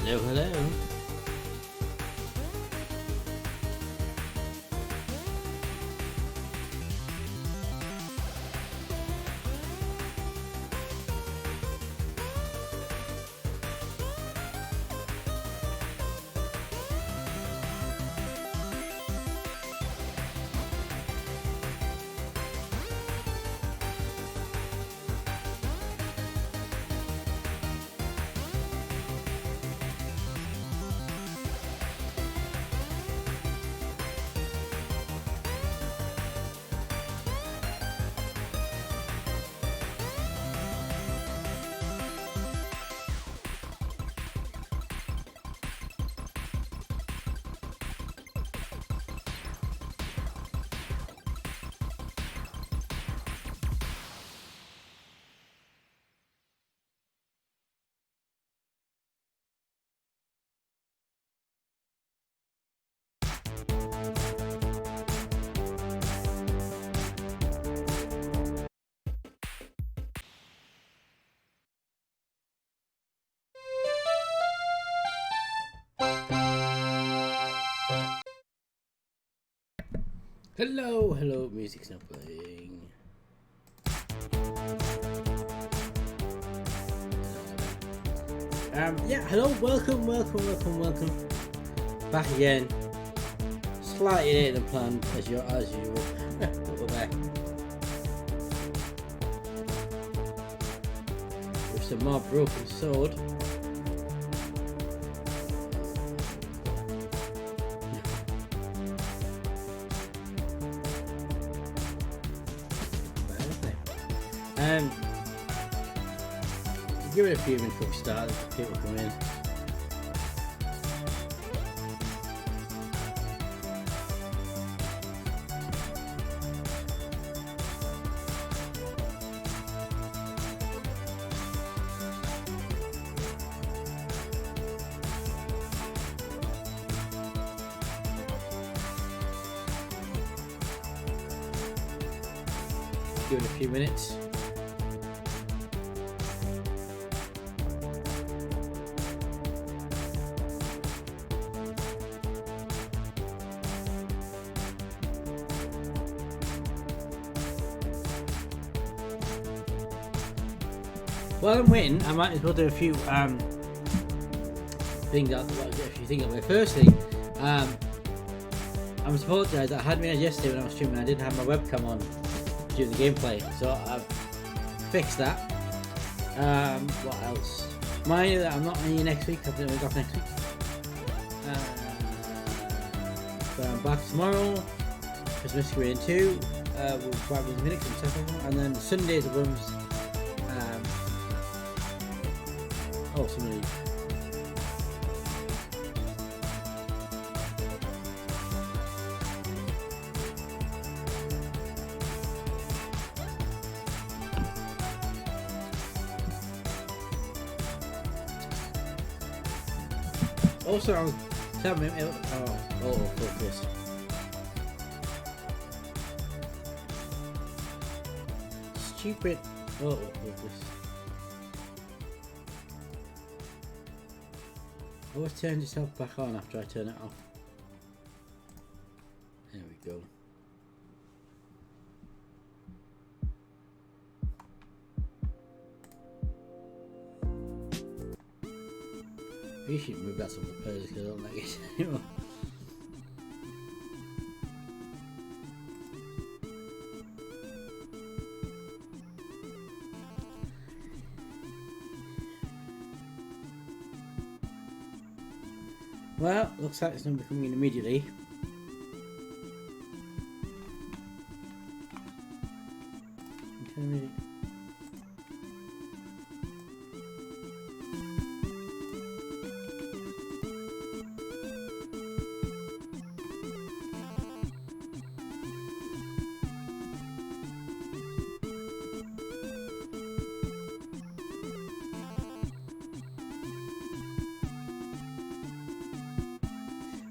Hello, hello. Hello, hello, music's not playing. Yeah, hello, welcome. Back again. Slightly later than planned, as usual. We're back. With some more broken sword. Give it a few minutes before we start. People come in. Give it a few minutes. While I'm waiting, I might as well do a few things. Get a few things on my. Firstly, I must apologise that I had been yesterday when I was streaming. I didn't have my webcam on during the gameplay, so I've fixed that. What else? Mind that I'm not on here next week. I've been off next week. But I'm back tomorrow. Christmas Rain 2. We'll try with Linux and stuff, and then Sundays are rooms. Oh, somebody. Also, I was telling him. Focus. Stupid. Focus. Always turn yourself back on after I turn it off. There we go. You should move that some of the players because I don't like it anymore. Well, looks like it's not coming in immediately.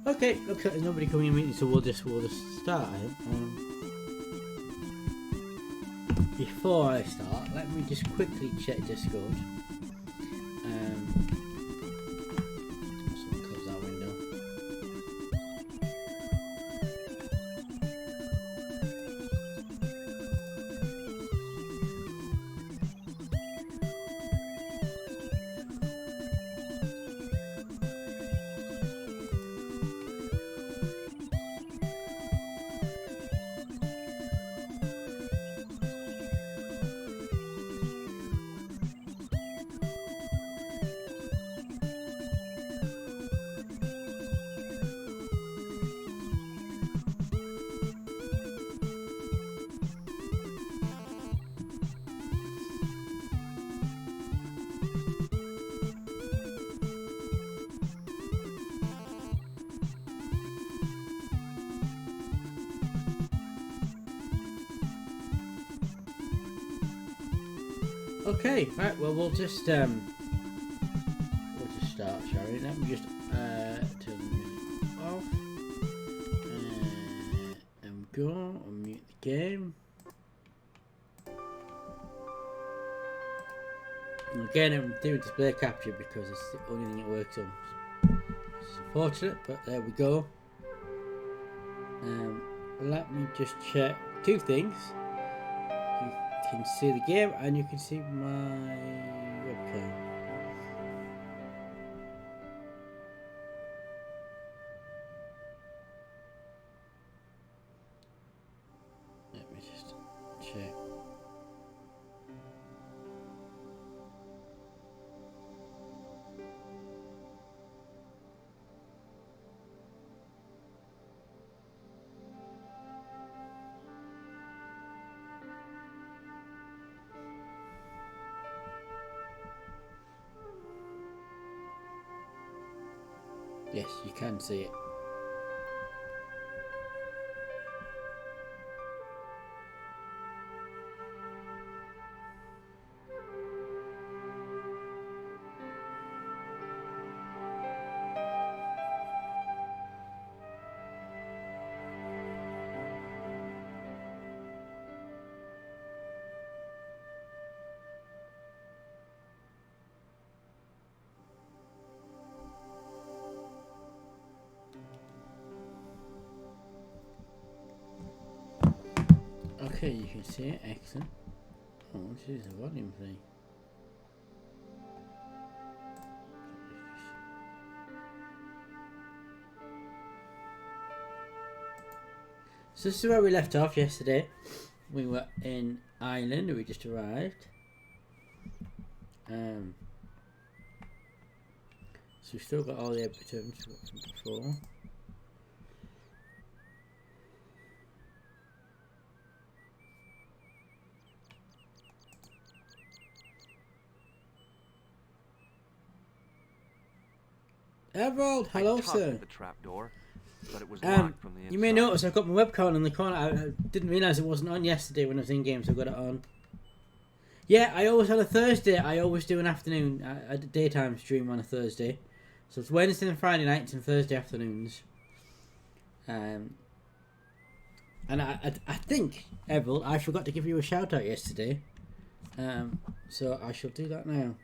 Okay, looks like there's nobody coming immediately, so we'll just start. Before I start, let me just quickly check Discord. Okay, right. Well, we'll just start, shall we? Let me just turn the music off and go unmute the game. And again, I'm doing display capture because it's the only thing it works on. It's unfortunate, but there we go. Let me just check two things. You can see the game and you can see my webcam. Let me just check. Yes, you can see it. Okay, you can see it. Excellent. Oh, what is the volume thing? So this is where we left off yesterday. We were in Ireland. We just arrived. So we've still got all the epitomes from before. Emerald, hello sir. The trap door, but it was locked from the inside. You may notice I've got my webcam in the corner. I didn't realise it wasn't on yesterday when I was in game, so I got it on. Yeah, I always on a Thursday. I always do an afternoon, a daytime stream on a Thursday. So it's Wednesday and Friday nights and Thursday afternoons. And I think, Emerald, I forgot to give you a shout out yesterday. So I shall do that now.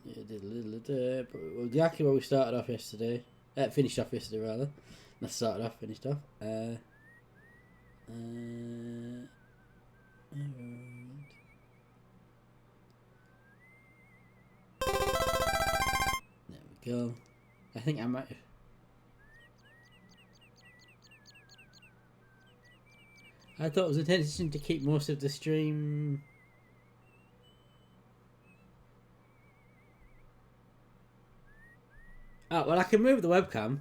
Well, exactly where we started off yesterday. Finished off yesterday, rather. Not started off, finished off. There we go. I think I might have... I thought it was intention to keep most of the stream... Oh, well, I can move the webcam.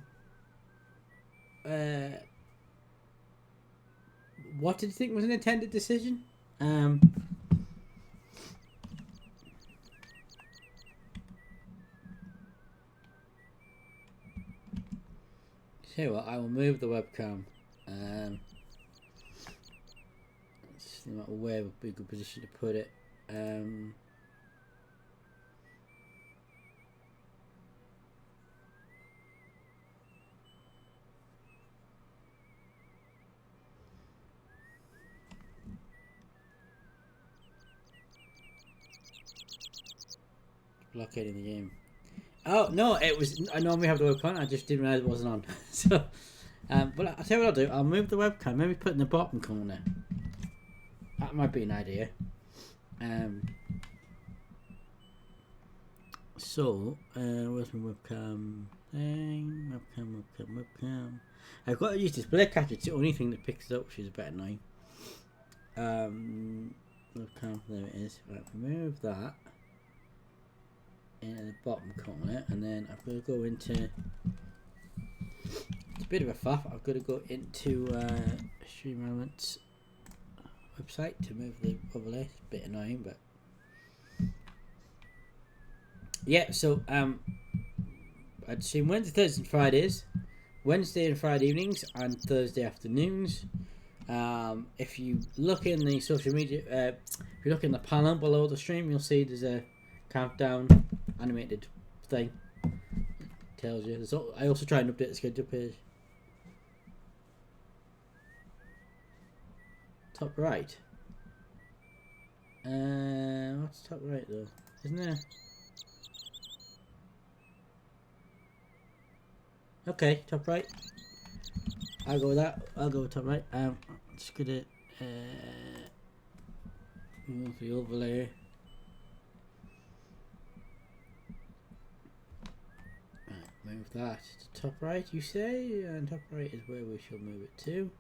What did you think was an intended decision? Okay, well, I will move the webcam. It's no matter where would be a good position to put it. Blockading the game. Oh no, it was. I normally have the webcam. I just didn't realise it wasn't on. So, but I'll tell you what I'll do. I'll move the webcam. Maybe put it in the bottom corner. That might be an idea. So, where's my webcam thing? Webcam. I've got to use display capture. It's the only thing that picks it up, which is a bit annoying. Webcam. There it is. Right, remove that. In the bottom corner, and then I've got to go into... It's a bit of a faff. I've got to go into Stream Elements website to move the overlay. It's a bit annoying, but yeah. So I'd stream Wednesday, Thursdays, and Fridays, Wednesday and Friday evenings, and Thursday afternoons. If you look in the social media, if you look in the panel below the stream, you'll see there's a countdown animated thing. It tells you. I also try and update the schedule page. Top right. What's top right though? Isn't there? Okay, top right. I'll go with that. I'll go with top right. Just gonna move the overlay. Right, move that to top right, you say, and top right is where we shall move it to.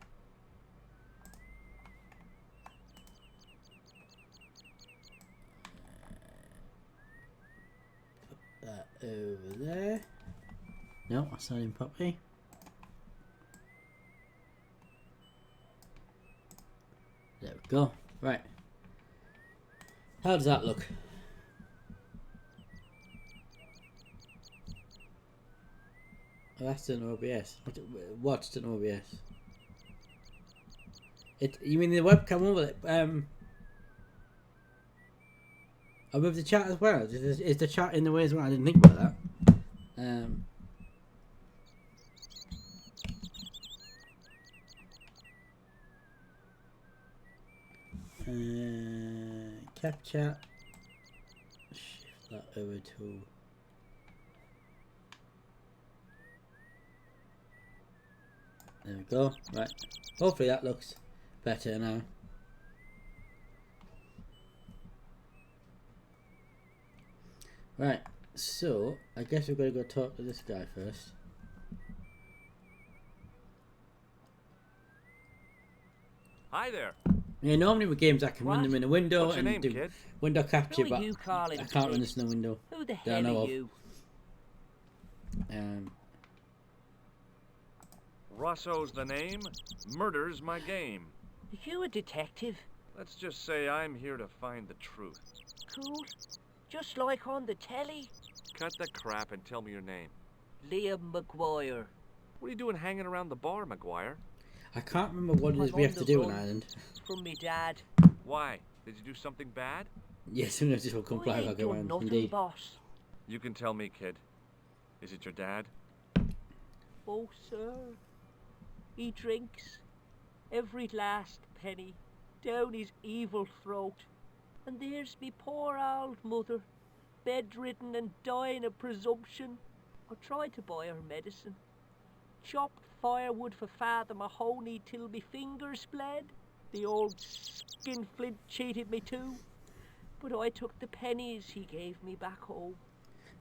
Put that over there. No, that's not in properly. There we go. Right. How does that look? Oh, that's an OBS. What's an OBS? You mean the webcam over it? I moved the chat as well. Is the chat in the way as well? I didn't think about that. Cap chat. Shift that over to. There we go. Right. Hopefully that looks better now. Right. So I guess we've got to go talk to this guy first. Hi there. Yeah, normally with games I can run them in a window What's your and name, do kid? window capture, Who but are you calling I can't run kid? this in a window. Who the that I hell know are of. you? Rosso's the name. Murder's my game. Are you a detective? Let's just say I'm here to find the truth. Cool. Just like on the telly. Cut the crap and tell me your name. Liam McGuire. What are you doing hanging around the bar, McGuire? I can't remember what it is I'm we have on to the do in run. Ireland. From me dad. Why? Did you do something bad? Yes, soon as this will comply I back ain't done around. nothing, Indeed. boss. You can tell me, kid. Is it your dad? Oh, sir. He drinks every last penny down his evil throat. And there's me poor old mother, bedridden and dying of presumption. I tried to buy her medicine. Chopped firewood for Father Mahoney till me fingers bled. The old skinflint cheated me too. But I took the pennies he gave me back home.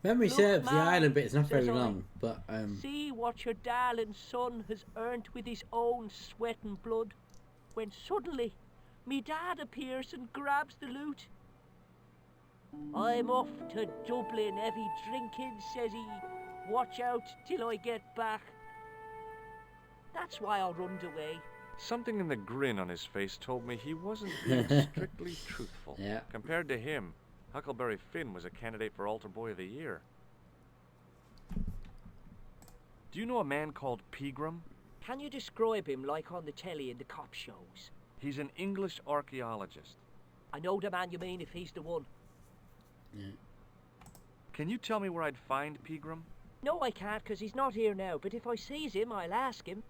Memory Look, serves, the man, island bit is not very says I. long, but See what your darling son has earned with his own sweat and blood. When suddenly, me dad appears and grabs the loot. I'm off to Dublin heavy drinking, says he. Watch out till I get back. That's why I runned away. Something in the grin on his face told me he wasn't being strictly truthful. Yeah. Compared to him, Huckleberry Finn was a candidate for Altar Boy of the Year. Do you know a man called Pegram? Can you describe him like on the telly in the cop shows? He's an English archaeologist. I know the man you mean if he's the one. yeah. Can you tell me where I'd find Pegram? No, I can't, 'cause he's not here now, but if I sees him, I'll ask him.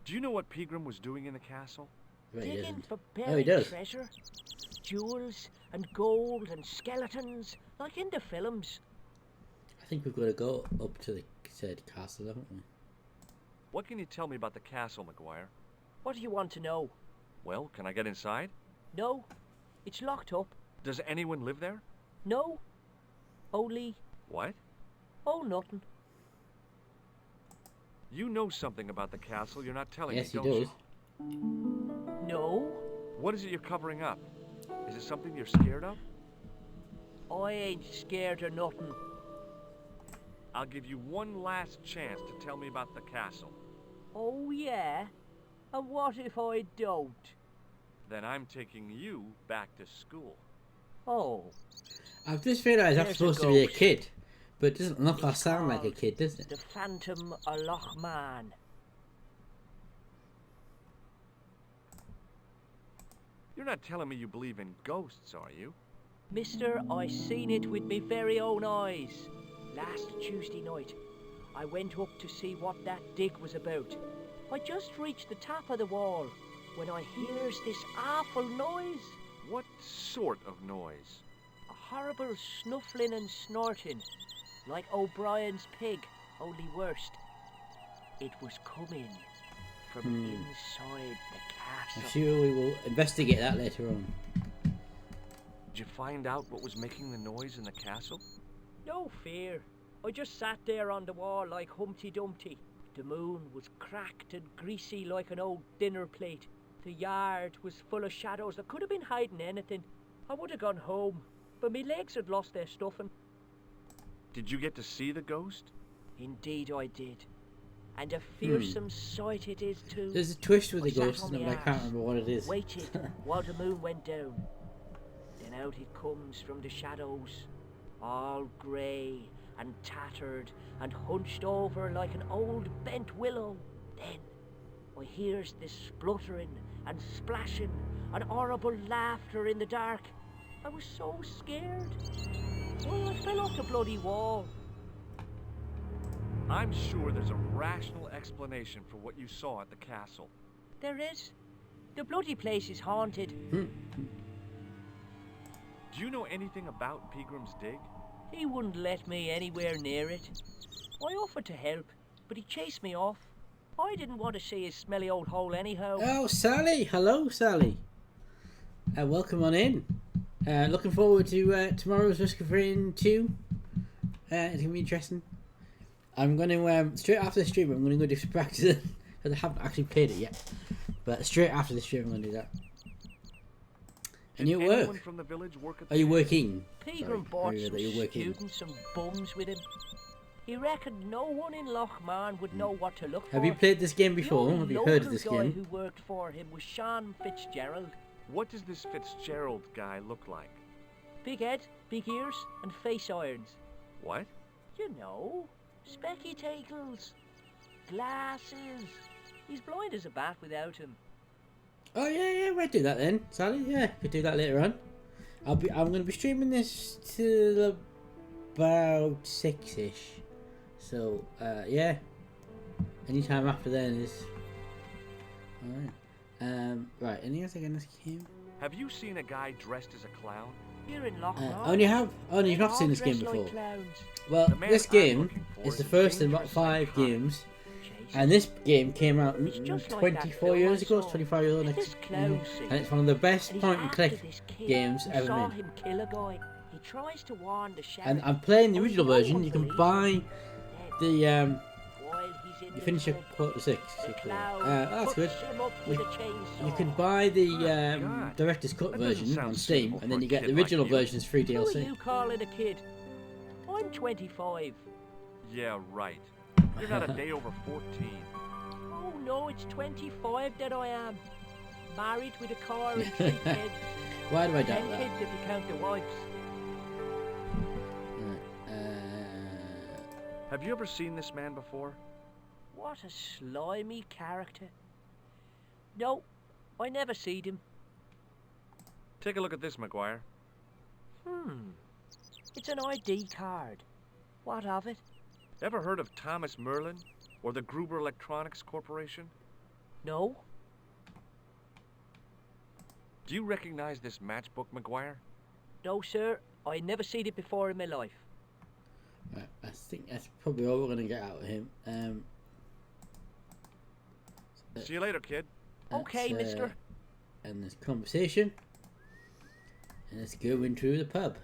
Do you know what Pegram was doing in the castle? But he Digging doesn't. for he buried does. treasure. Jewels and gold and skeletons, like in the films. I think we've got to go up to the said castle, haven't we? What can you tell me about the castle, McGuire? What do you want to know? Well, can I get inside? No, it's locked up. Does anyone live there? No, only, What? oh, nothing. You know something about the castle you're not telling Yes, me, he don't does. you? No, What is it you're covering up? Is it something you're scared of? I ain't scared of nothing. I'll give you one last chance to tell me about the castle. Oh, yeah? And what if I don't? Then I'm taking you back to school. Oh, I've just realised I'm There's a supposed to be a ghost. kid, but it doesn't look or It's sound like a called kid, does it? the Phantom of Loch Man. You're not telling me you believe in ghosts, are you? Mister, I seen it with me very own eyes. Last Tuesday night, I went up to see what that dig was about. I just reached the top of the wall when I hears this awful noise. What sort of noise? A horrible snuffling and snorting, like O'Brien's pig, only worst. It was coming from inside the castle. I'm sure we will investigate that later on. Did you find out what was making the noise in the castle? No fear. I just sat there on the wall like Humpty Dumpty. The moon was cracked and greasy like an old dinner plate. The yard was full of shadows that could have been hiding anything. I would have gone home, but my legs had lost their stuffing. Did you get to see the ghost? Indeed I did. And a fearsome sight it is too. There's a twist with I the sat ghost, on isn't it? my But I can't arse, remember what it is. waited while the moon went down. Then out it comes from the shadows, all grey and tattered and hunched over like an old bent willow. Then I hears this spluttering and splashing and horrible laughter in the dark. I was so scared. Well, I fell off the bloody wall. I'm sure there's a rational explanation for what you saw at the castle. There is. The bloody place is haunted. Do you know anything about Peagram's Dig? He wouldn't let me anywhere near it. I offered to help, but he chased me off. I didn't want to see his smelly old hole anyhow. Oh, Sally! Hello, Sally. Welcome on in. Looking forward to tomorrow's Risk of Rain 2. It's gonna be interesting. I'm going to straight after the stream. I'm going to go do some practicing because I haven't actually played it yet. But straight after the stream, I'm going to do that. And you work? From the village work at Are you working? Pegram bought some students and bums with him. He reckoned no one in Lochmarn would know what to look for. Have you played this game before? The Have you only heard of this local guy game? who worked for him was Sean Fitzgerald. What does this Fitzgerald guy look like? Big head, big ears, and face irons. What? You know, spectacles, glasses. He's blind as a bat without him. Oh yeah, we'll do that then, Sally. Yeah, could do that later on. I'm going to be streaming this till about 6ish. So yeah, anytime after then is alright. Right. Anything else in this game? Have you seen a guy dressed as a clown? Here in Lochmarn. Only you've not seen this game dressed before. like clowns. Well, The man this I'm game looking for is is the a first in about dangerous 5 psychotic. games, Jesus. and this game came out He's just like that 24 film years I ago. saw. It's 25 years old It's next this clown year, scene. and it's one of the best And he's point and after click this kid games who ever saw made. him kill a guy. He tries to warn the sheriff. And I'm playing the Only original no version. one You can believes buy him. the While he's in you the finish your pub, quarter 6. the clown That's good. puts him up with a chainsaw. You can buy the God. director's cut That doesn't version sound on Steam, suitable and for then a you get kid the like original you. version as free Who are DLC. you calling a kid? I'm 25. Yeah, right. You're not a day over 14. Oh no, it's 25 that I am. Married with a car and 3 kids. Why do I 10 doubt that? kids if you count the wives. Have you ever seen this man before? What a slimy character. No, I never seed him. Take a look at this, McGuire. It's an ID card. What of it? Ever heard of Thomas Merlin or the Gruber Electronics Corporation? No. Do you recognize this matchbook, McGuire? No, sir. I never seen it before in my life. Right, I think that's probably all we're gonna get out of him. See you later, kid. Okay, let's, mister. And this conversation, and let's go into the pub.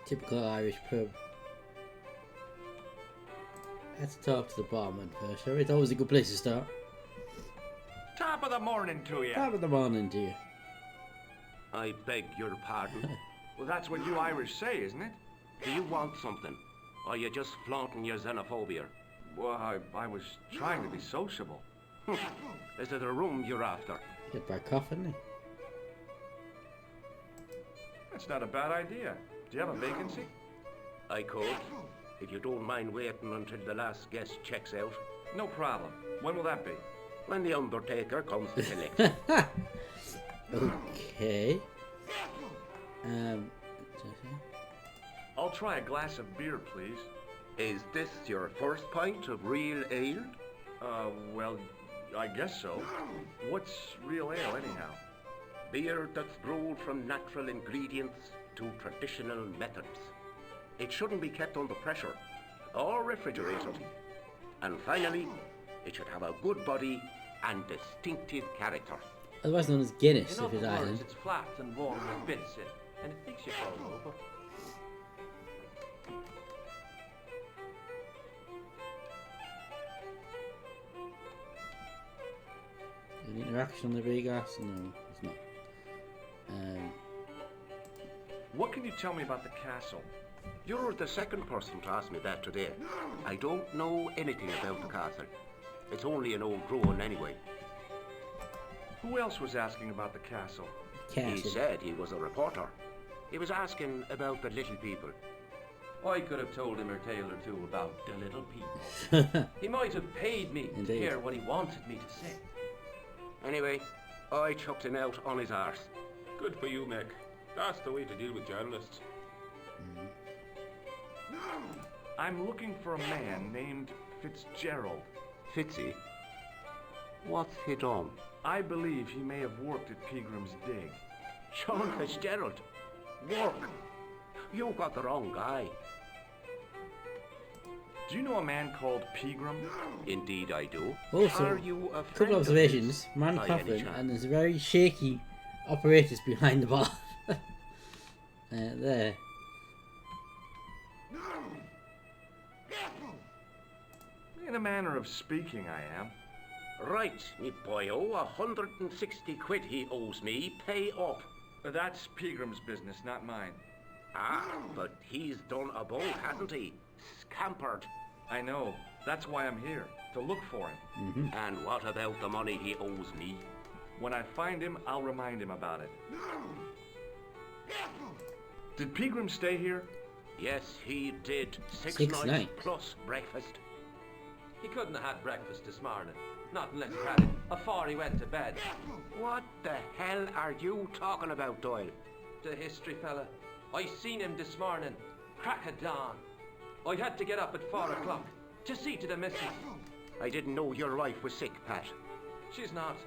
Typical Irish pub. Let's talk to the barman first. It's always a good place to start. Top of the morning to you. Top of the morning to you. I beg your pardon. Well, that's what you Irish say, isn't it? Do you want something? Or are you just flaunting your xenophobia? Well, I was trying to be sociable. Is it a room you're after? Get back off, isn't he? That's not a bad idea. Do you have a vacancy? I could, if you don't mind waiting until the last guest checks out. No problem. When will that be? When the Undertaker comes to collect. Okay. I'll try a glass of beer, please. Is this your first pint of real ale? Well, I guess so. What's real ale, anyhow? Beer that's brewed from natural ingredients to traditional methods. It shouldn't be kept under pressure or refrigerated. And finally, it should have a good body and distinctive character. Otherwise known as Guinness, In if other it's words, Ireland. it's flat and warm with bits in, and it makes you fall over. An interaction on the big ass? No, it's not. What can you tell me about the castle? You're the second person to ask me that today. I don't know anything about the castle. It's only an old ruin anyway. Who else was asking about the castle? He Castle. said he was a reporter. He was asking about the little people. I could have told him a tale or two about the little people. He might have paid me Indeed. to hear what he wanted me to say. Anyway, I chucked him out on his arse. Good for you, Mick. That's the way to deal with journalists. I'm looking for a man named Fitzgerald. Fitzy? What's he done? I believe he may have worked at Peagram's Dig. Sean Fitzgerald. Work. You got the wrong guy. Do you know a man called Peagram? Indeed I do. Also, Are you a a couple friend of of observations. his, Man by any coughing, chance? and there's very shaky operators behind the bar. There. In a manner of speaking, I am. Right, me boyo, 160 quid he owes me, pay up. That's Peagram's business, not mine. Ah, but he's done a boat, hasn't he? Scampered. I know. That's why I'm here, to look for him. And what about the money he owes me? When I find him, I'll remind him about it. Did Peagram stay here? Yes, he did. Six Six nights nights. plus breakfast. He couldn't have had breakfast this morning. Not unless he had it afore he went to bed. What the hell are you talking about, Doyle? The history fella. I seen him this morning. Crack of dawn. I had to get up at 4 o'clock to see to the missus. I didn't know your wife was sick, Pat. She's not.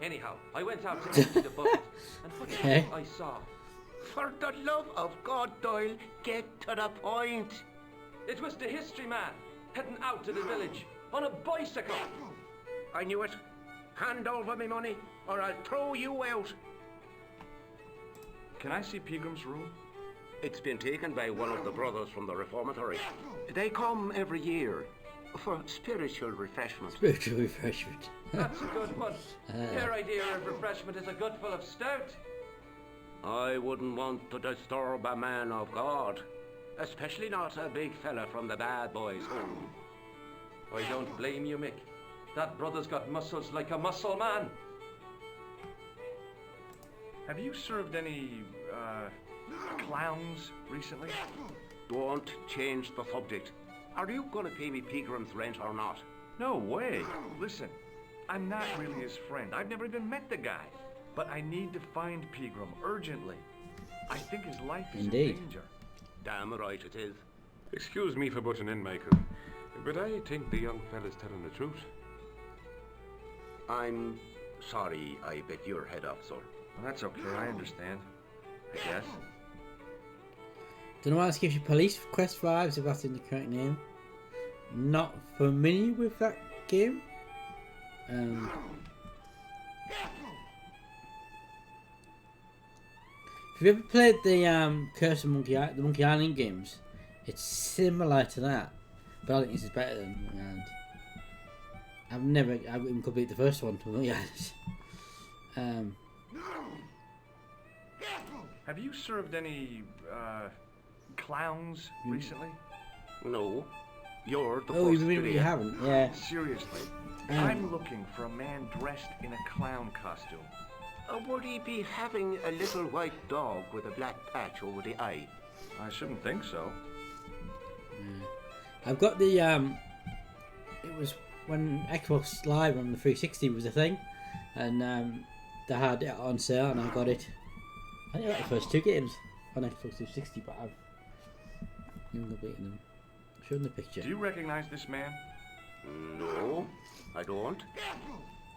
Anyhow, I went out to empty the bucket, and what do you Okay. think I saw? For the love of God, Doyle, get to the point. It was the history man heading out to the village on a bicycle. I knew it. Hand over me money, or I'll throw you out. Can I see Peagram's room? It's been taken by one of the brothers from the reformatory. They come every year for spiritual refreshment. Spiritual refreshment. That's a good one. Your idea of refreshment is a good full of stout. I wouldn't want to disturb a man of God, especially not a big fella from the bad boys' home. I don't blame you, Mick. That brother's got muscles like a muscle man. Have you served any, clowns recently? Don't change the subject. Are you going to pay me Peagram's rent or not? No way. Listen, I'm not really his friend. I've never even met the guy. But I need to find Peagram urgently. I think his life is Indeed. in danger. Damn right it is. Excuse me for butting in, Michael, but I think the young fella's telling the truth. I'm sorry I bit your head off, sir. Well, that's okay. I understand. I guess. Don't know why this gives you police quest vibes if that's in the correct name. Not familiar with that game. If you've ever played the Curse of the Monkey Island games, it's similar to that, but I think this is better than Monkey Island. I haven't even completed the first one, to be honest. Have you served any, clowns recently? No, you're the Oh, first you mean today. you haven't? Yeah. Seriously. I'm looking for a man dressed in a clown costume. Would he be having a little white dog with a black patch over the eye? I shouldn't think so. I've got the it was when Xbox Live on the 360 was a thing, and they had it on sale, and I got it. I think I got the first 2 games on Xbox 360, but I've never beaten them. Show them the picture. Do you recognize this man? No, I don't.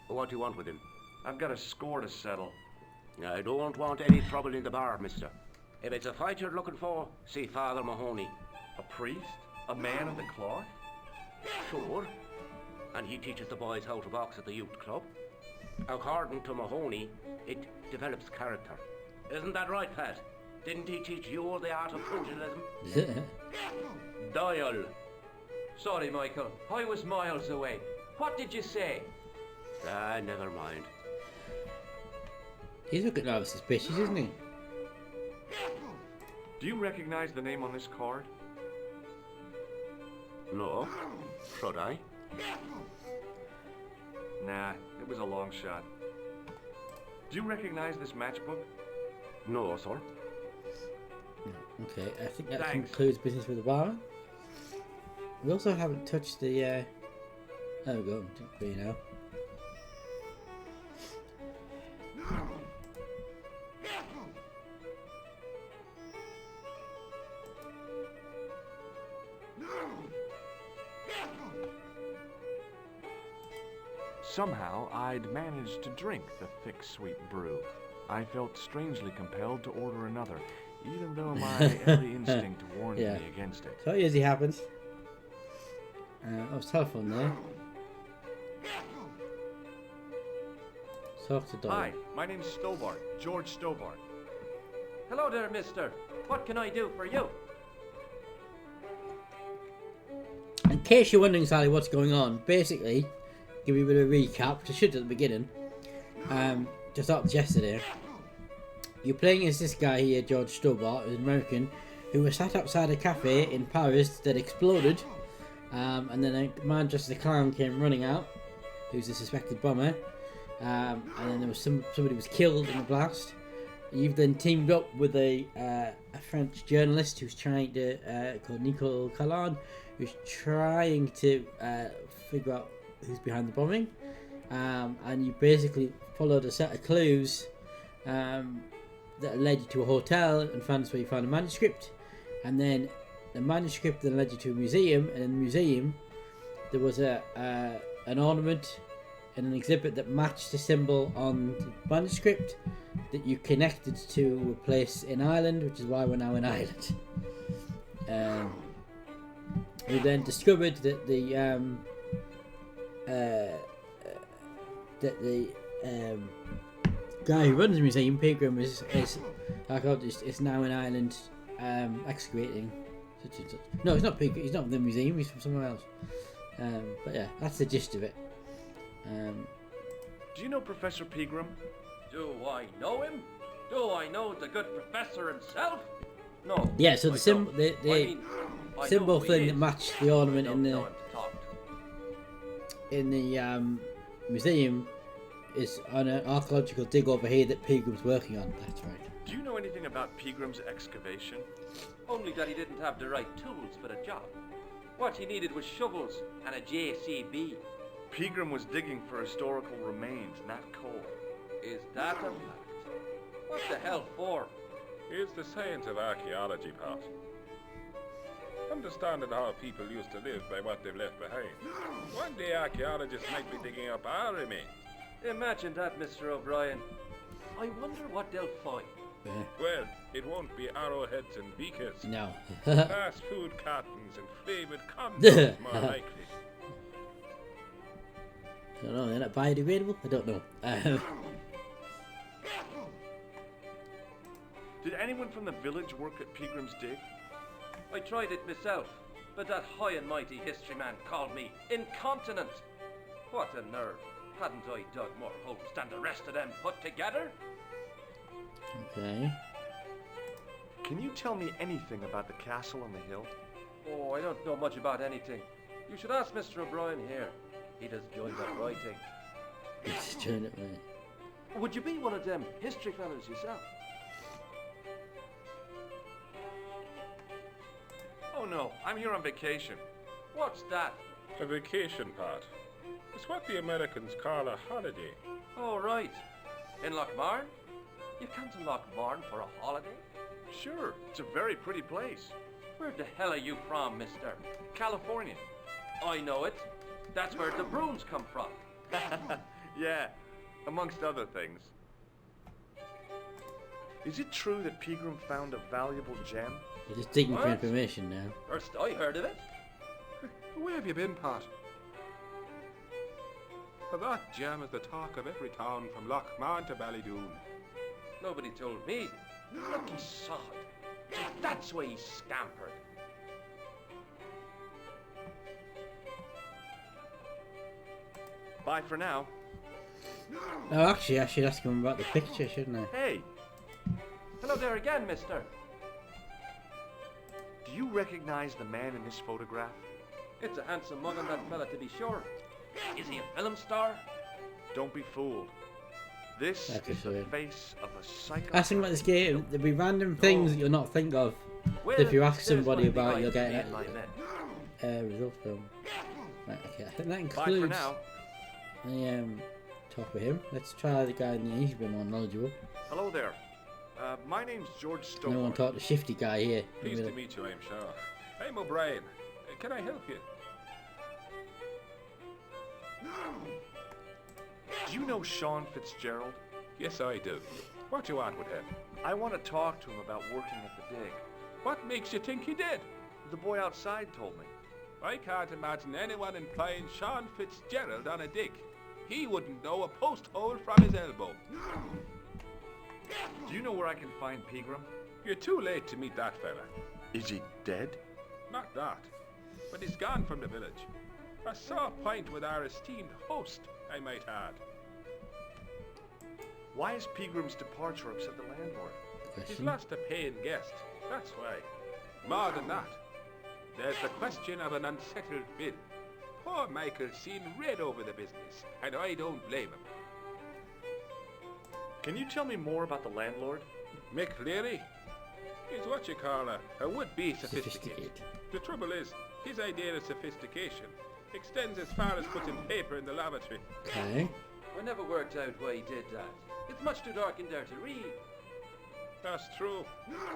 What do you want with him? I've got a score to settle. I don't want any trouble in the bar, mister. If it's a fight you're looking for, see Father Mahoney. A priest? A man of the cloth? Sure. And he teaches the boys how to box at the youth club. According to Mahoney, it develops character. Isn't that right, Pat? Didn't he teach you the art of pugilism? Dial. Sorry, Michael. I was miles away. What did you say? Ah, never mind. He's looking rather suspicious, isn't he? Do you recognize the name on this card? No. Should I? Nah, it was a long shot. Do you recognize this matchbook? No, sir. Okay, I think that Thanks. concludes business with the bar. We also haven't touched the. There we go. You know. Somehow, I'd managed to drink the thick, sweet brew. I felt strangely compelled to order another, even though my every instinct warned Yeah. me against it. So it usually happens. Was telephone there. Talk to Doyle. Hi, my name's Stobart, George Stobart. Hello there, mister. What can I do for you? In case you're wondering, Sally, what's going on, basically, give you a bit of a recap, which I should at the beginning. Just up yesterday. You're playing as this guy here, George Stobart, who's an American, who was sat outside a cafe in Paris that exploded. And then a man dressed as a clown came running out, who's a suspected bomber. And then there was somebody was killed in the blast. You've then teamed up with a French journalist who's trying to, called Nicole Callan, who's trying to figure out who's behind the bombing. And you basically followed a set of clues that led you to a hotel, and found where you found a manuscript. And then the manuscript then led you to a museum, and in the museum there was an ornament and an exhibit that matched the symbol on the manuscript that you connected to a place in Ireland, which is why we're now in Ireland. We then discovered that the guy who runs the museum, Pegram, is now in Ireland excavating such and such. No, it's not Pegram. He's not in the museum. He's from somewhere else. But yeah, that's the gist of it. Do you know Professor Pegram? Do I know him? Do I know the good professor himself? No. Yeah, so I the symbol, don't. I symbol know who he thing is. that matched the ornament I in don't know the him to talk to. museum is on an archaeological dig over here that Pegram's working on. That's right. Do you know anything about Pegram's excavation? Only that he didn't have the right tools for the job. What he needed was shovels and a JCB. Pegram was digging for historical remains, not coal. Is that a fact? What the hell for? It's the science of archaeology, Pat. Understanding how people used to live by what they've left behind. One day archaeologists might be digging up our remains. Imagine that, Mr. O'Brien. I wonder what they'll find. Well, it won't be arrowheads and beakers. No. Fast food cartons and flavoured condoms, more likely. I don't know, they're not biodegradable? I don't know. Did anyone from the village work at Pegram's dig? I tried it myself, but that high and mighty history man called me incontinent. What a nerve. Hadn't I dug more holes than the rest of them put together? Okay. Can you tell me anything about the castle on the hill? Oh, I don't know much about anything. You should ask Mr. O'Brien here. He does joined up writing. Let's turn it right. Would you be one of them history fellas yourself? Oh no, I'm here on vacation. What's that? A vacation part. It's what the Americans call a holiday. Oh, right. In Lochmarn? You come to Lochmarn for a holiday? Sure, it's a very pretty place. Where the hell are you from, mister? California. I know it. That's where the Bruins come from. Yeah, amongst other things. Is it true that Pegram found a valuable gem? You're just digging for What? information now. First I heard of it. Where have you been, Pat? For that gem is the talk of every town from Lochmarn to Ballydoon. Nobody told me. Lucky sod. So that's why he scampered. Bye for now. Oh, actually, I should ask him about the picture, shouldn't I? Hey, Hello there again, mister. do you recognize the man in this photograph? It's a handsome mug on that fella, to be sure. Is he a film star? Don't be fooled. This That's is the weird. face of a psycho. Ask him about this game. There'll be random things that you'll not think of. Well, If you ask there's somebody one of the about, guys you'll get me it. and my men. Result film. Right, okay. I think that Bye for includes now. the talk with him. Let's try the guy in the he's a bit more knowledgeable. Hello there. My name's George No one Stone. talk to shifty guy here. Pleased to meet you, I'm sure. I'm O'Brien. Can I help you? Do you know Sean Fitzgerald? Yes, I do. What you want with him? I want to talk to him about working at the dig. What makes you think he did? The boy outside told me. I can't imagine anyone employing Sean Fitzgerald on a dig. He wouldn't know a post hole from his elbow. Do you know where I can find Pegram? You're too late to meet that fella. Is he dead? Not that. But he's gone from the village. A sore point with our esteemed host, I might add. Why has Pegram's departure upset the landlord? He's Question. lost a paying guest, that's why. More than that, there's the question of an unsettled bill. Poor Michael's seen red over the business, and I don't blame him. Can you tell me more about the landlord? Mick Leary? He's what you call a would-be sophisticated. Sophisticated. The trouble is, his idea of sophistication extends as far as putting paper in the lavatory. Okay. I never worked out why he did that. It's much too dark in there to read. That's true.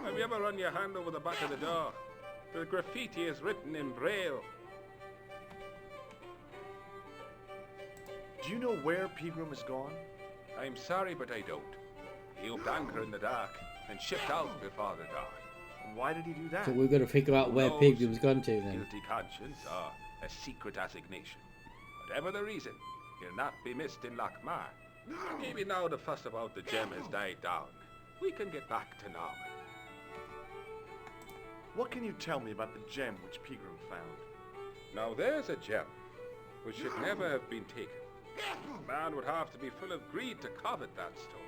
Have you ever run your hand over the back of the door? The graffiti is written in Braille. Do you know where Pegram has gone? I'm sorry, but I don't. He upped anchor in the dark and shipped out before the dawn. And why did he do that? So we've got to figure out where knows? Pigram's gone to then. Guilty conscience or a secret assignation. Whatever the reason, he'll not be missed in Lochmarn. Maybe now the fuss about the gem has died down, we can get back to normal. What can you tell me about the gem which Pegram found? Now there's a gem which should never have been taken. A man would have to be full of greed to covet that stone.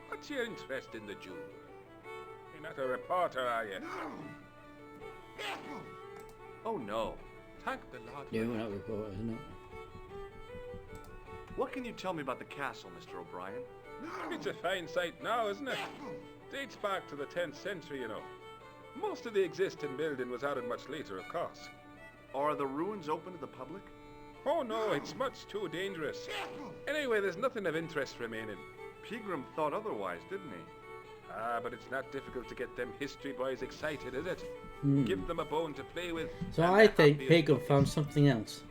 What's your interest in the jewel? You're not a reporter, are you? Oh no. Thank the Lord. Yeah, we're not reporters, isn't it? What can you tell me about the castle, Mr. O'Brien? It's a fine sight now, isn't it? Dates back to the 10th century, you know. Most of the existing building was added much later, of course. Are the ruins open to the public? Oh no, it's much too dangerous. Anyway, there's nothing of interest remaining. Pegram thought otherwise, didn't he? Ah, but it's not difficult to get them history boys excited, is it? Give them a bone to play with. So and I they're think happy as Pegram puppies. found something else.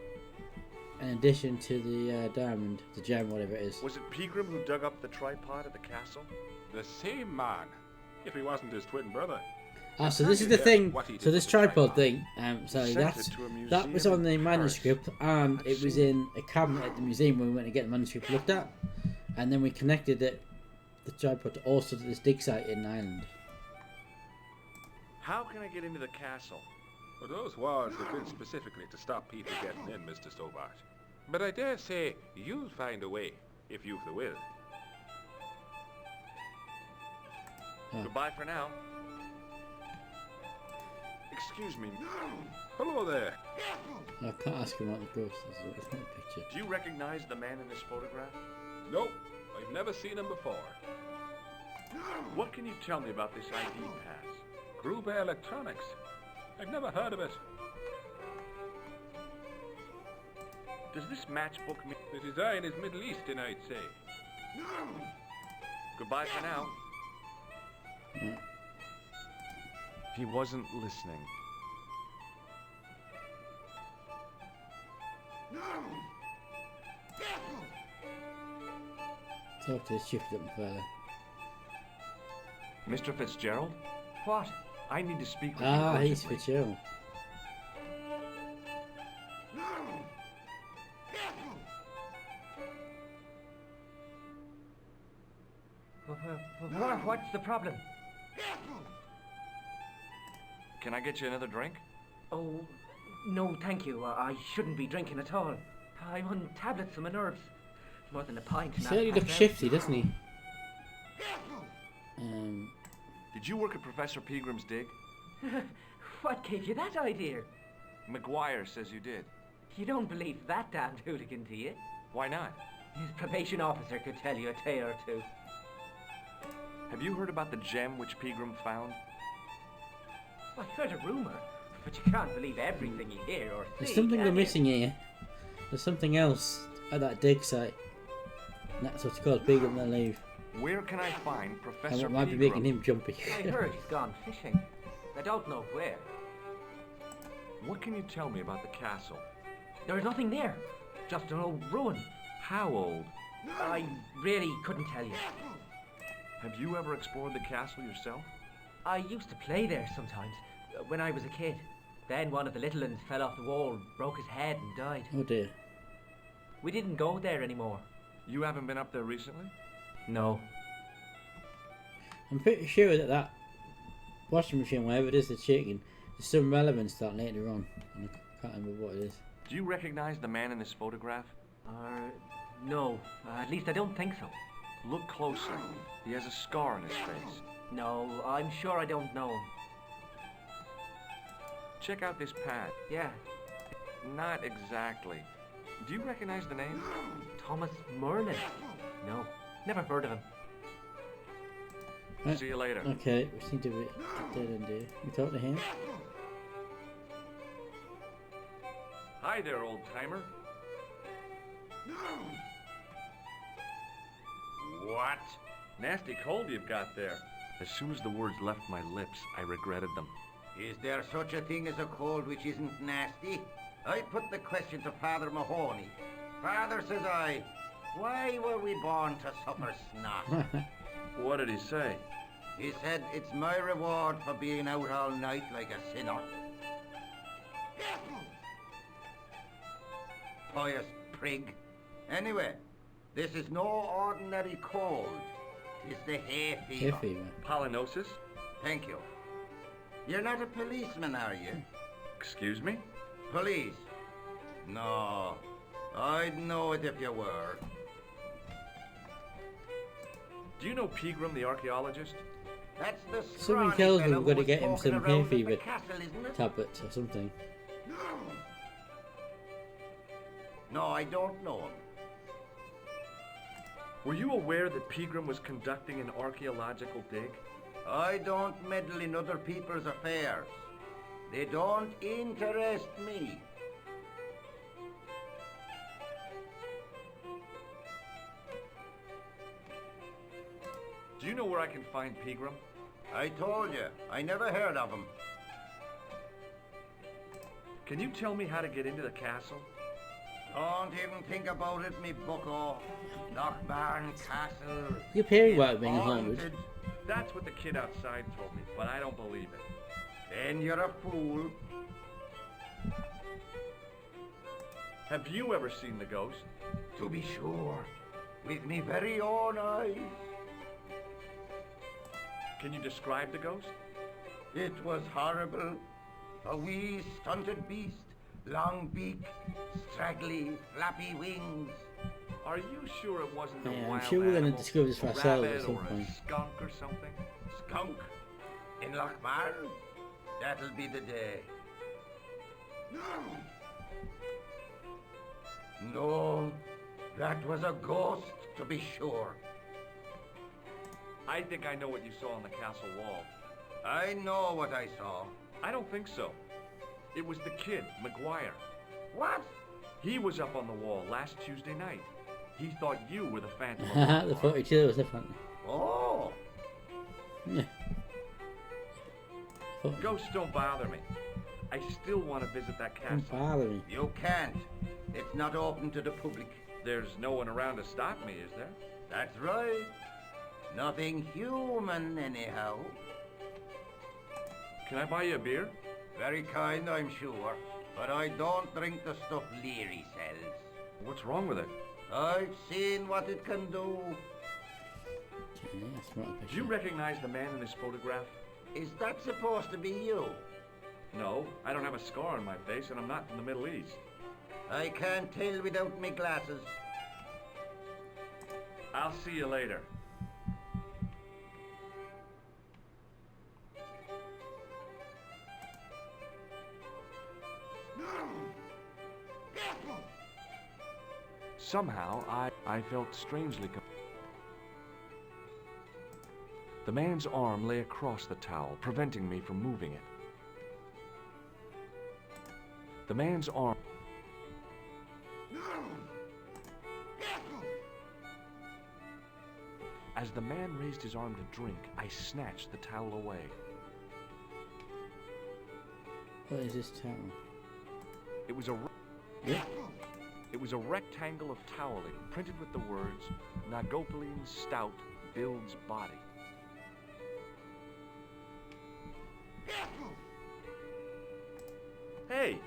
In addition to the diamond, the gem, whatever it is. Was it Pegram who dug up the tripod at the castle? The same man, if he wasn't his twin brother. Ah, so this is the thing. What he So did this with the tripod tripod. thing. Sorry, Sent that's it to a that was museum on the in manuscript, and I've it was seen in a cabinet at the museum when we went to get the manuscript looked at, and then we connected it, the tripod, to also to this dig site in Ireland. How can I get into the castle? Well, those walls were built specifically to stop people getting in, Mr. Stobart. But I dare say you'll find a way, if you've the will. Goodbye for now. Excuse me. Hello there. I can't ask him about the ghost. It's not a picture. Do you recognize the man in this photograph? Nope, I've never seen him before. What can you tell me about this ID pass? Gruber Electronics. I've never heard of it. Does this matchbook mean... The design is Middle Eastern, I'd say. Goodbye for now. He wasn't listening. Talk to this shifted up fella. Mr. Fitzgerald? What? I need to speak with you Ah, he's urgently. Fitzgerald. What's the problem? Can I get you another drink? Oh, no, thank you. I shouldn't be drinking at all. I'm on tablets for my nerves. More than a pint. He now, certainly looks passed shifty, doesn't he? Did you work at Professor Pegram's dig? out. What gave you that idea? McGuire says you did. You don't believe that damned hooligan, do you? Why not? His probation officer could tell you a tale or two. Have you heard about the gem which Pegram found? I heard a rumour, but you can't believe everything you hear or see. There's something can we're you? missing here. There's something else at that dig site. And that's what's called bigger than the leave. Where can I find And Professor it might be Pegram? making him jumpy. I heard he's gone fishing. I don't know where. What can you tell me about the castle? There's nothing there. Just an old ruin. How old? I really couldn't tell you. Have you ever explored the castle yourself? I used to play there sometimes, when I was a kid. Then one of the little ones fell off the wall, broke his head and died. Oh dear. We didn't go there anymore. You haven't been up there recently? No. I'm pretty sure that that washing machine, whatever it is that's shaking, there's some relevance to that later on. And I can't remember what it is. Do you recognize the man in this photograph? No. At least I don't think so. Look closer. He has a scar on his face. No, I'm sure I don't know him. Check out this pad. Yeah, Not exactly. Do you recognize the name? Thomas Merlin. No, never heard of him. Right. See you later. Okay, we seem to be dead end here. We talk to him. Hi there, old timer. What? Nasty cold you've got there. As soon as the words left my lips, I regretted them. Is there such a thing as a cold which isn't nasty? I put the question to Father Mahoney. Father, says I, why were we born to suffer snot? What did he say? He said, it's my reward for being out all night like a sinner. Pious prig. Anyway, this is no ordinary cold. It's the hay fever. Hay fever. Pollinosis? Thank you. You're not a policeman, are you? Excuse me? Police? No. I'd know it if you were. Do you know Pegram, the archaeologist? That's the Something scrawny tells me fellow we've got to who was get him walking some around hay in the fever castle, isn't it? tablets or something. No, I don't know him. Were you aware that Pegram was conducting an archaeological dig? I don't meddle in other people's affairs. They don't interest me. Do you know where I can find Pegram? I told you, I never heard of him. Can you tell me how to get into the castle? Don't even think about it, me bucko. Lochbarn Castle. You're paying is well being haunted. haunted. That's what the kid outside told me, but I don't believe it. Then you're a fool. Have you ever seen the ghost? To be sure, with me very own eyes. Can you describe the ghost? It was horrible. A wee stunted beast, long beak, straggly, flappy wings. Are you sure it wasn't a Yeah, I'm wild sure we're going to animal? discover this for A ourselves at rabbit some or point. a skunk or something? Skunk in Lochmarn? That'll be the day. No, that was a ghost, to be sure. I think I know what you saw on the castle wall. I know what I saw. I don't think so. It was the kid, McGuire. What? He was up on the wall last Tuesday night. He thought you were the Phantom of The footage there was different. Oh, Yeah. Ghosts don't bother me. I still want to visit that Don't castle. bother me. you can't. It's not open to the public. There's no one around to stop me, is there? That's right. Nothing human, anyhow. Can I buy you a beer? Very kind, I'm sure. But I don't drink the stuff Leary sells. What's wrong with it? I've seen what it can do. Yeah, that's not a Do picture. you recognize the man in this photograph? Is that supposed to be you? No, I don't have a scar on my face, and I'm not from the Middle East. I can't tell without me glasses. I'll see you later. Somehow, I felt strangely The man's arm lay across the towel, preventing me from moving it. The man's arm... As the man raised his arm to drink, I snatched the towel away. What is this town? It was a... Yeah. It was a rectangle of toweling, printed with the words, Nagopaline Stout builds body. Hey!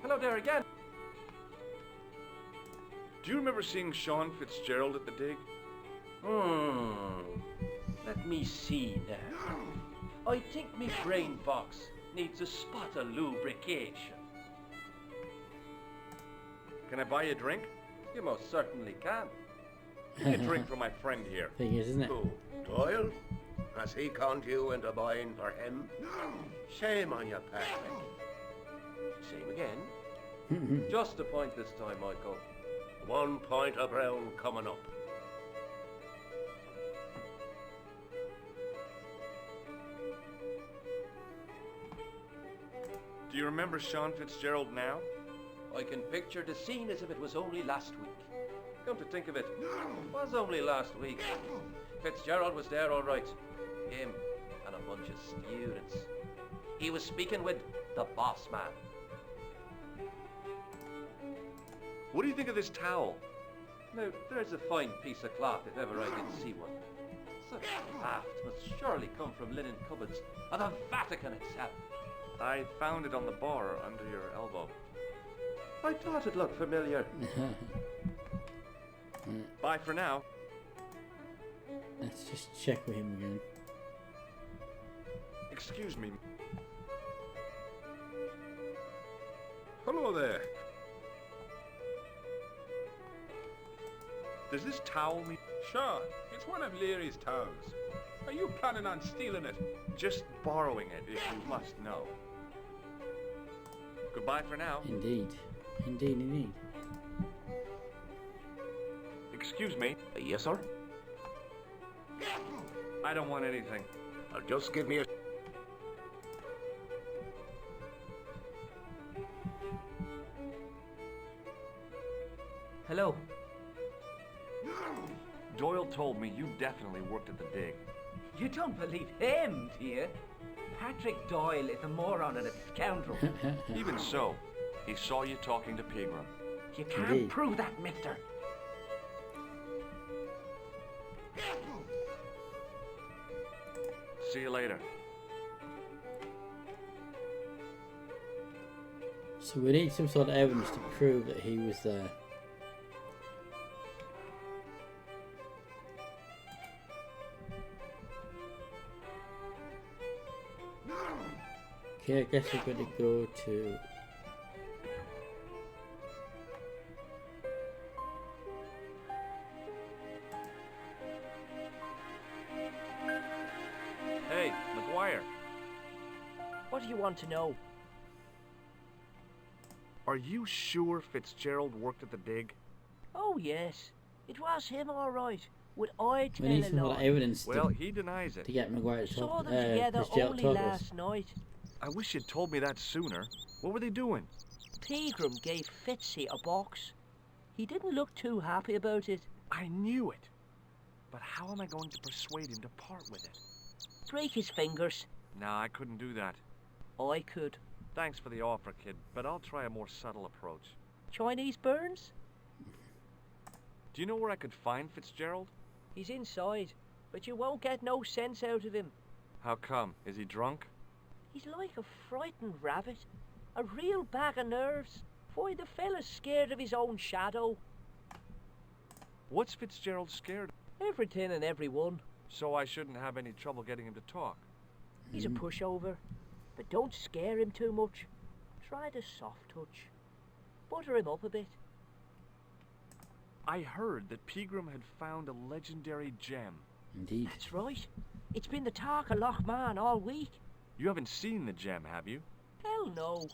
Hello there again! Do you remember seeing Sean Fitzgerald at the dig? Let me see now. I think me brain box needs a spot of lubrication. Can I buy you a drink? You most certainly can. Give me a drink for my friend here. Thing is, isn't it? Who? Doyle? Has he conned you into buying for him? Shame on you, Patrick. Same again. Just a point this time, Michael. 1 point of brown coming up. Do you remember Sean Fitzgerald now? I can picture the scene as if it was only last week. Come to think of it, it was only last week. Fitzgerald was there all right. Him and a bunch of students. He was speaking with the boss man. What do you think of this towel? Now, there's a fine piece of cloth if ever I did see one. Such craft must surely come from linen cupboards of the Vatican itself. I found it on the bar under your elbow. I thought it looked familiar. Bye for now. Let's just check with him again. Excuse me. Hello there. Does this towel mean... Sure, it's one of Leary's towels. Are you planning on stealing it? Just borrowing it, if you must know. Goodbye for now. Indeed. Indeed, indeed. Excuse me. Yes, sir? I don't want anything. Just give me a... Hello. Doyle told me you definitely worked at the dig. You don't believe him, do you? Patrick Doyle is a moron and a scoundrel. Even so, he saw you talking to Pegram. You can't Indeed. prove that, mister. See you later. So we need some sort of evidence to prove that he was there. Okay, I guess we're going to go to... Hey, McGuire, What do you want to know? are you sure Fitzgerald worked at the dig? Oh, yes. It was him, all right. Would I We tell need a some sort of lie? evidence Well, he denies it. to get Maguire to Saw talk, them together Fitzgerald only talk to us. last night. I wish you'd told me that sooner. What were they doing? Pegram gave Fitzy a box. He didn't look too happy about it. I knew it. But how am I going to persuade him to part with it? Break his fingers. Nah, I couldn't do that. I could. Thanks for the offer, kid, but I'll try a more subtle approach. Chinese burns? Do you know where I could find Fitzgerald? He's inside, but you won't get no sense out of him. How come? Is he drunk? He's like a frightened rabbit. A real bag of nerves. Why, the fella's scared of his own shadow. What's Fitzgerald scared of? Everything and everyone. So I shouldn't have any trouble getting him to talk. He's a pushover. But don't scare him too much. Try the soft touch. Butter him up a bit. I heard that Pegram had found a legendary gem. Indeed. That's right. It's been the talk of Lochman all week. You haven't seen the gem, have you? Hell no.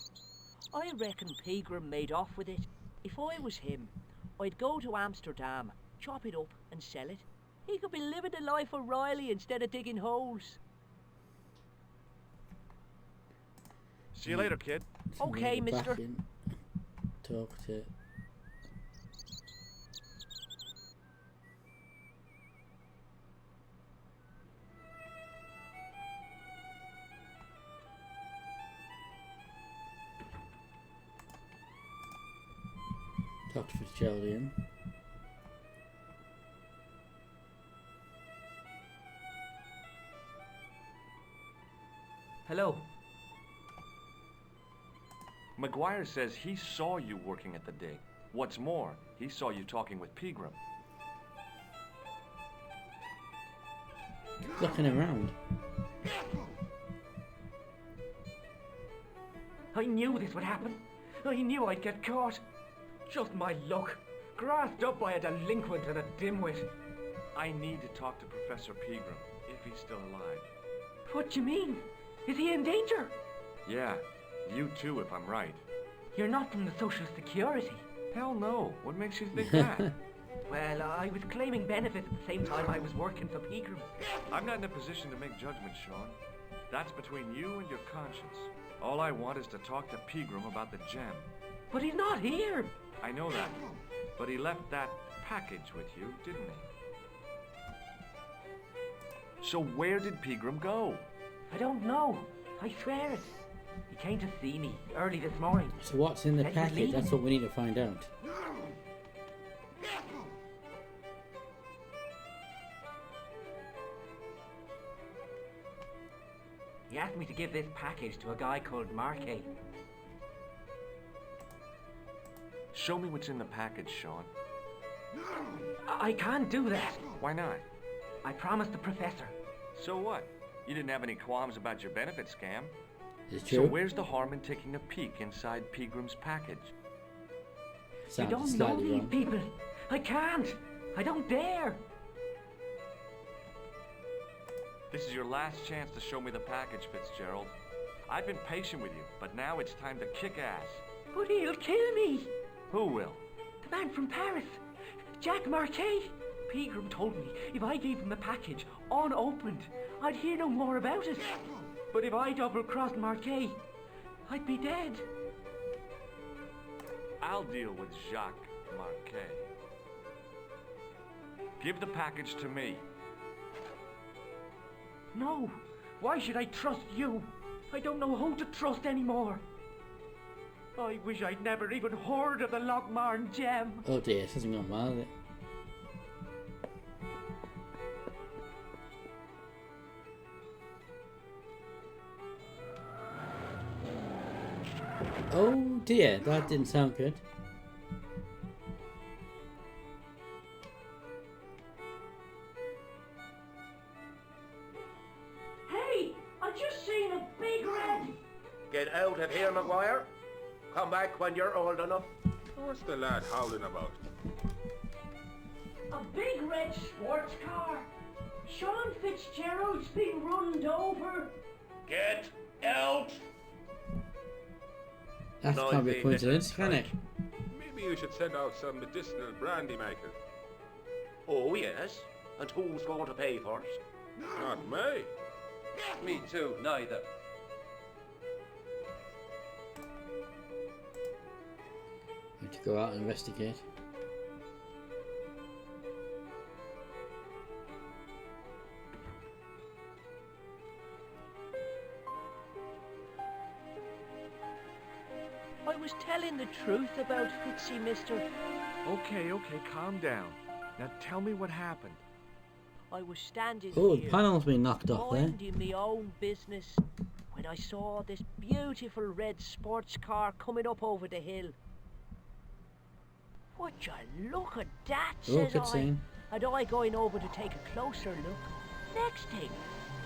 I reckon Pegram made off with it. If I was him, I'd go to Amsterdam, chop it up and sell it. He could be living the life of Riley instead of digging holes. See you later, kid. Okay, Go back mister. in, talk to. Talk to Fitzgerald again. Hello. McGuire says he saw you working at the dig. What's more, he saw you talking with Pegram. Looking around. I knew this would happen. I knew I'd get caught. Just my luck. Grasped up by a delinquent and a dimwit. I need to talk to Professor Pegram, if he's still alive. What do you mean? Is he in danger? Yeah, you too, if I'm right. You're not from the Social Security. Hell no. What makes you think that? Well, I was claiming benefits at the same time I was working for Pegram. I'm not in a position to make judgments, Sean. That's between you and your conscience. All I want is to talk to Pegram about the gem. But he's not here. I know that, but he left that package with you, didn't he? So where did Pegram go? I don't know. I swear it. He came to see me early this morning. So what's in the Said he's packet? leaving. That's what we need to find out. He asked me to give this package to a guy called Marquet. Show me what's in the package, Sean. I can't do that. Why not? I promised the professor. So what? You didn't have any qualms about your benefit scam. Is it So true? where's the harm in taking a peek inside Pegram's package? You Sounded don't know slightly these wrong. people. I can't. I don't dare. This is your last chance to show me the package, Fitzgerald. I've been patient with you, but now it's time to kick ass. But he'll kill me. Who will? The man from Paris. Jack Marquet. Pegram told me if I gave him the package unopened, I'd hear no more about it. But if I double-crossed Marquet, I'd be dead. I'll deal with Jacques Marquet. Give the package to me. No. Why should I trust you? I don't know who to trust anymore. I wish I'd never even heard of the Lochmarn gem. Oh dear, this hasn't gone well, has it? Oh dear, that didn't sound good. Hey, I just seen a big red. Get out of here, McGuire. Come back when you're old enough. What's the lad howling about? A big red sports car. Sean Fitzgerald's been runned over. Get out! That can't be a Noisy coincidence, little can it? Maybe you should send out some medicinal brandy maker. Oh, yes. And who's going to pay for it? Not me. Me too, neither. go out and investigate. I was telling the truth about Fitzy, mister. Okay, calm down. Now tell me what happened. I was standing Oh, the here, panel's been knocked off there. minding me own business, when I saw this beautiful red sports car coming up over the hill. Would you look at that, Oh, says good I. scene. And I going over to take a closer look. Next thing,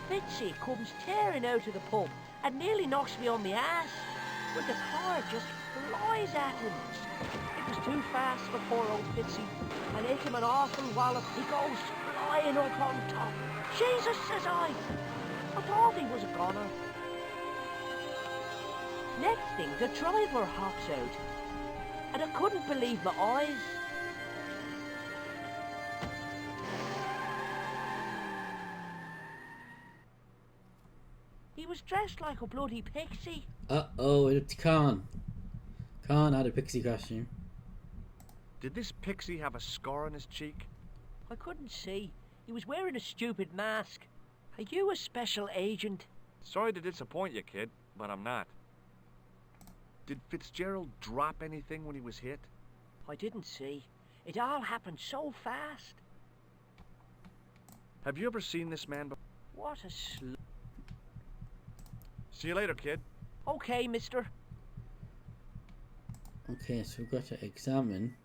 Fitzy comes tearing out of the pub and nearly knocks me on my ass. But the car just flies at him. It was too fast for poor old Fitzy, and hit him an awful wallop. He goes flying up on top. Jesus, says I thought he was a goner. Next thing, the driver hops out, and I couldn't believe my eyes. He was dressed like a bloody pixie. Uh-oh, it's Khan. Khan had a pixie costume. Did this pixie have a scar on his cheek? I couldn't see. He was wearing a stupid mask. Are you a special agent? Sorry to disappoint you, kid, but I'm not. Did Fitzgerald drop anything when he was hit? I didn't see. It all happened so fast. Have you ever seen this man before? What a See you later, kid. Okay, mister. Okay, so we've got to examine.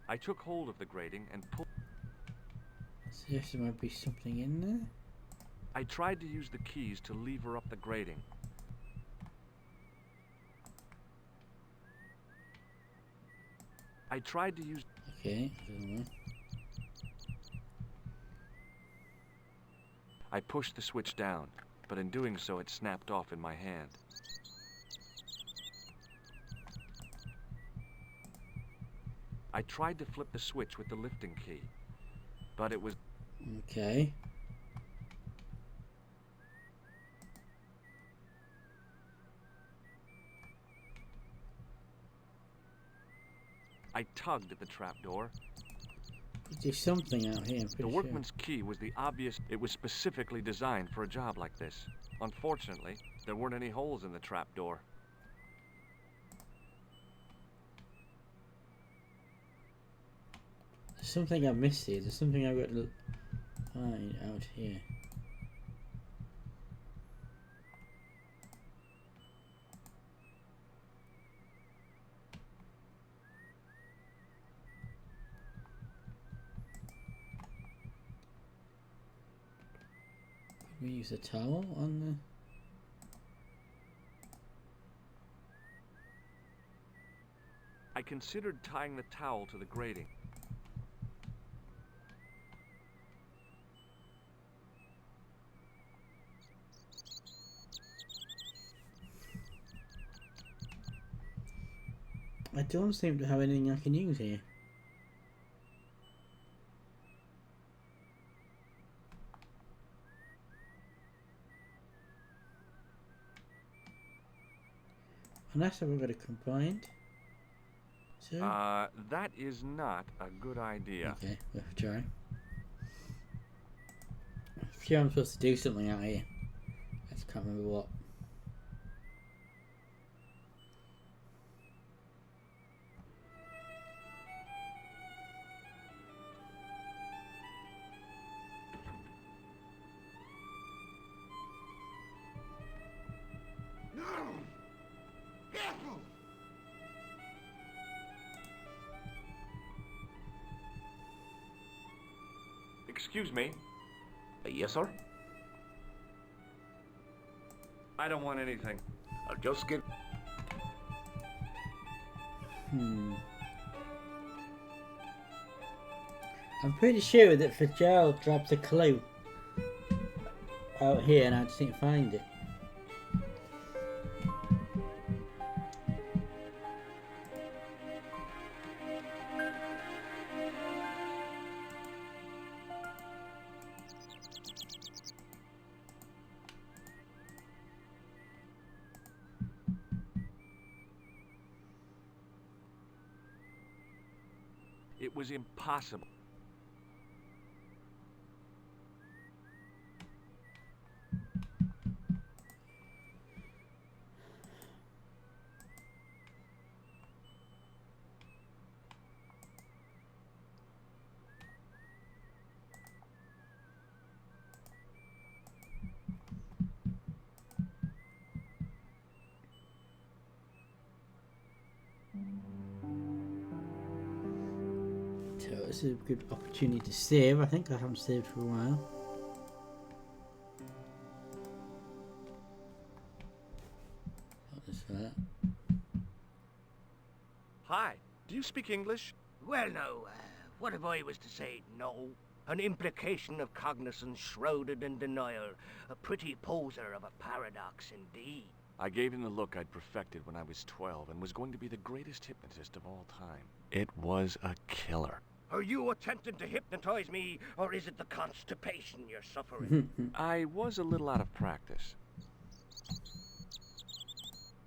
I took hold of the grating and pulled. Suggest there might be something in there. I tried to use the keys to lever up the grating. Okay, I don't know. I pushed the switch down, but in doing so it snapped off in my hand. I tried to flip the switch with the lifting key, but it was... Okay. I tugged at the trapdoor. There's something out here, I'm pretty The sure. workman's key was the obvious... It was specifically designed for a job like this. Unfortunately, there weren't any holes in the trapdoor. There's something I've missed here. There's something I've got to find out here. Could we use a towel on the... I considered tying the towel to the grating. I don't seem to have anything I can use here. Unless I've got a combined. So That is not a good idea. okay, we'll try. I'm sure I'm supposed to do something out here. I just can't remember what. Excuse me. Yes, sir? I don't want anything. I'll just get... I'm pretty sure that Fitzgerald dropped a clue out here and I just didn't find it. was impossible. So it's a good opportunity to save. I think I haven't saved for a while. What is that? Hi, do you speak English? Well, now, what if I was to say no? An implication of cognizance shrouded in denial. A pretty poser of a paradox indeed. I gave him the look I'd perfected when I was 12 and was going to be the greatest hypnotist of all time. It was a killer. Are you attempting to hypnotize me, or is it the constipation you're suffering? I was a little out of practice.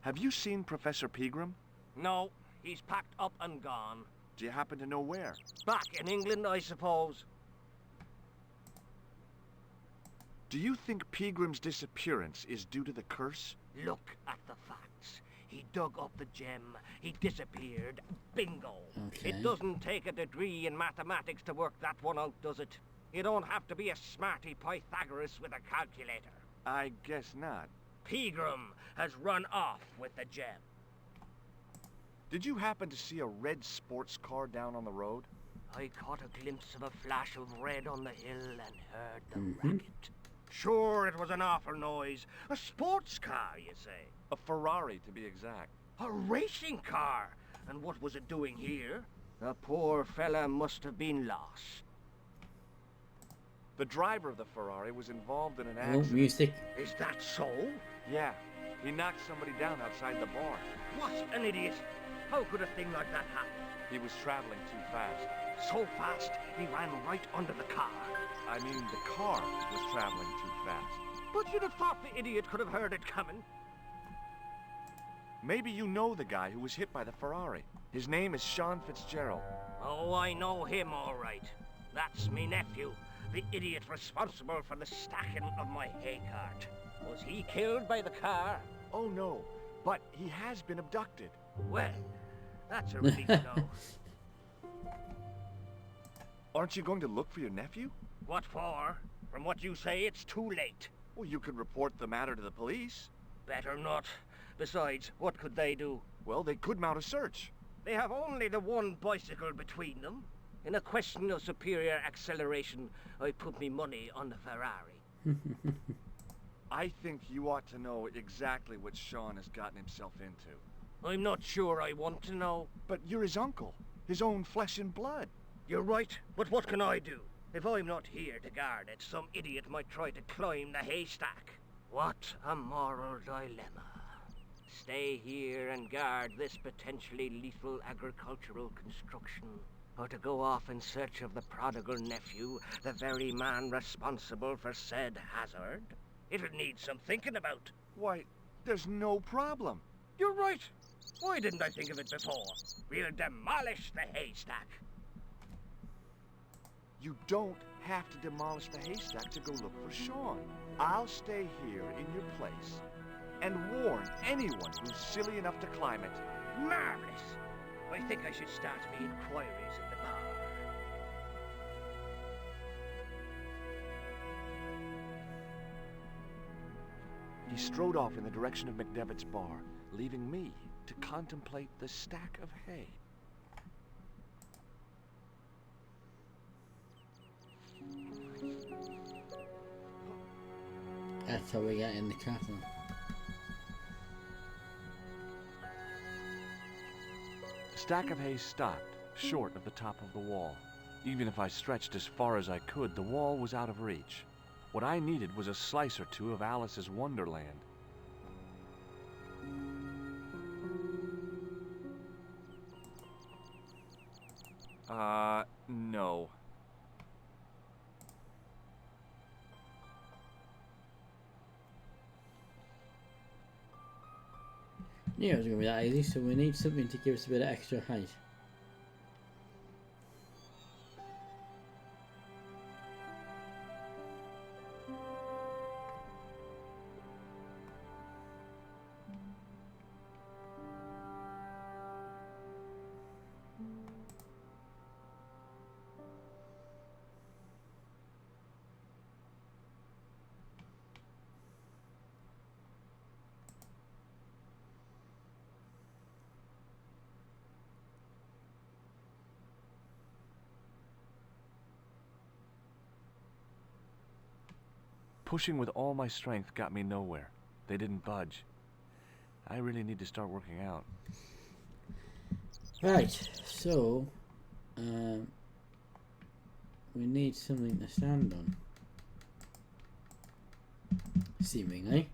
Have you seen Professor Pegram? No, he's packed up and gone. Do you happen to know where? Back in England, I suppose. Do you think Pegram's disappearance is due to the curse? Look at the facts. He dug up the gem, he disappeared, bingo. Okay. It doesn't take a degree in mathematics to work that one out, does it? You don't have to be a smarty Pythagoras with a calculator. I guess not. Pegram has run off with the gem. Did you happen to see a red sports car down on the road? I caught a glimpse of a flash of red on the hill and heard the racket. Sure, it was an awful noise. A sports car, you say? A Ferrari, to be exact. A racing car? And what was it doing here? The poor fella must have been lost. The driver of the Ferrari was involved in an Oh, accident. music. Is that so? Yeah, he knocked somebody down outside the bar. What an idiot! How could a thing like that happen? He was traveling too fast. So fast, he ran right under the car. I mean, the car was traveling too fast. But you'd have thought the idiot could have heard it coming. Maybe you know the guy who was hit by the Ferrari. His name is Sean Fitzgerald. Oh, I know him all right. That's me nephew, the idiot responsible for the stacking of my hay cart. Was he killed by the car? Oh no, but he has been abducted. Well, that's a relief to know. Aren't you going to look for your nephew? What for? From what you say, it's too late. Well, you could report the matter to the police. Better not. Besides, what could they do? Well, they could mount a search. They have only the one bicycle between them. In a question of superior acceleration, I put me money on the Ferrari. I think you ought to know exactly what Sean has gotten himself into. I'm not sure I want to know. But you're his uncle, his own flesh and blood. You're right, but what can I do? If I'm not here to guard it, some idiot might try to climb the haystack. What a moral dilemma. Stay here and guard this potentially lethal agricultural construction, or to go off in search of the prodigal nephew, the very man responsible for said hazard? It'll need some thinking about. Why, there's no problem. You're right. Why didn't I think of it before? We'll demolish the haystack. You don't have to demolish the haystack to go look for Sean. I'll stay here in your place and warn anyone who's silly enough to climb it. Marvelous. I think I should start me inquiries in the bar. He strode off in the direction of McDevitt's bar, leaving me to contemplate the stack of hay. That's how we get in the castle. The stack of hay stopped, short of the top of the wall. Even if I stretched as far as I could, the wall was out of reach. What I needed was a slice or two of Alice's Wonderland. No. Knew it was going to be that easy, so we need something to give us a bit of extra height. Pushing with all my strength got me nowhere. They didn't budge. I really need to start working out. Right, so we need something to stand on. Seemingly.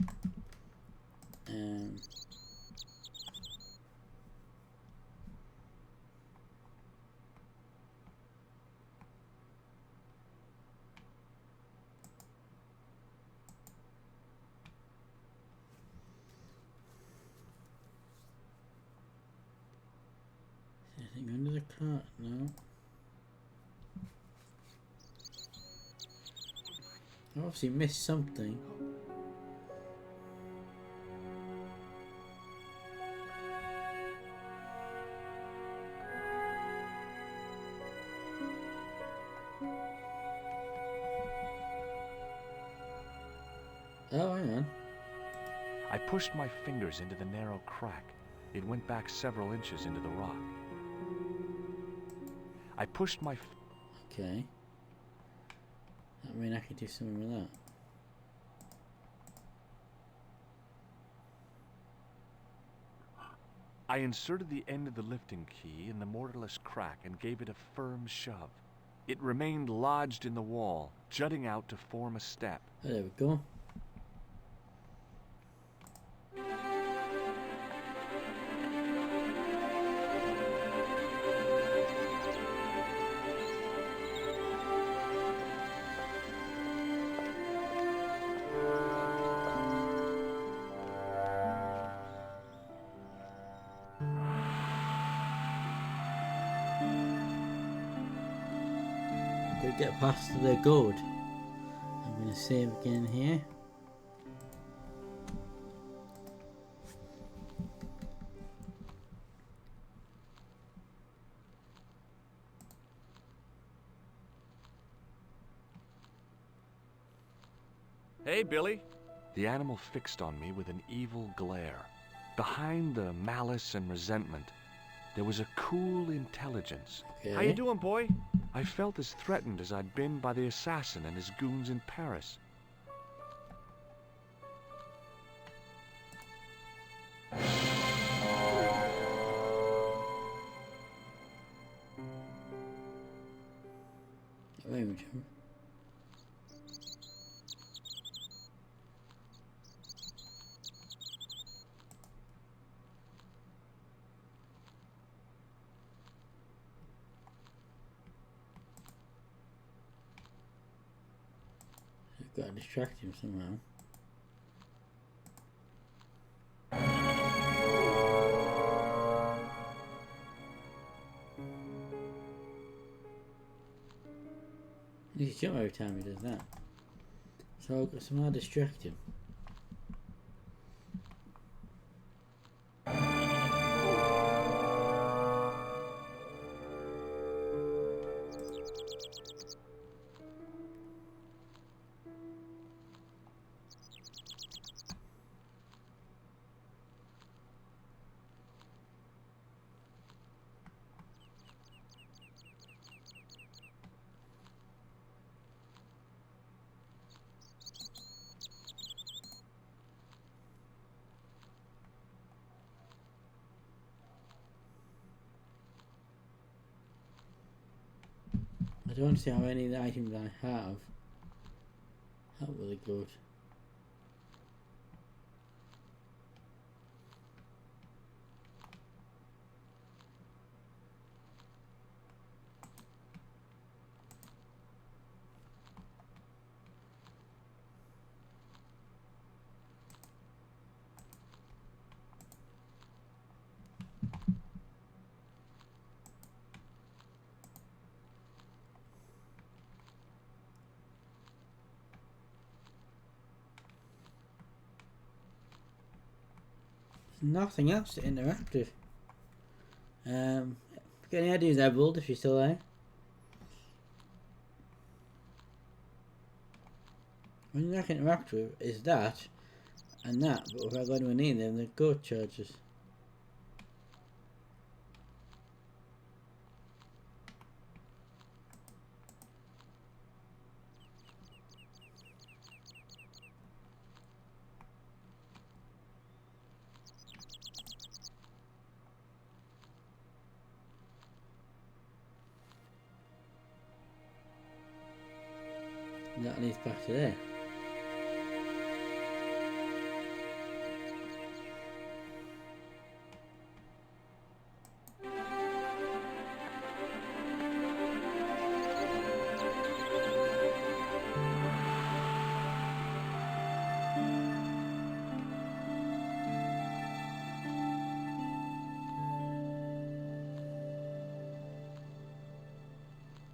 Anything under the cart? No. I obviously missed something. Oh, hang on. I pushed my fingers into the narrow crack. It went back several inches into the rock. I pushed my... Okay. I mean, I could do something with that. I inserted the end of the lifting key in the mortarless crack and gave it a firm shove. It remained lodged in the wall, jutting out to form a step. Oh, there we go. Get past the gold. I'm going to save again here. Hey, Billy. The animal fixed on me with an evil glare. Behind the malice and resentment, there was a cool intelligence. Okay. How you doing, boy? I felt as threatened as I'd been by the assassin and his goons in Paris. Got to distract him somehow. He can jump every time he does that. So I've got somehow distract him. I don't see how any of the items I have help with the goat. Nothing else to interact with. Got any ideas, Emerald, if you're still there? One thing I can interact with is that and that, but without going to need them, the goat charges. That leads back to there.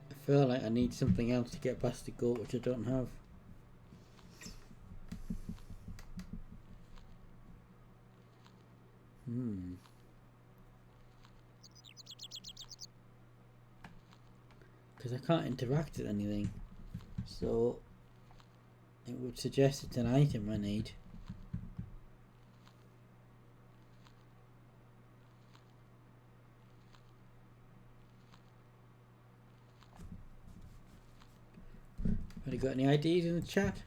I feel like I need something else to get past the goat, which I don't have. Because I can't interact with anything, so it would suggest it's an item I need. Have you got any ideas in the chat?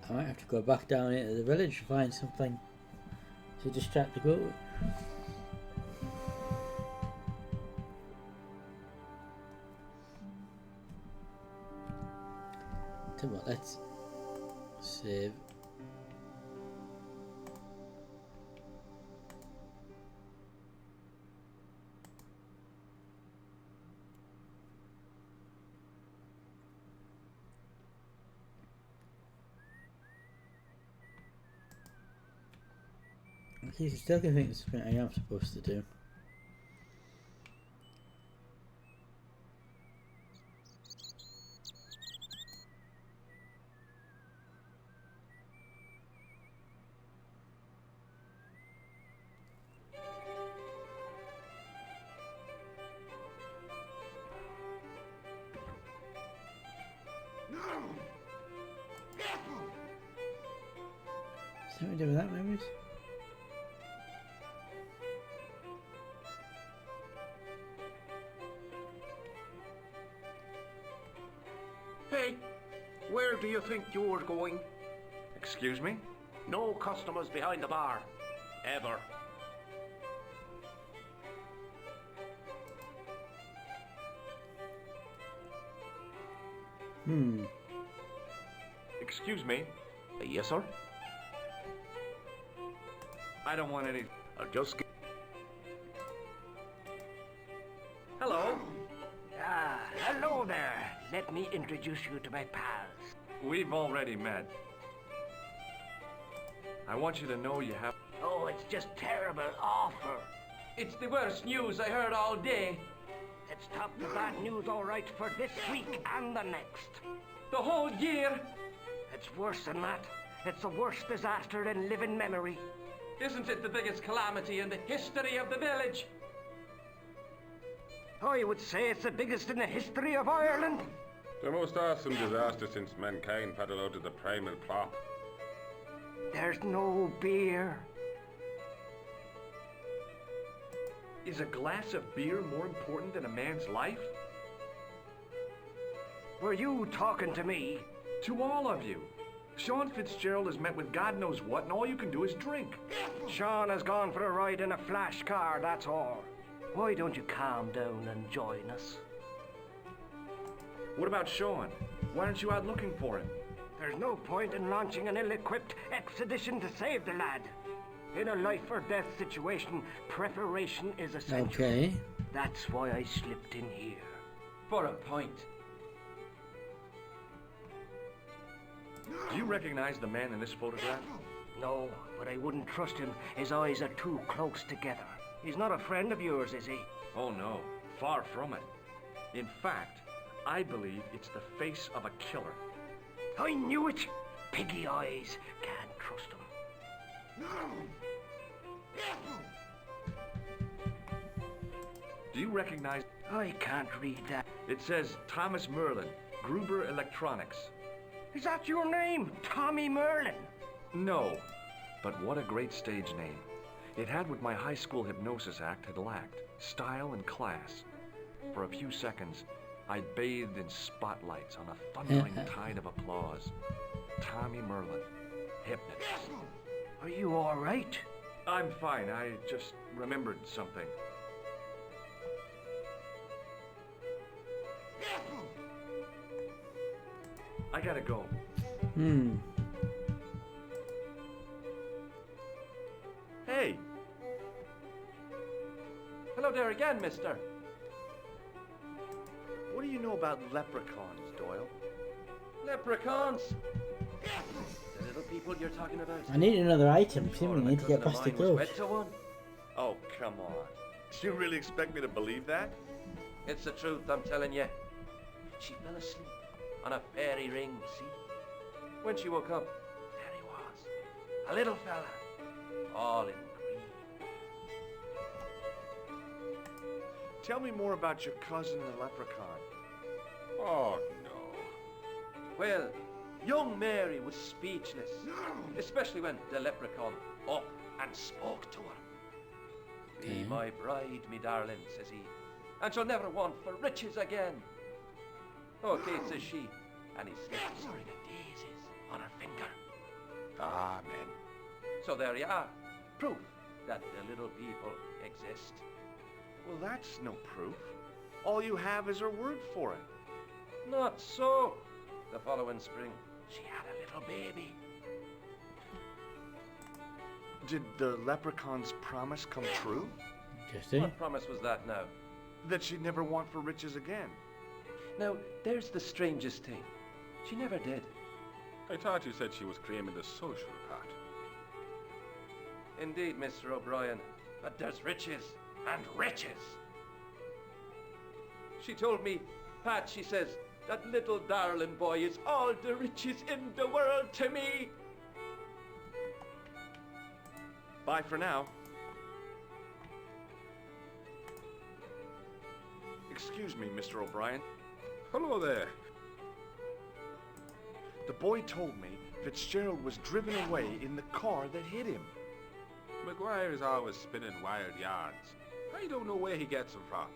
I might have to go back down into the village to find something to distract the goat. Tell you what, let's save. He's still gonna think it's something I am supposed to do. Something to do with that, maybe? Hey, where do you think you're going? Excuse me? No customers behind the bar. Ever. Excuse me? Yes, sir? I don't want any... I'll just get... Hello? Hello there. Let me introduce you to my pals. We've already met. I want you to know you have... Oh, it's just terrible, awful. It's the worst news I heard all day. Let's top the bad news all right for this week and the next. The whole year. It's worse than that. It's the worst disaster in living memory. Isn't it the biggest calamity in the history of the village? I would say it's the biggest in the history of Ireland. The most awesome disaster since mankind paddled out of the primal plot. There's no beer. Is a glass of beer more important than a man's life? Were you talking to me? To all of you. Sean Fitzgerald has met with God knows what, and all you can do is drink. Sean has gone for a ride in a flash car, that's all. Why don't you calm down and join us? What about Sean? Why aren't you out looking for him? There's no point in launching an ill-equipped expedition to save the lad. In a life-or-death situation, preparation is essential. Okay. That's why I slipped in here. For a point. Do you recognize the man in this photograph? No, but I wouldn't trust him. His eyes are too close together. He's not a friend of yours, is he? Oh no, far from it. In fact, I believe it's the face of a killer. I knew it! Piggy eyes. Can't trust them. Do you recognize? I can't read that. It says Thomas Merlin, Gruber Electronics. Is that your name? Tommy Merlin? No, but what a great stage name. It had what my high school hypnosis act had lacked, style and class. For a few seconds, I bathed in spotlights on a thundering tide of applause. Tommy Merlin, hypnotist. Are you all right? I'm fine, I just remembered something. I gotta go. Hey! Hello there again, mister. What do you know about leprechauns, Doyle? Leprechauns. The little people you're talking about. I need another item. Or Simply my need to get cousin of past the mine was glove. wed to one. Oh, come on. Do you really expect me to believe that? It's the truth, I'm telling you. She fell asleep on a fairy ring, see? When she woke up, there he was. A little fella, all in green. Tell me more about your cousin, the leprechaun. Oh, no. Well, young Mary was speechless, especially when the leprechaun up and spoke to her. Be my bride, me darling, says he, and she'll never want for riches again. Okay, says she, and he slipped a string of daisies on her finger. Amen. So there you are, proof that the little people exist. Well, that's no proof. All you have is her word for it. Not so. The following spring, she had a little baby. Did the leprechaun's promise come true? Interesting. What promise was that now? That she'd never want for riches again. Now, there's the strangest thing. She never did. I thought you said she was claiming the social part. Indeed, Mr. O'Brien, but there's riches and riches. She told me, Pat, she says, that little darling boy is all the riches in the world to me. Bye for now. Excuse me, Mr. O'Brien. Hello there. The boy told me Fitzgerald was driven away in the car that hit him. McGuire is always spinning wild yarns. I don't know where he gets them from.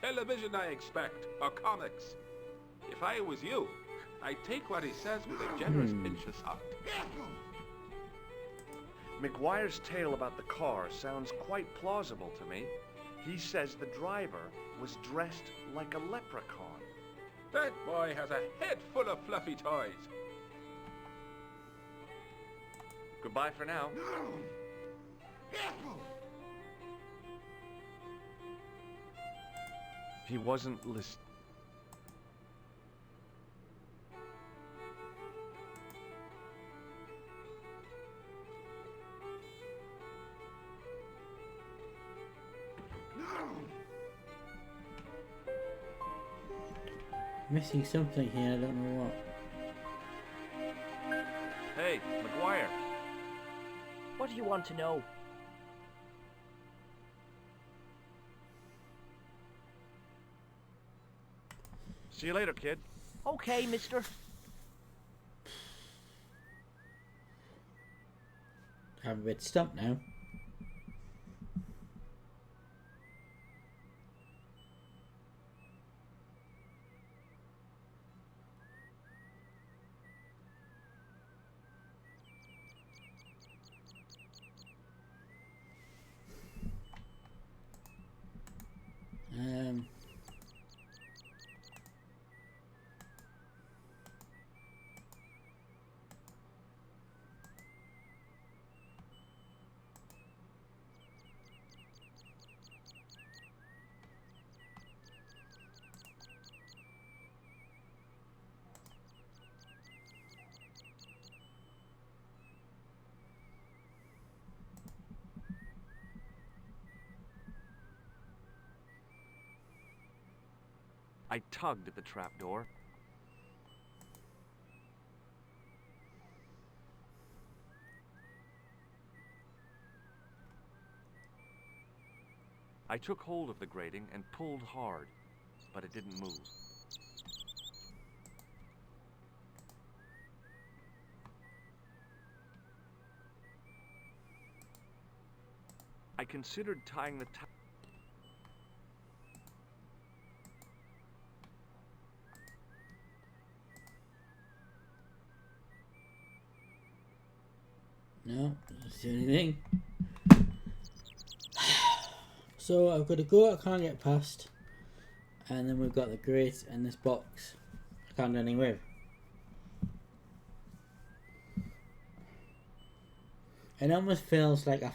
Television, I expect, or comics. If I was you, I'd take what he says with a generous pinch of salt. McGuire's tale about the car sounds quite plausible to me. He says the driver was dressed like a leprechaun. That boy has a head full of fluffy toys. Goodbye for now. He wasn't listening. Missing something here, I don't know what. Hey, McGuire. What do you want to know? See you later, kid. Okay, mister. I'm a bit stumped now. I tugged at the trapdoor. I took hold of the grating and pulled hard, but it didn't move. I considered tying the No, doesn't do anything. So I've got a go I can't get past, and then we've got the grate and this box I can't do anything with. It almost feels like I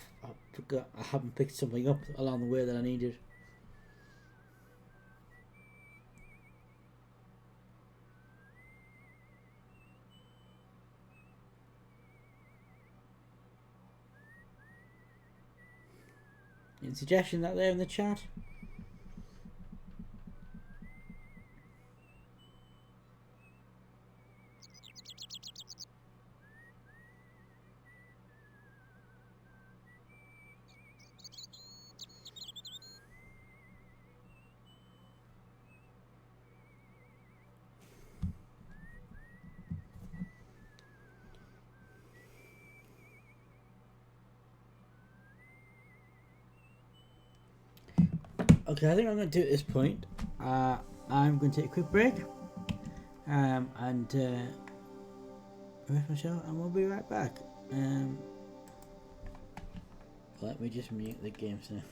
haven't picked something up along the way that I needed. Any suggestion that there in the chat? Okay, I think I'm going to do at this point. I'm going to take a quick break, and rest my show, and we'll be right back. Let me just mute the game sound.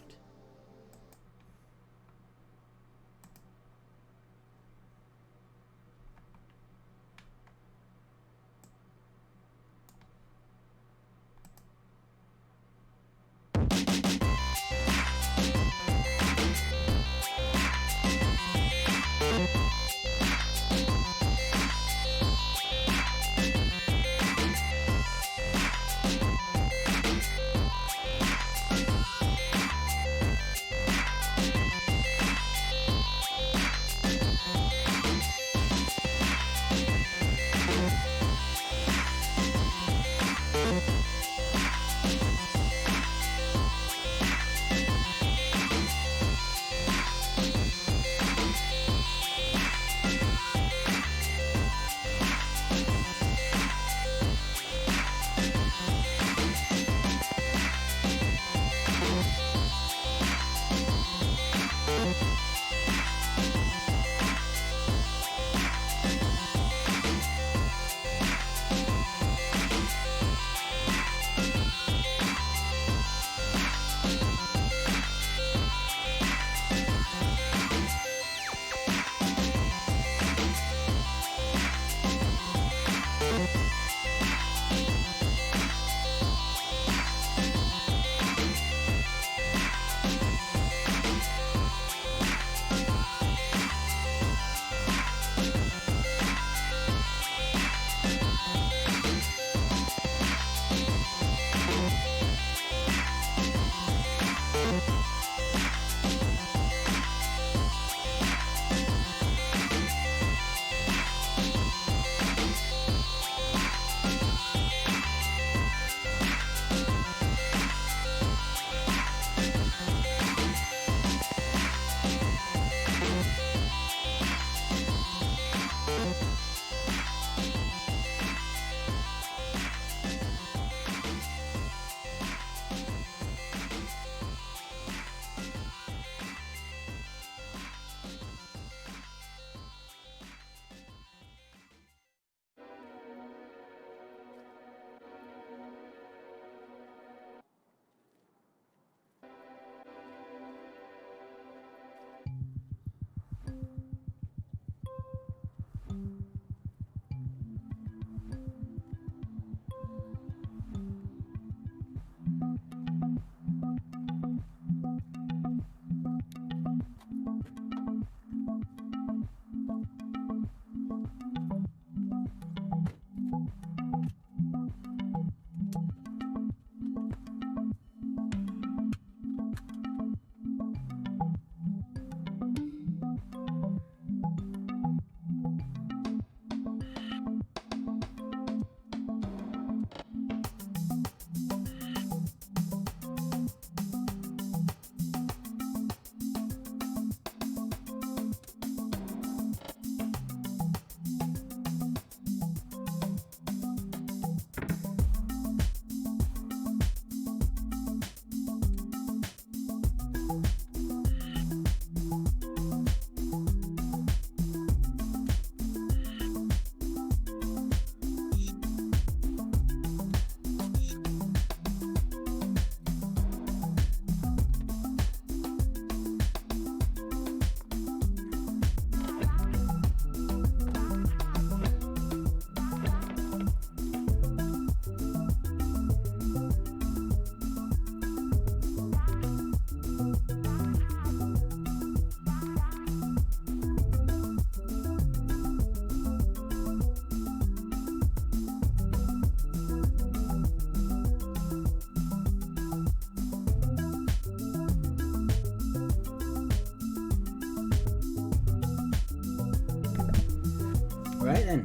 Right then.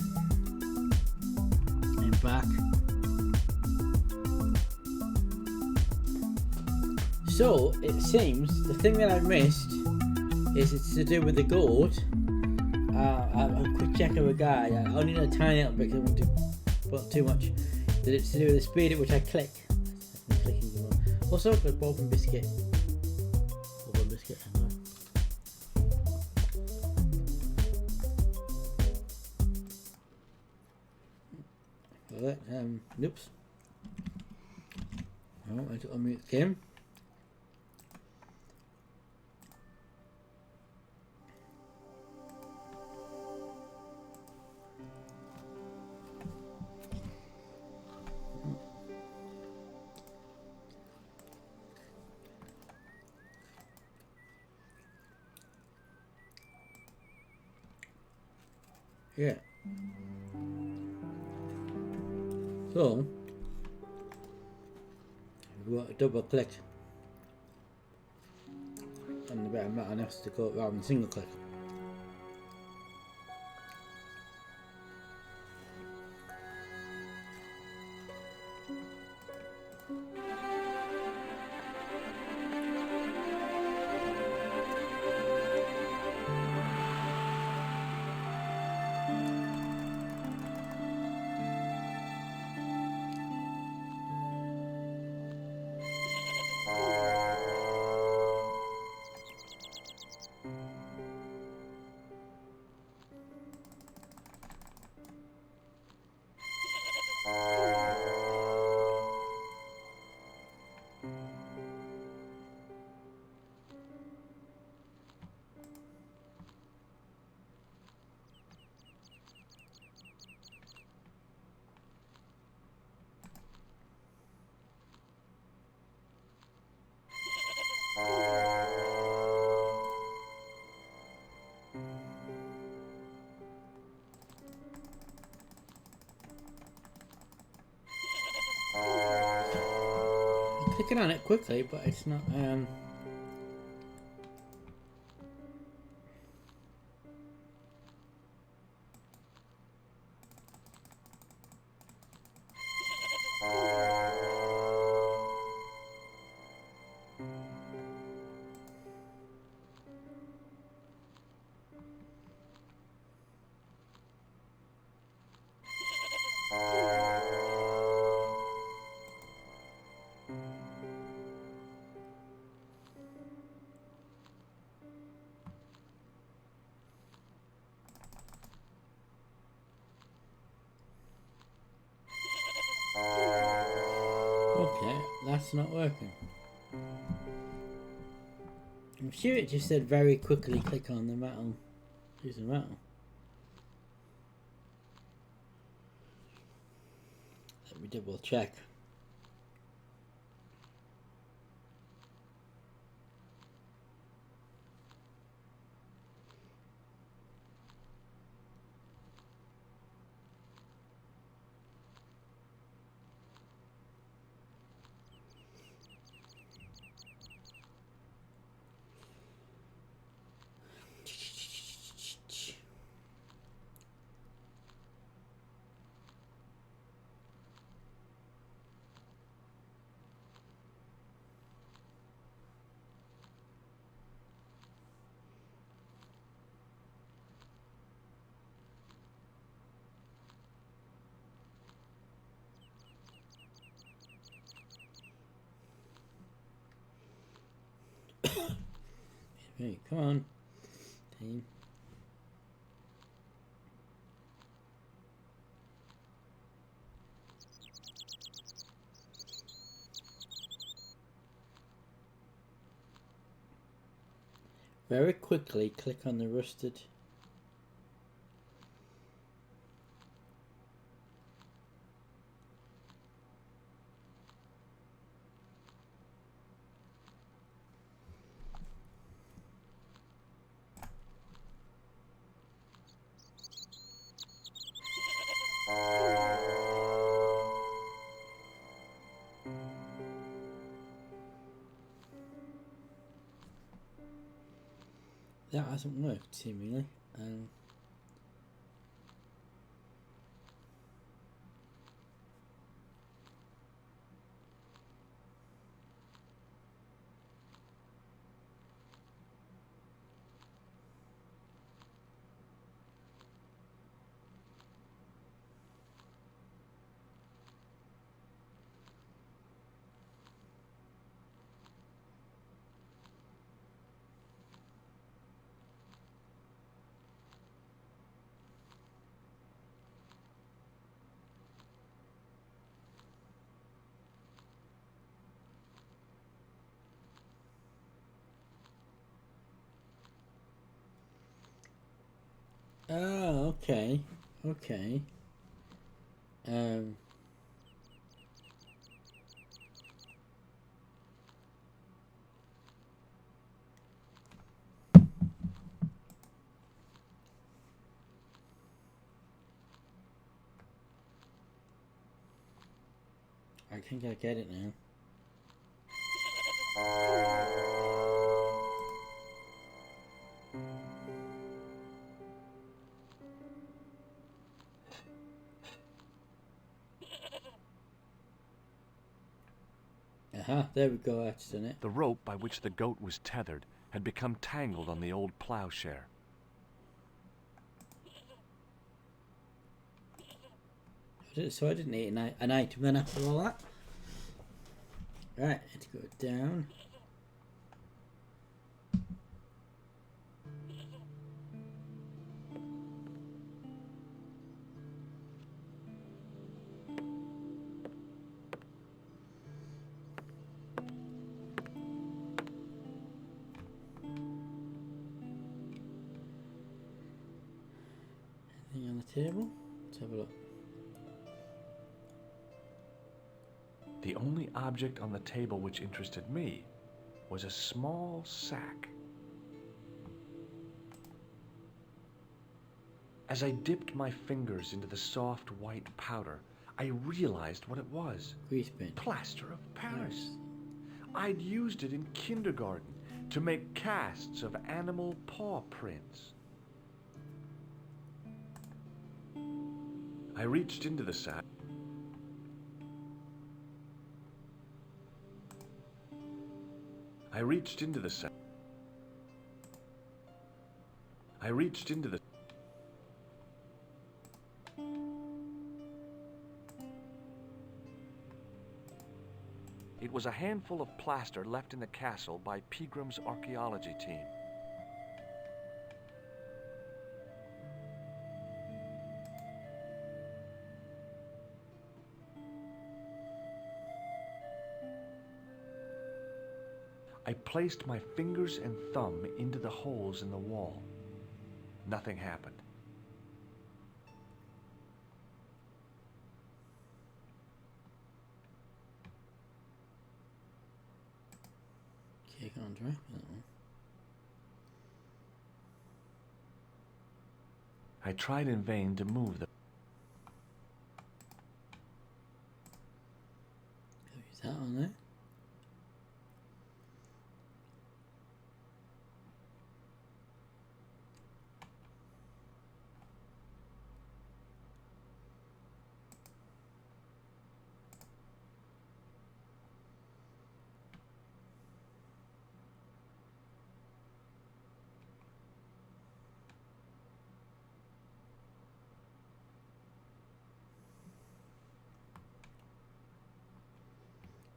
I'm back. So it seems the thing that I missed is it's to do with the goat. A quick check of a guide. I only know a tiny little bit because I want to put too much. That it's to do with the speed at which I click. I'm clicking the wrong. Also, got Bob and Biscuit. Bob and Biscuit. Oops. Oh, I took unmute the game. Yeah. So, we've got a double click on the bit of matter next to go rather than single click. I'm clicking on it quickly, but it's not. Okay, that's not working. I'm sure it just said very quickly click on the metal. Use the metal. Let me double check. Hey, come on, team. Very quickly click on the rusted. That hasn't worked seemingly. Oh, okay. Okay. I think I get it now. There we go, that's done it. The rope by which the goat was tethered had become tangled on the old plowshare. So I didn't need an item then after all that. Right, let's go down. Anything on the table? Let's have a look. The only object on the table which interested me was a small sack. As I dipped my fingers into the soft white powder, I realized what it was. Grease paint. Plaster of Paris. I'd used it in kindergarten to make casts of animal paw prints. I reached into the sack. I reached into the sack. It was a handful of plaster left in the castle by Pegram's archaeology team. I placed my fingers and thumb into the holes in the wall. Nothing happened. Okay, can't drop that one. I tried in vain to move the... Is that on there?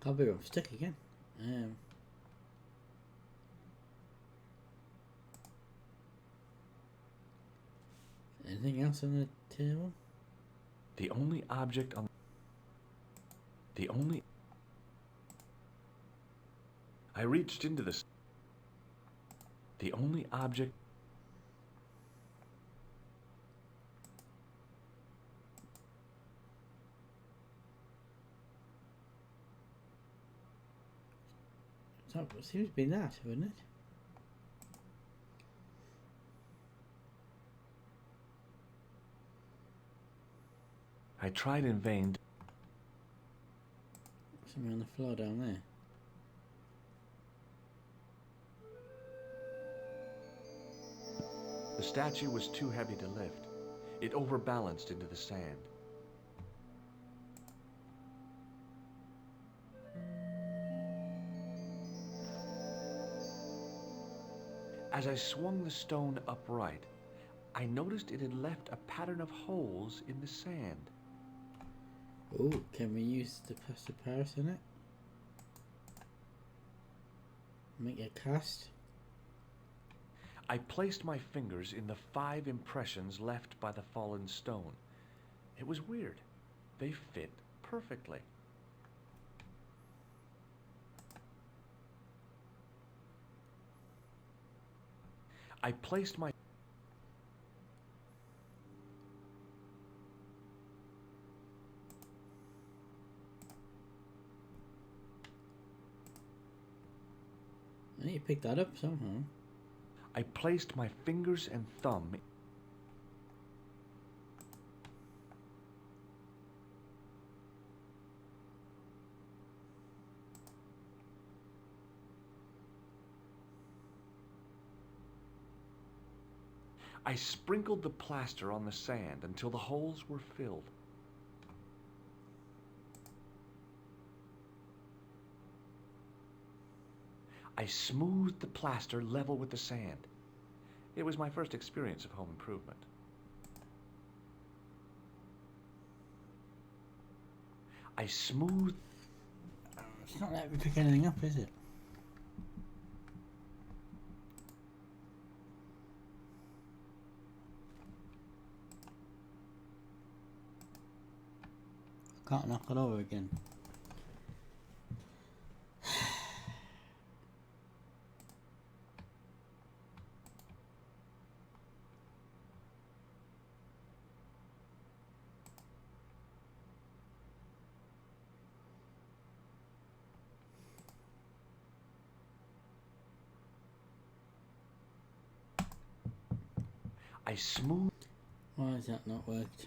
Can't believe I'm stuck again. Anything else on the table? The only object on... The only... I reached into the... The only object... So it seems to be that, wouldn't it? I tried in vain. Somewhere on the floor down there. The statue was too heavy to lift. It overbalanced into the sand. As I swung the stone upright, I noticed it had left a pattern of holes in the sand. Oh, can we use the plaster of Paris in it? Make a cast. I placed my fingers in the 5 impressions left by the fallen stone. It was weird. They fit perfectly. I placed my... you picked that up somehow. I placed my fingers and thumb. I sprinkled the plaster on the sand until the holes were filled. I smoothed the plaster level with the sand. It was my first experience of home improvement. I smoothed... It's not letting me pick anything up, is it? Can't knock it over again. I smoothed... Why has that not worked?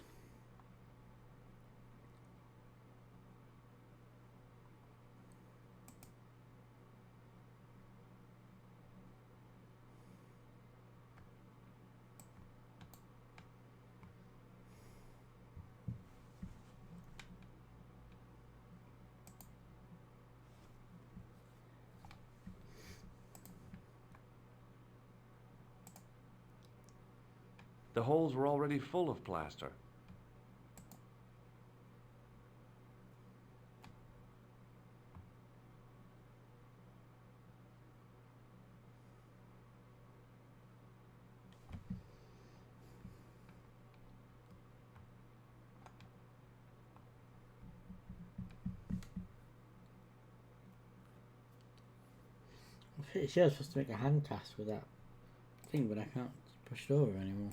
The holes were already full of plaster. I'm pretty sure I was supposed to make a hand cast with that thing, but I can't push it over anymore.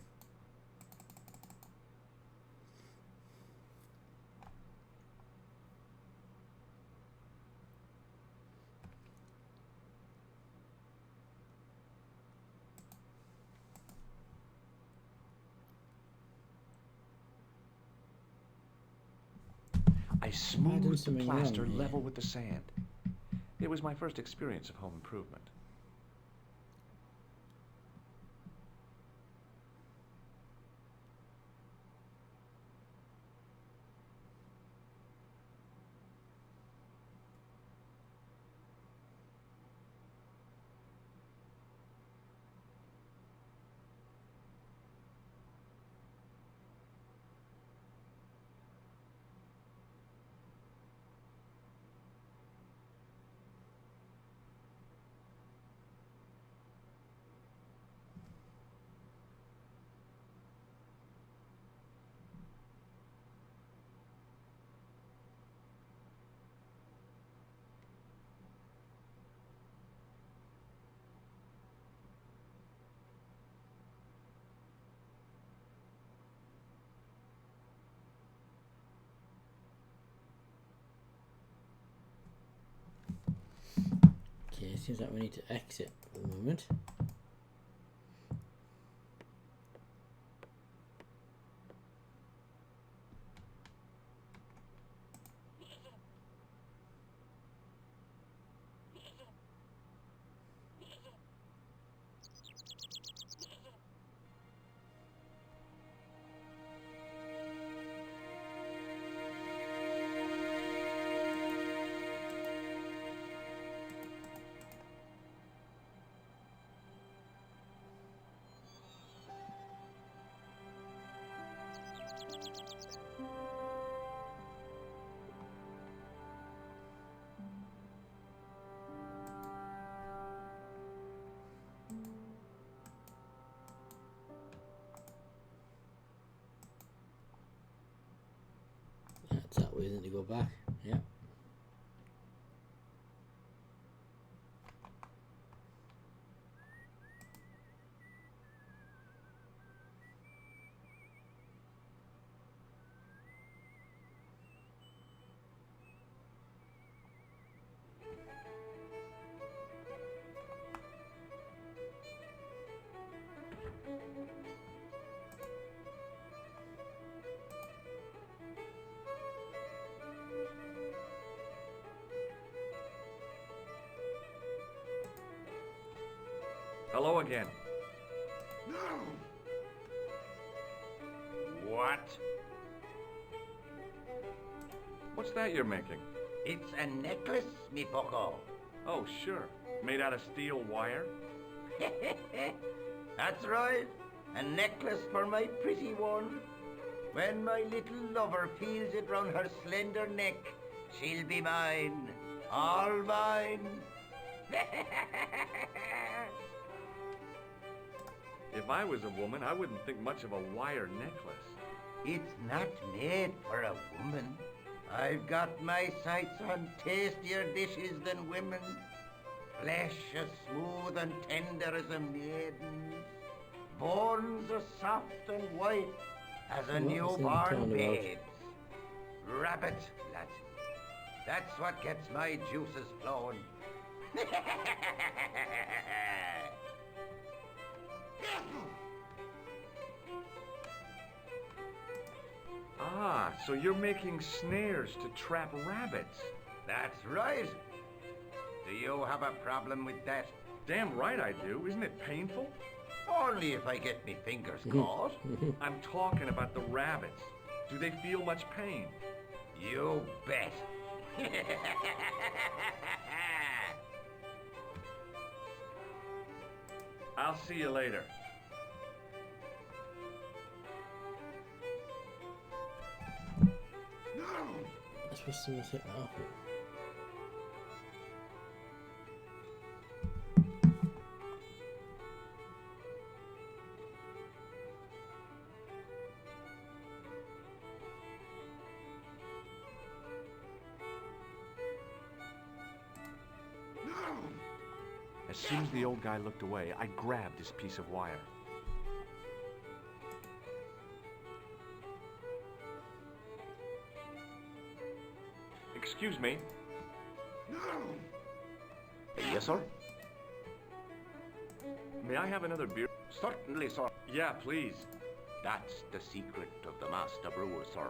I smoothed the something plaster wrong here. level with the sand. It was my first experience of home improvement. Okay, it seems like we need to exit for the moment. That's that way, then to go back. Yeah. Hello again. What? What's that you're making? It's a necklace, me bucko. Oh, sure. Made out of steel wire? That's right. A necklace for my pretty one. When my little lover feels it round her slender neck, she'll be mine. All mine. If I was a woman, I wouldn't think much of a wire necklace. It's not made for a woman. I've got my sights on tastier dishes than women. Flesh as smooth and tender as a maiden's. Bones as soft and white as a What was newborn in the babe's. Rabbit, lad. That's what gets my juices flowing. Ah, so you're making snares to trap rabbits. That's right. Do you have a problem with that? Damn right I do. Isn't it painful? Only if I get me fingers caught. I'm talking about the rabbits. Do they feel much pain? You bet. I'll see you later. I suppose someone's hit that off. As soon as the old guy looked away, I grabbed his piece of wire. Excuse me. Yes, sir? May I have another beer? Certainly, sir. Yeah, please. That's the secret of the master brewer, sir.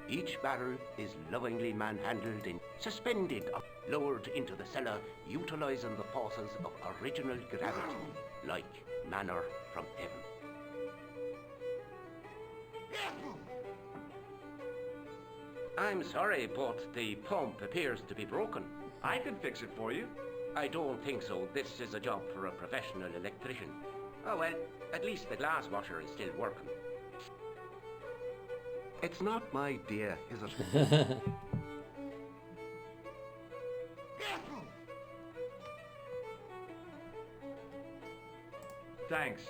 Each barrel is lovingly manhandled and suspended, lowered into the cellar, utilizing the forces of original gravity, like manna from heaven. I'm sorry, but the pump appears to be broken. I can fix it for you. I don't think so. This is a job for a professional electrician. Oh well, at least the glass washer is still working. It's not my dear, is it? Thanks.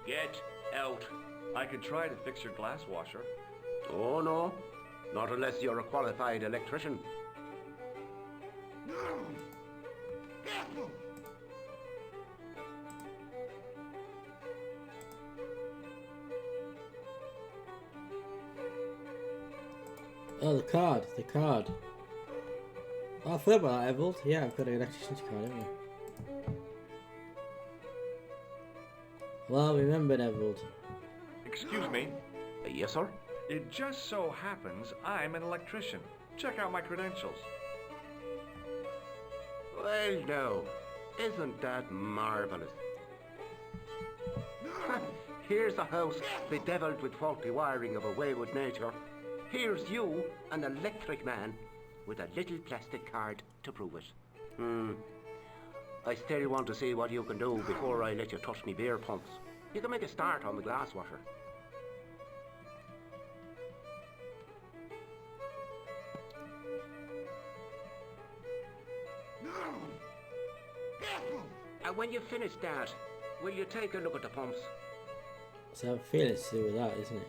Get out. I could try to fix your glass washer. Oh no, not unless you're a qualified electrician. Oh, the card. Oh, I forgot about that, Evold. Yeah, I've got an electrician's card, haven't I? Well remembered, Evold. Excuse me. Yes, sir? It just so happens I'm an electrician. Check out my credentials. Well, now, isn't that marvelous? Here's a house bedeviled with faulty wiring of a wayward nature. Here's you, an electric man, with a little plastic card to prove it. I still want to see what you can do before I let you touch me beer pumps. You can make a start on the glass washer. And when you finish that, will you take a look at the pumps? So I feel it's to do with that, isn't it?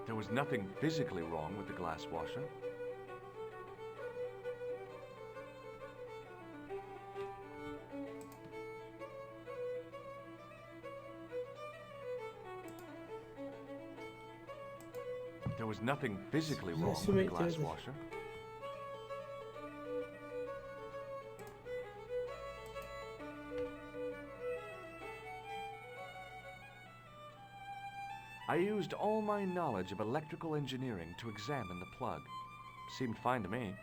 There was nothing physically wrong with the glass washer. There was nothing physically Yeah, wrong with the something to glass do with- washer. I used all my knowledge of electrical engineering to examine the plug. Seemed fine to me.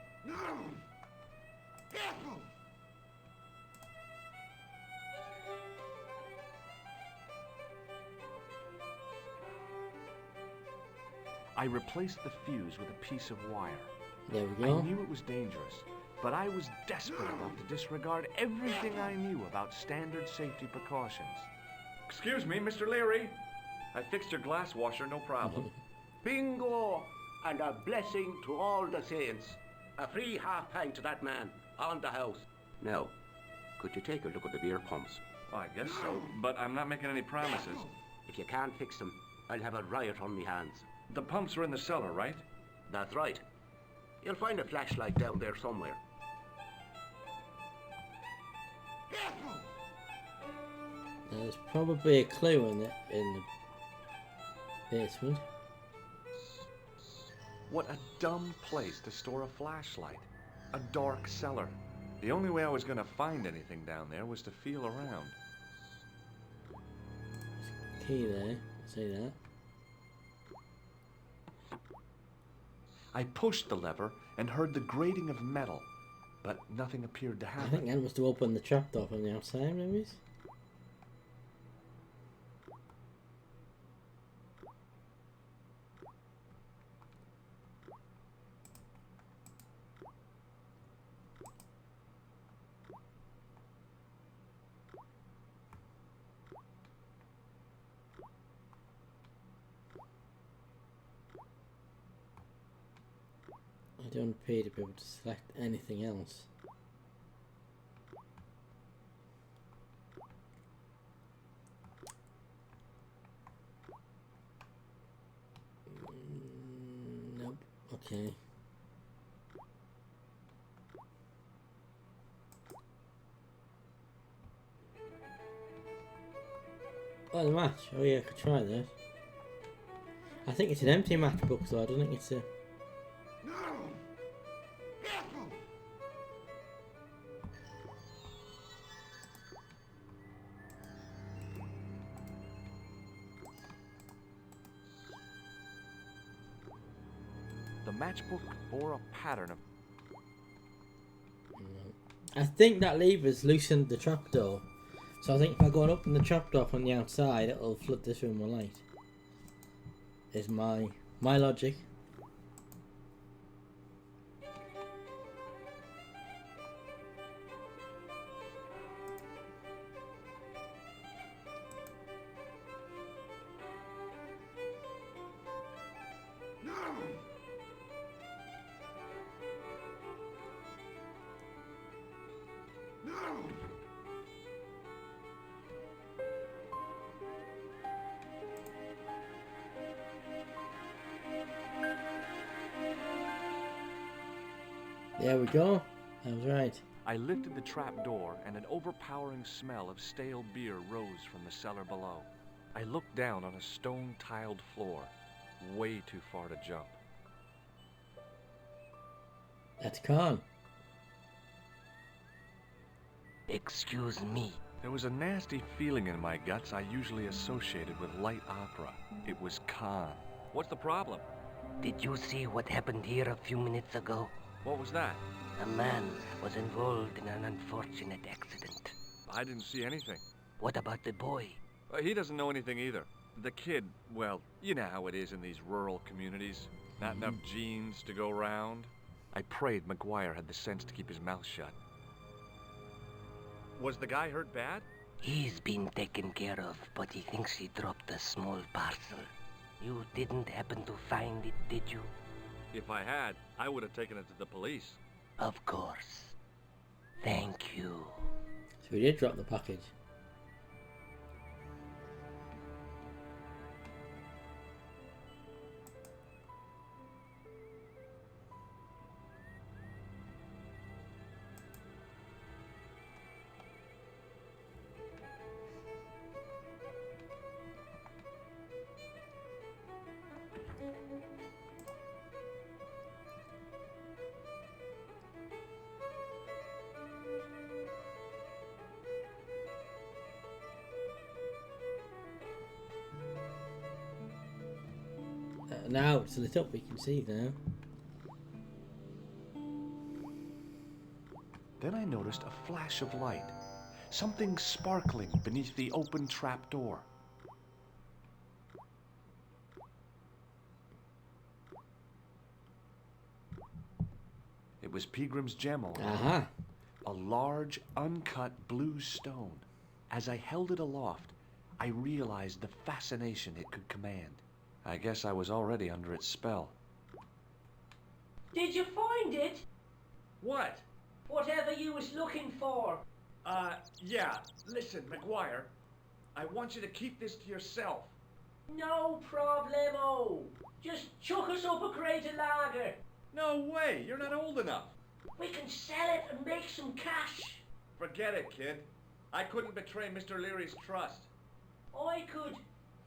I replaced the fuse with a piece of wire. There we I go. knew it was dangerous, but I was desperate enough to disregard everything I knew about standard safety precautions. Excuse me, Mr. Leary. I fixed your glass washer, no problem. Bingo! And a blessing to all the saints. A free half pint to that man on the house. Now, could you take a look at the beer pumps? Well, I guess so, but I'm not making any promises. If you can't fix them, I'll have a riot on me hands. The pumps are in the cellar, right? That's right. You'll find a flashlight down there somewhere. There's probably a clue in the basement. What a dumb place to store a flashlight. A dark cellar. The only way I was going to find anything down there was to feel around. Key there. See that? I pushed the lever and heard the grating of metal, but nothing appeared to I happen. think that must have opened the trapdoor from the outside, maybe. I don't appear to be able to select anything else. Nope. Okay. Oh, the match. Oh yeah, I could try that. I think it's an empty matchbook, so I don't think it's a... The matchbook bore a pattern of... I think that lever's loosened the trapdoor. So I think if I go and open the trapdoor from the outside, it'll flood this room with light. Is my logic. There we go. I was right. I lifted the trap door and an overpowering smell of stale beer rose from the cellar below. I looked down on a stone-tiled floor, way too far to jump. That's Khan. Excuse me. There was a nasty feeling in my guts I usually associated with light opera. It was Khan. What's the problem? Did you see what happened here a few minutes ago? What was that? A man was involved in an unfortunate accident. I didn't see anything. What about the boy? He doesn't know anything either. The kid, well, you know how it is in these rural communities. Not enough genes to go round. I prayed McGuire had the sense to keep his mouth shut. Was the guy hurt bad? He's been taken care of, but he thinks he dropped a small parcel. You didn't happen to find it, did you? If I had, I would have taken it to the police. Of course. Thank you. So we did drop the package. Now it's lit up, we can see now. Then I noticed a flash of light, something sparkling beneath the open trap door. It was Peagram's gem, all right. Aha. A large, uncut blue stone. As I held it aloft, I realized the fascination it could command. I guess I was already under its spell. Did you find it? What? Whatever you was looking for. Yeah. Listen, McGuire. I want you to keep this to yourself. No problemo. Just chuck us up a crate of lager. No way, you're not old enough. We can sell it and make some cash. Forget it, kid. I couldn't betray Mr. Leary's trust. I could,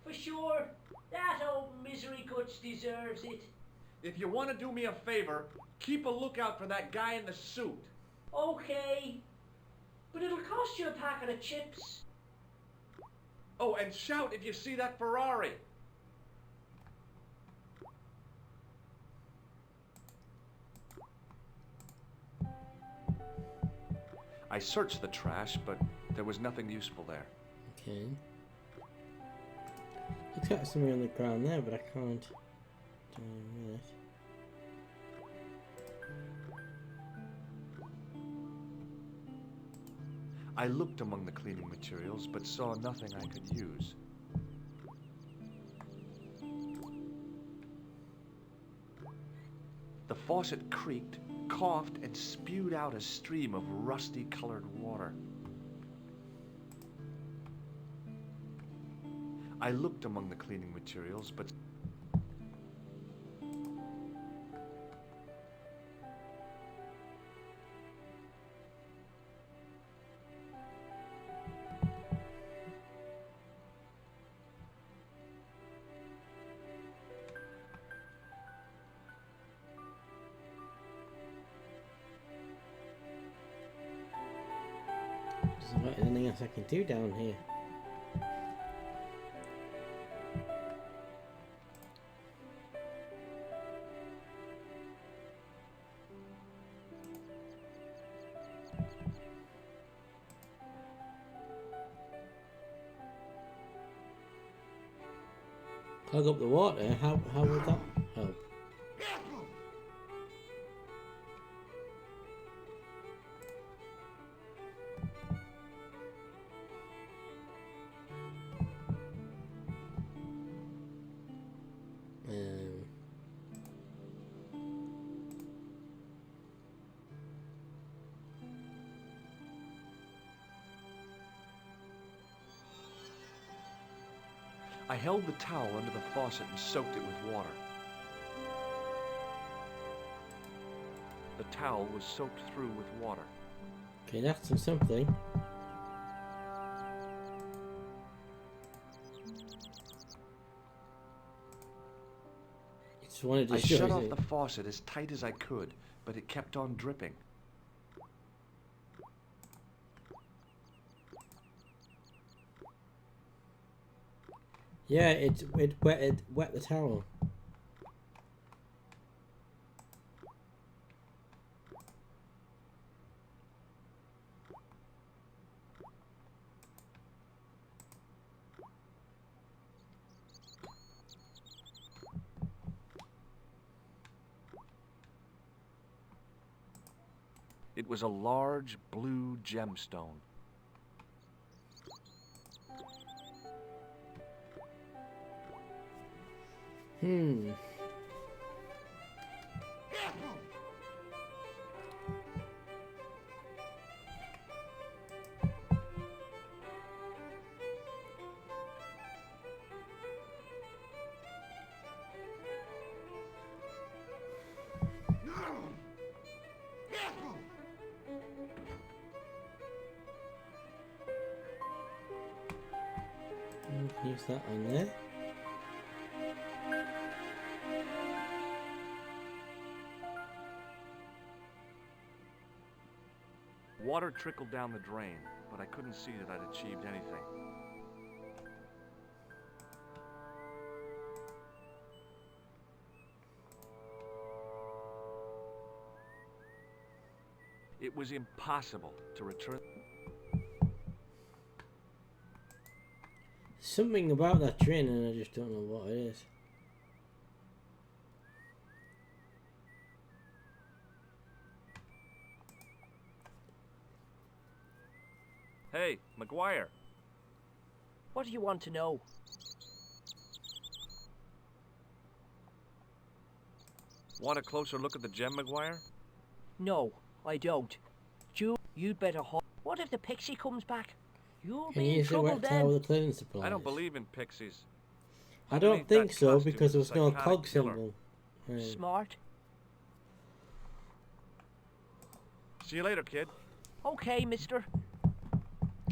for sure. That old misery guts deserves it. If you want to do me a favor, keep a lookout for that guy in the suit. Okay. But it'll cost you a packet of chips. Oh, and shout if you see that Ferrari. I searched the trash, but there was nothing useful there. Okay. It's got something on the ground there, but I can't do anything with it. I looked among the cleaning materials, but saw nothing I could use. The faucet creaked, coughed, and spewed out a stream of rusty-colored water. I looked among the cleaning materials, but There's not anything else I can do down here. Plug up the water, how would that help? I held the towel under the faucet and soaked it with water. The towel was soaked through with water. Okay, that's something. Just wanted to I show shut you. off the faucet as tight as I could, but it kept on dripping. Yeah, it wet the towel. It was a large blue gemstone. Hmm. Use that on there. Water trickled down the drain, but I couldn't see that I'd achieved anything. It was impossible to return. Something about that train and I just don't know what it is. Hey, McGuire. What do you want to know? Want a closer look at the gem, McGuire? No, I don't. You'd better What if the pixie comes back? You'll Can be you in use the trouble wet then. towel with the cleaning supplies? I don't believe in pixies. I I don't believe think that so costume because there is was a no psychotic cog killer. symbol. Right. Smart. See you later, kid. Okay, mister.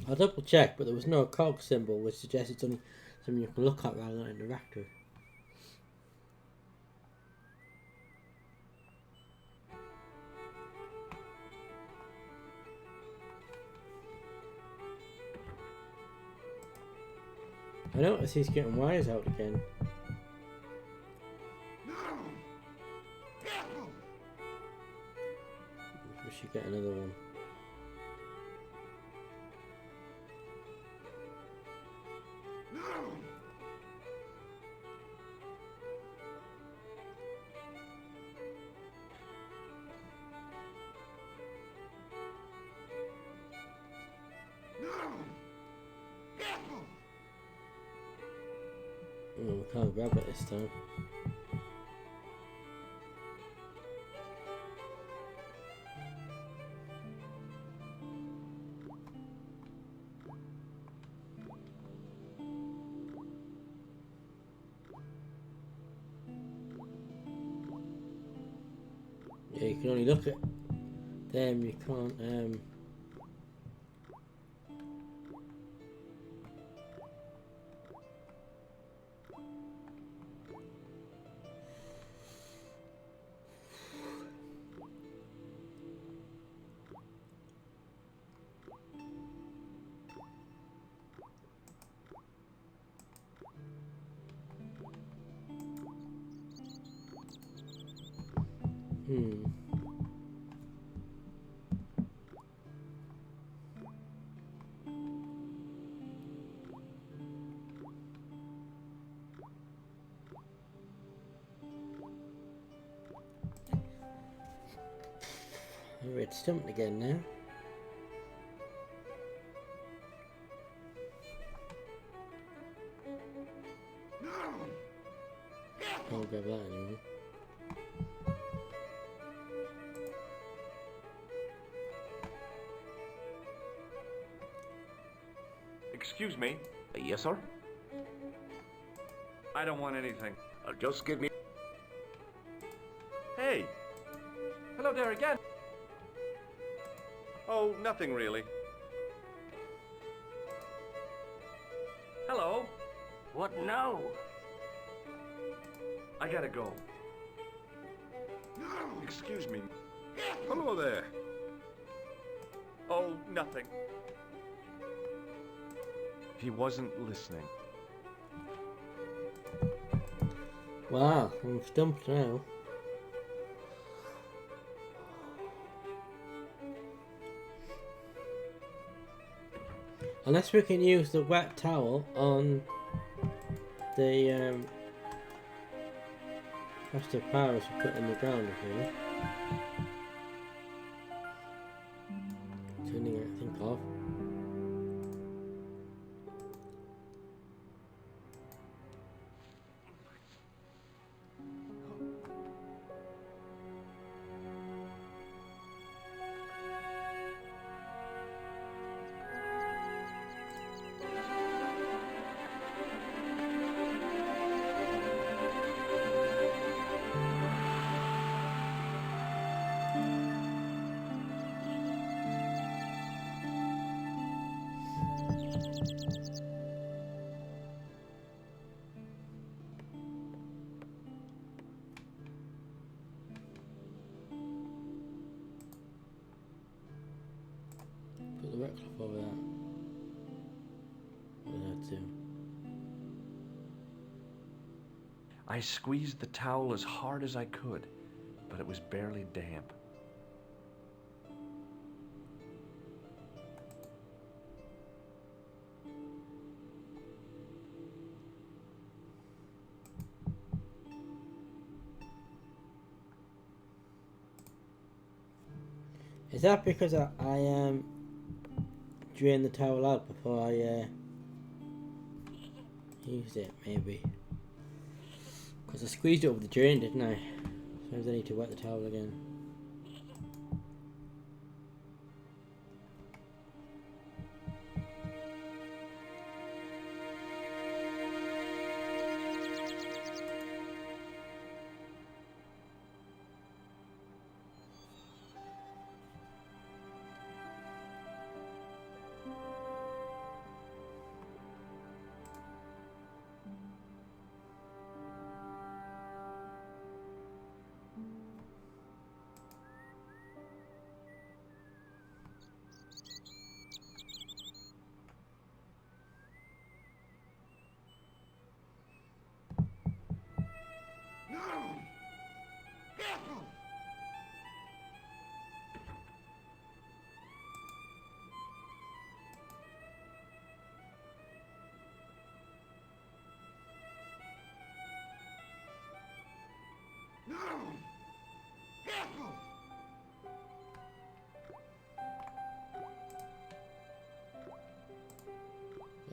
I'll double check, but there was no cog symbol, which suggests it's only something you can look at rather than interact with. I notice he's getting wires out again. We should get another one. Oh, we can't grab it this time. Yeah, you can only look at them, you can't Red stumped again now. Can't grab that anymore. Excuse me. Yes, sir? I don't want anything. Just give me... Hey! Hello there again. Oh, nothing really. Hello. What now? I gotta go. Excuse me. Hello there. Oh, nothing. He wasn't listening. Wow, I'm stumped now. Unless we can use the wet towel on the plastic powers we put in the ground here. Turning everything off. Put the wet cloth over that. What did I do? I squeezed the towel as hard as I could, but it was barely damp. Is that because I drained the towel out before I used it? Maybe. Because I squeezed it over the drain, didn't I? Sometimes I need to wet the towel again.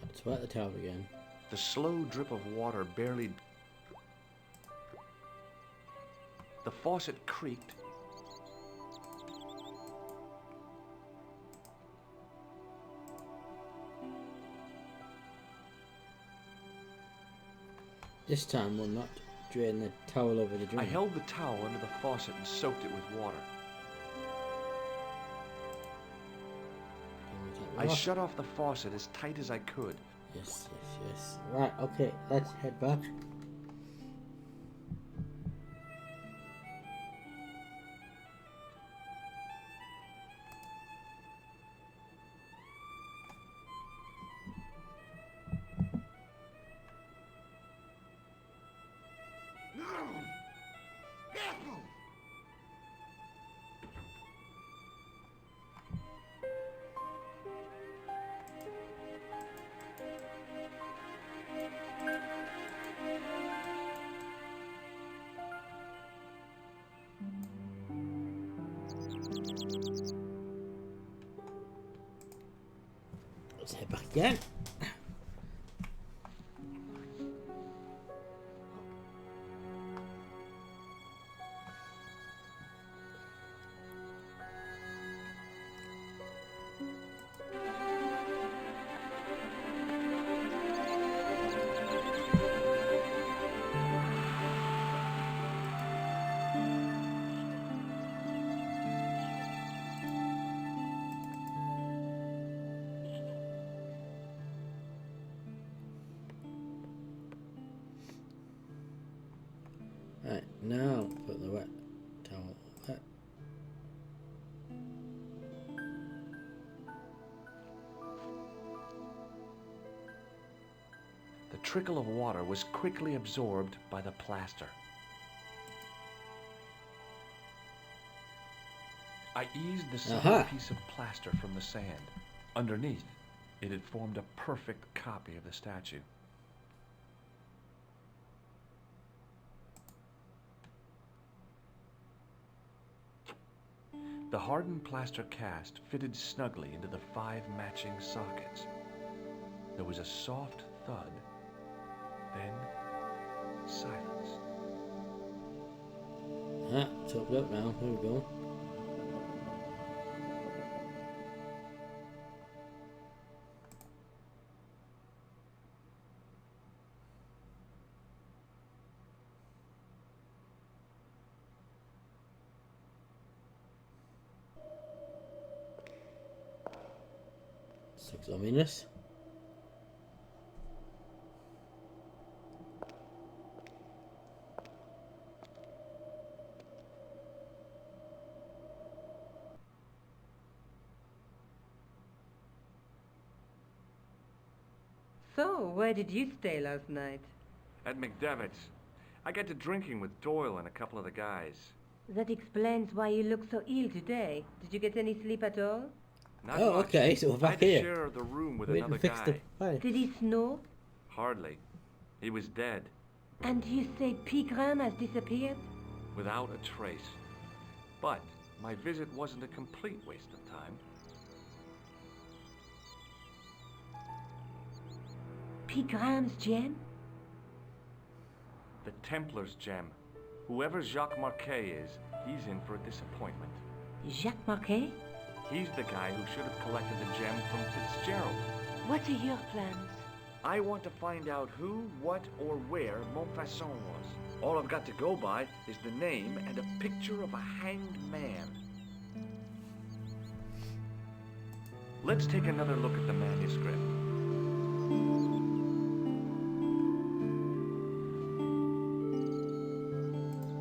Let's wet the towel again. The slow drip of water barely... The faucet creaked. This time we'll not drain the towel over the drain. I held the towel under the faucet and soaked it with water. I shut off the faucet as tight as I could. Yes, yes, yes. Right, okay, let's head back. Let's head back again. Right, now put the wet towel wet. The trickle of water was quickly absorbed by the plaster. I eased the solid piece of plaster from the sand. Underneath, it had formed a perfect copy of the statue. The hardened plaster cast fitted snugly into the 5 matching sockets. There was a soft thud, then silence. It's opened up now. There we go. Looks ominous. So, where did you stay last night? At McDevitt's. I got to drinking with Doyle and a couple of the guys. That explains why you look so ill today. Did you get any sleep at all? Not Oh, much. okay, so we're I back had to here. share the room with We another didn't fix the guy. fire. Did he snore? Hardly. He was dead, And you say Pigram has disappeared? without a trace. But my visit wasn't a complete waste of time. Pigram's gem? The Templars gem. Whoever Jacques Marquet is, he's in for a disappointment. Jacques Marquet? He's the guy who should have collected the gem from Fitzgerald. What are your plans? I want to find out who, what, or where Montfaucon was. All I've got to go by is the name and a picture of a hanged man. Let's take another look at the manuscript.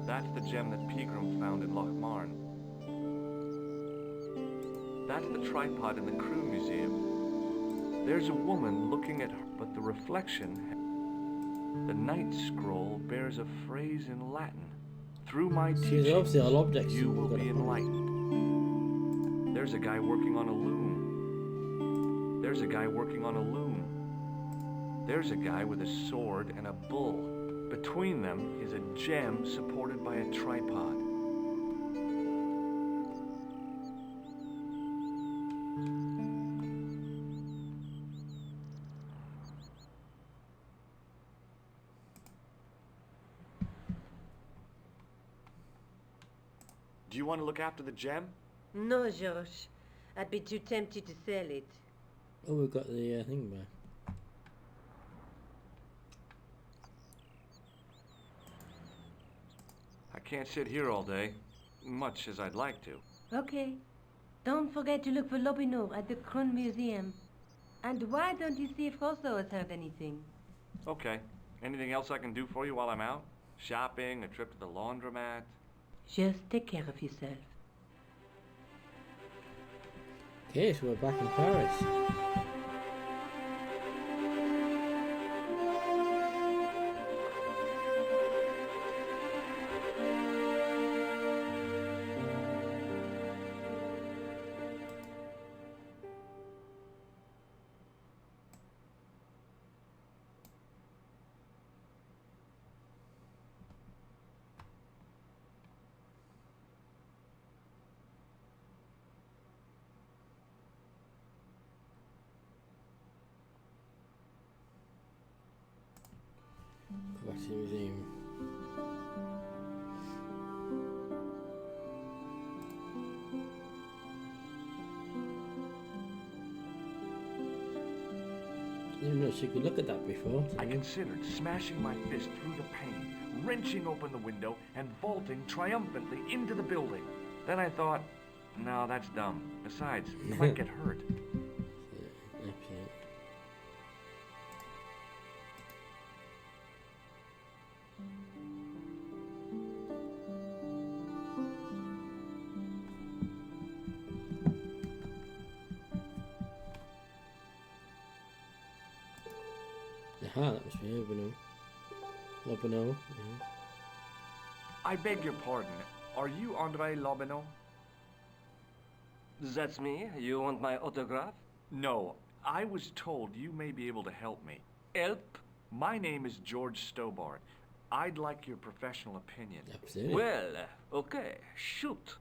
That's the gem that Pegram found in Lochmarn. That's the tripod in the Crew Museum. There's a woman looking at her, but the reflection... The Night Scroll bears a phrase in Latin. Through my teaching, obviously all objects you we've will got be to find. enlightened. There's a guy working on a loom. There's a guy working on a loom. There's a guy with a sword and a bull. Between them is a gem supported by a tripod. Do you want to look after the gem? No, George. I'd be too tempted to sell it. Oh, we've got the thing back. I can't sit here all day, much as I'd like to. Okay. Don't forget to look for Lobinot at the Kron Museum. And why don't you see if Rousseau has heard anything? Okay. Anything else I can do for you while I'm out? Shopping, a trip to the laundromat? Just take care of yourself. Okay, so we're back in Paris. Go back to the museum. I didn't know she could look at that before. I considered smashing my fist through the pane, wrenching open the window, and vaulting triumphantly into the building. Then I thought, no, that's dumb. Besides, you might get hurt. Absolutely. Aha, that must be Lobinot. Lobinot, yeah. I beg your pardon. Are you André Lobinot? That's me. You want my autograph? No. I was told you may be able to help me. Help? My name is George Stobart. I'd like your professional opinion. Absolutely. Well, okay. Shoot.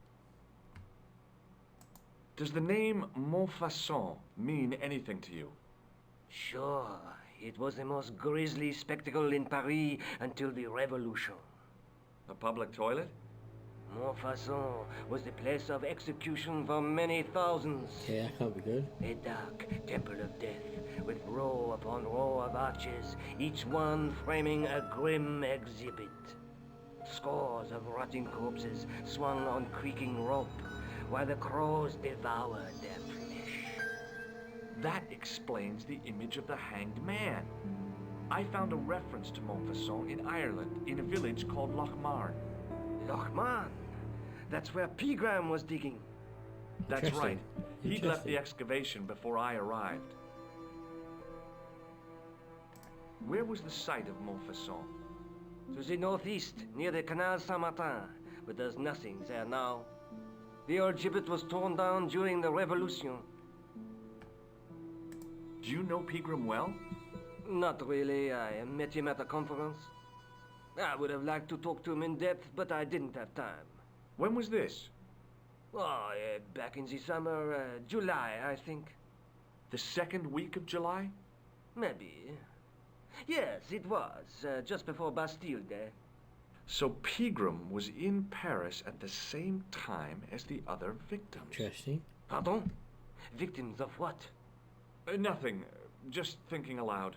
Does the name Montfaucon mean anything to you? Sure. It was the most grisly spectacle in Paris until the Revolution. A public toilet? Montfaucon was the place of execution for many thousands. Okay, that can't be good. A dark temple of death, with row upon row of arches, each one framing a grim exhibit. Scores of rotting corpses swung on creaking rope, while the crows devoured their flesh. That explains the image of the hanged man. I found a reference to Montfaucon in Ireland, in a village called Lochmarn. Lochmarn, that's where Pegram was digging. That's Interesting. right. He'd left the Interesting. excavation before I arrived. Where was the site of Montfaucon? To the northeast, near the Canal Saint-Martin, but there's nothing there now. The old gibbet was torn down during the Revolution. Do you know Pegram well? Not really. I met him at a conference. I would have liked to talk to him in depth, but I didn't have time. When was this? Oh, back in the summer, July, I think. The second week of July? Maybe. Yes, it was, just before Bastille Day. So Pegram was in Paris at the same time as the other victims. Interesting. Pardon? Victims of what? Nothing. Just thinking aloud.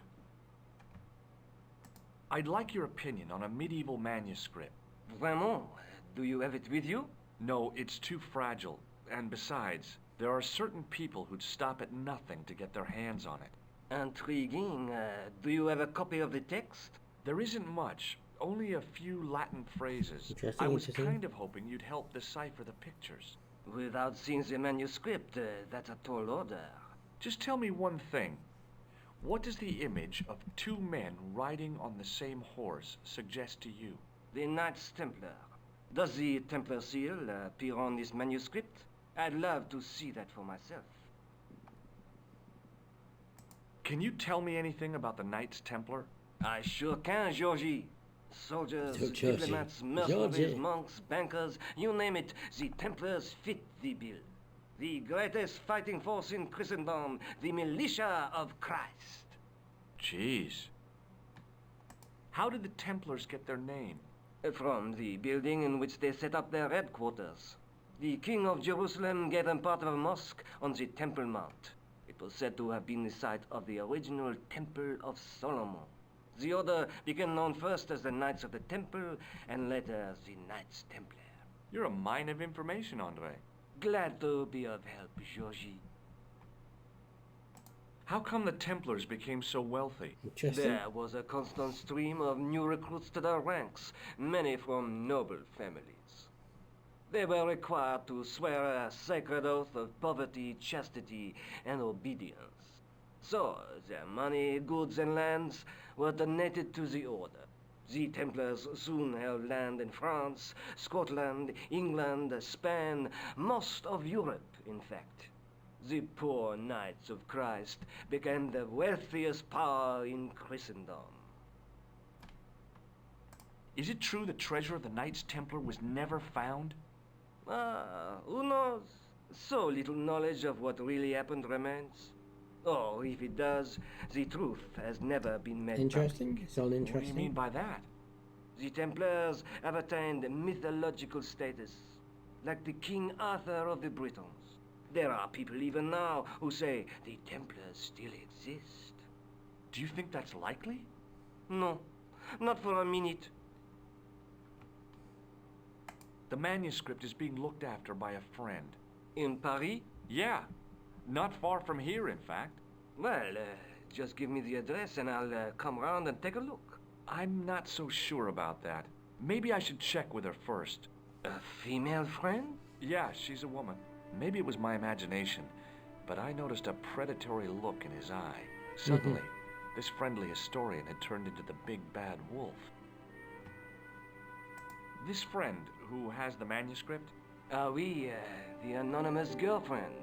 I'd like your opinion on a medieval manuscript. Vraiment? Do you have it with you? No, it's too fragile. And besides, there are certain people who'd stop at nothing to get their hands on it. Intriguing. Do you have a copy of the text? There isn't much. Only a few Latin phrases. Interesting, I was interesting. kind of hoping you'd help decipher the pictures. Without seeing the manuscript, that's a tall order. Just tell me one thing. What does the image of two men riding on the same horse suggest to you? The Knights Templar. Does the Templar seal appear on this manuscript? I'd love to see that for myself. Can you tell me anything about the Knights Templar? I sure can, Georgie. Soldiers, So, Georgie. diplomats, mercenaries, Georgie. monks, bankers, you name it, the Templars fit the bill. The greatest fighting force in Christendom, the militia of Christ. Jeez. How did the Templars get their name? From the building in which they set up their headquarters. The King of Jerusalem gave them part of a mosque on the Temple Mount. It was said to have been the site of the original Temple of Solomon. The order became known first as the Knights of the Temple, and later as the Knights Templar. You're a mine of information, Andre. Glad to be of help, Georgie. How come the Templars became so wealthy? Interesting. There was a constant stream of new recruits to their ranks, many from noble families. They were required to swear a sacred oath of poverty, chastity, and obedience. So, their money, goods, and lands were donated to the order. The Templars soon held land in France, Scotland, England, Spain, most of Europe, in fact. The poor Knights of Christ became the wealthiest power in Christendom. Is it true the treasure of the Knights Templar was never found? Who knows? So little knowledge of what really happened remains. Or if it does, the truth has never been made Interesting. It's all What do you interesting. mean by that? public. The Templars have attained mythological status, like the King Arthur of the Britons. There are people even now who say the Templars still exist. Do you think that's likely? No, not for a minute. The manuscript is being looked after by a friend. In Paris? Yeah, not far from here, in fact. Well, just give me the address and I'll come round and take a look. I'm not so sure about that. Maybe I should check with her first. A female friend? Yeah, she's a woman. Maybe it was my imagination, but I noticed a predatory look in his eye. Suddenly, this friendly historian had turned into the big bad wolf. This friend who has the manuscript, Oui, the anonymous girlfriend.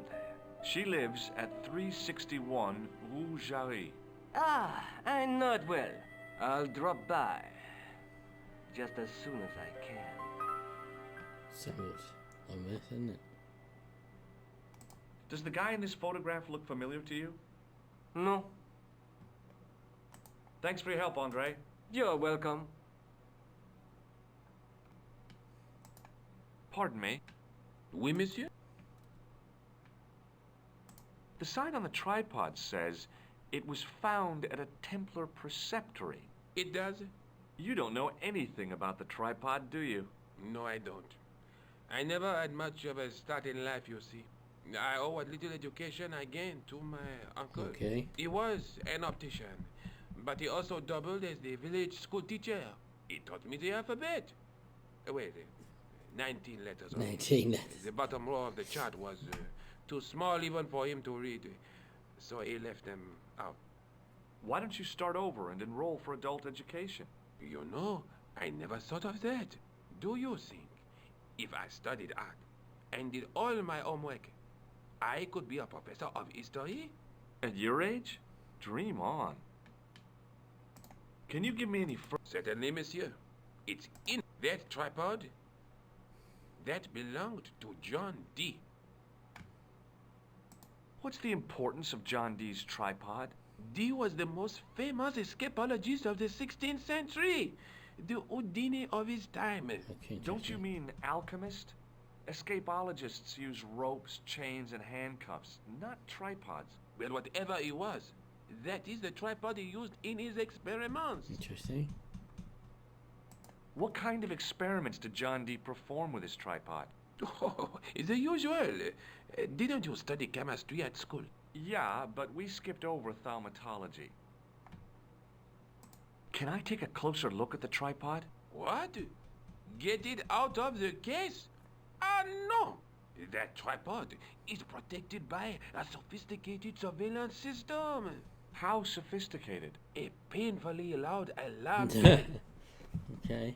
she lives at 361 Rue Jarry. Ah, I know it well. I'll drop by. Just as soon as I can. Sounds a mess, isn't it? Does the guy in this photograph look familiar to you? No, Thanks for your help, Andre. you're welcome. Pardon me. Oui, monsieur? The sign on the tripod says it was found at a Templar preceptory. It does? You don't know anything about the tripod, do you? No, I don't. I never had much of a start in life, you see. I owe what little education I gained to my uncle. Okay. He was an optician, but he also doubled as the village school teacher. He taught me the alphabet. Wait, 19 letters. 19 letters. The bottom row of the chart was too small even for him to read, so he left them out. Why don't you start over and enroll for adult education? You know, I never thought of that. Do you think if I studied art and did all my homework, I could be a professor of history? At your age? Dream on. Can you give me any Certainly, monsieur. It's in that tripod. that belonged to John Dee. What's the importance of John Dee's tripod? Dee was the most famous escapologist of the 16th century, the Houdini of his time. Okay, Don't you interesting. mean alchemist? Escapologists use ropes, chains, and handcuffs, not tripods. Well, whatever he was, that is the tripod he used in his experiments. Interesting. What kind of experiments did John Dee perform with his tripod? Oh, the usual. Didn't you study chemistry at school? Yeah, but we skipped over thaumatology. Can I take a closer look at the tripod? What? Get it out of the case? Ah, no! That tripod is protected by a sophisticated surveillance system. How sophisticated? A painfully loud alarm. Okay.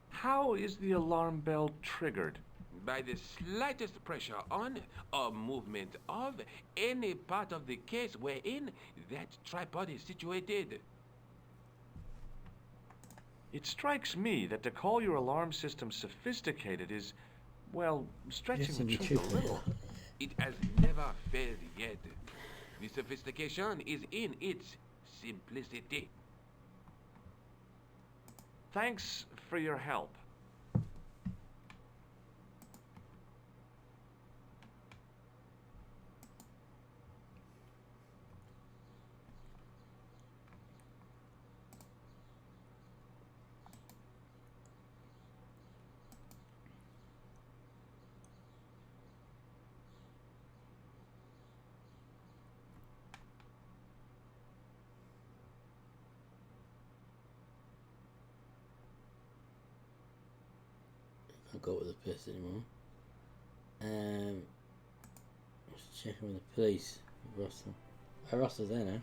How is the alarm bell triggered? By the slightest pressure on or movement of any part of the case wherein that tripod is situated. It strikes me that to call your alarm system sophisticated is, well, stretching Yes, the and the truth a truth. little. It has never failed yet. The sophistication is in its simplicity. Thanks for your help. Can't go with the piss anymore. Just checking with the police. Russell. Russell's there now.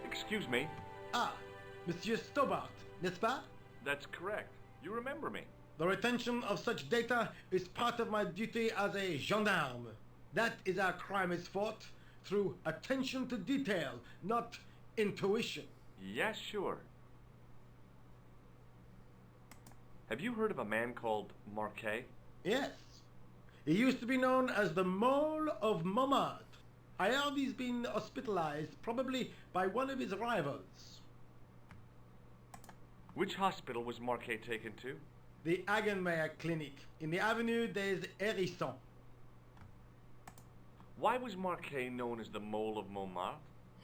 Excuse me. Ah, Monsieur Stobart, n'est-ce pas? That's correct. You remember me. The retention of such data is part of my duty as a gendarme. That is how crime is fought, through attention to detail, not intuition. Yes, sure. Have you heard of a man called Marquet? Yes. He used to be known as the Mole of Montmartre. I heard he's been hospitalized, probably by one of his rivals. Which hospital was Marquet taken to? The Hagenmeyer Clinic, in the Avenue des Hérissons. Why was Marquet known as the Mole of Montmartre?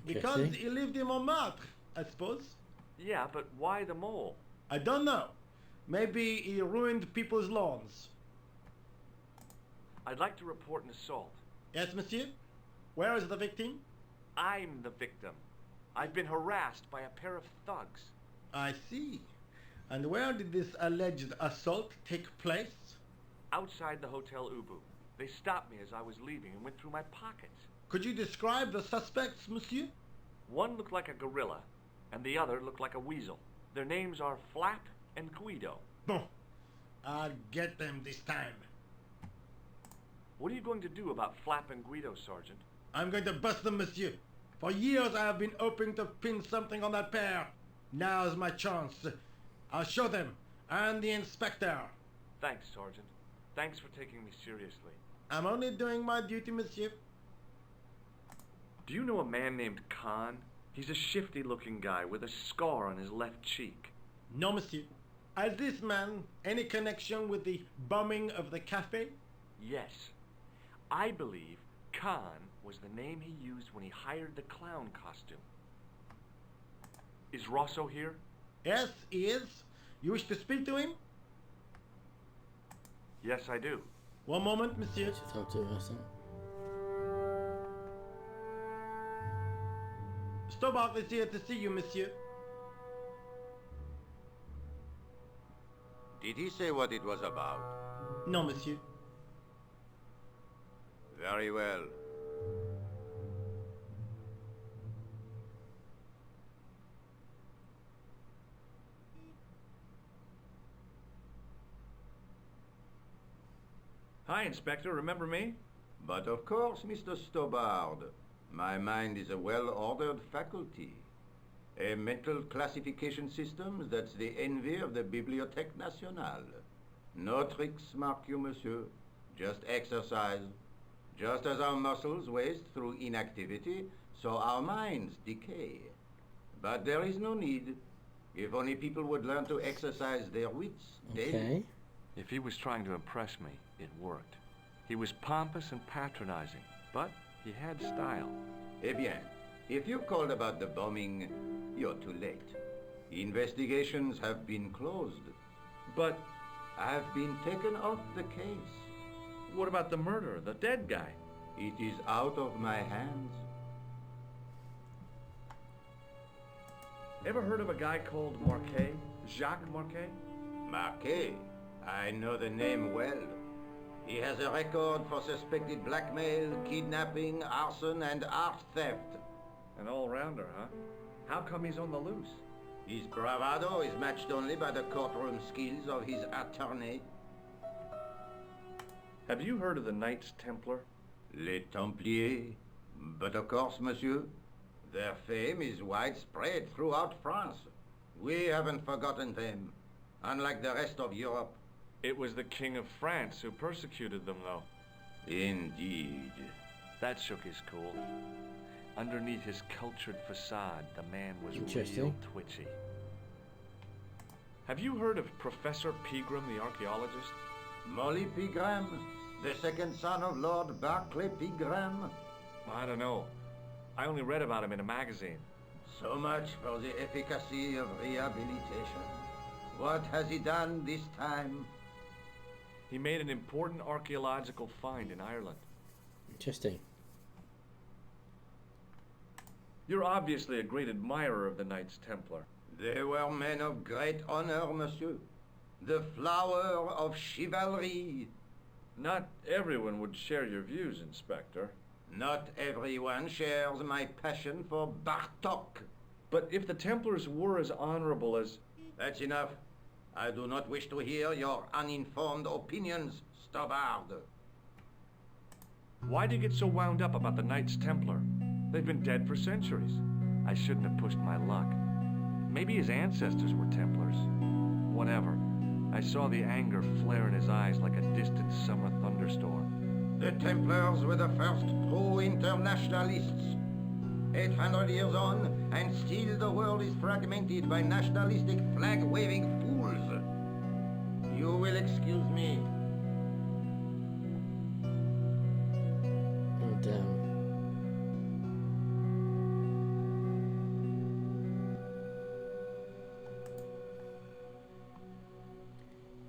Because Interesting. he lived in Montmartre, I suppose. Yeah, but why the mole? I don't know. Maybe he ruined people's lawns. I'd like to report an assault. Yes, monsieur? Where is the victim? I'm the victim. I've been harassed by a pair of thugs. I see. And where did this alleged assault take place? Outside the Hotel Ubu. They stopped me as I was leaving and went through my pockets. Could you describe the suspects, monsieur? One looked like a gorilla, and the other looked like a weasel. Their names are Flap and Guido. Bon. I'll get them this time. What are you going to do about Flap and Guido, Sergeant? I'm going to bust them, monsieur. For years I have been hoping to pin something on that pair. Now's my chance. I'll show them, and the inspector. Thanks, Sergeant. Thanks for taking me seriously. I'm only doing my duty, monsieur. Do you know a man named Khan? He's a shifty-looking guy with a scar on his left cheek. No, monsieur. Has this man any connection with the bombing of the cafe? Yes. I believe Khan was the name he used when he hired the clown costume. Is Rosso here? Yes, he is. You wish to speak to him? Yes, I do. One moment, monsieur. Should talk to Russell. Stobart is here to see you, monsieur. Did he say what it was about? No, monsieur. Very well. Hi, Inspector. Remember me? But of course, Mr. Stobart. My mind is a well-ordered faculty. A mental classification system that's the envy of the Bibliothèque Nationale. No tricks, mark you, monsieur. Just exercise. Just as our muscles waste through inactivity, so our minds decay. But there is no need. If only people would learn to exercise their wits daily. Okay. If he was trying to impress me, it worked. He was pompous and patronizing, but he had style. Eh bien, if you called about the bombing, you're too late. Investigations have been closed. But I've been taken off the case. what about the murderer, the dead guy? It is out of my hands. Ever heard of a guy called Marquet? Jacques Marquet? Marquet, I know the name well. He has a record for suspected blackmail, kidnapping, arson, and art theft. An all-rounder, huh? How come he's on the loose? His bravado is matched only by the courtroom skills of his attorney. Have you heard of the Knights Templar? Les Templiers. But of course, monsieur, their fame is widespread throughout France. We haven't forgotten them, unlike the rest of Europe. It was the King of France who persecuted them, though. Indeed. That shook his cool. Underneath his cultured facade, the man was Interesting. real twitchy. Have you heard of Professor Pegram, the archaeologist? Molly Pegram, the second son of Lord Barclay Pegram. I don't know. I only read about him in a magazine. So much for the efficacy of rehabilitation. What has he done this time? He made an important archaeological find in Ireland. Interesting. You're obviously a great admirer of the Knights Templar. They were men of great honor, monsieur. The flower of chivalry. Not everyone would share your views, Inspector. Not everyone shares my passion for Bartok. But if the Templars were as honorable as... That's enough. I do not wish to hear your uninformed opinions, Stobbard. Why do you get so wound up about the Knights Templar? They've been dead for centuries. I shouldn't have pushed my luck. Maybe his ancestors were Templars. Whatever. I saw the anger flare in his eyes like a distant summer thunderstorm. The Templars were the first true internationalists. 800 years on, and still the world is fragmented by nationalistic flag-waving fools. You will excuse me. And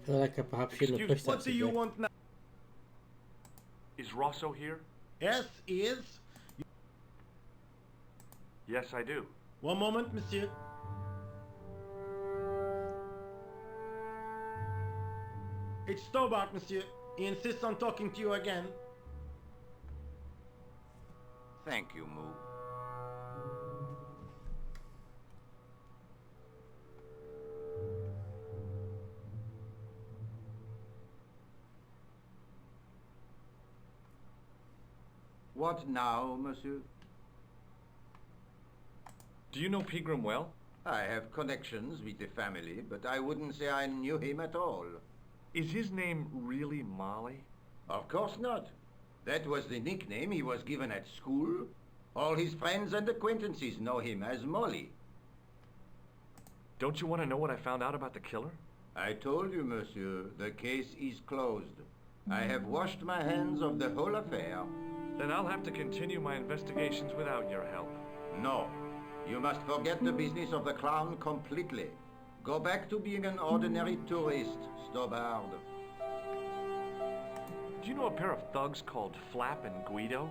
I feel like I perhaps shouldn't have pushed that. What do you subject. want now? Is Rosso here? Yes, he is. Yes, I do. One moment, monsieur. It's Stobbart, monsieur. He insists on talking to you again. Thank you, Moo. What now, monsieur? Do you know Pegram well? I have connections with the family, but I wouldn't say I knew him at all. Is his name really Molly? Of course not. That was the nickname he was given at school. All his friends and acquaintances know him as Molly. Don't you want to know what I found out about the killer? I told you, monsieur, the case is closed. I have washed my hands of the whole affair. Then I'll have to continue my investigations without your help. No. You must forget the business of the clown completely. Go back to being an ordinary tourist, Stobbard. Do you know a pair of thugs called Flap and Guido?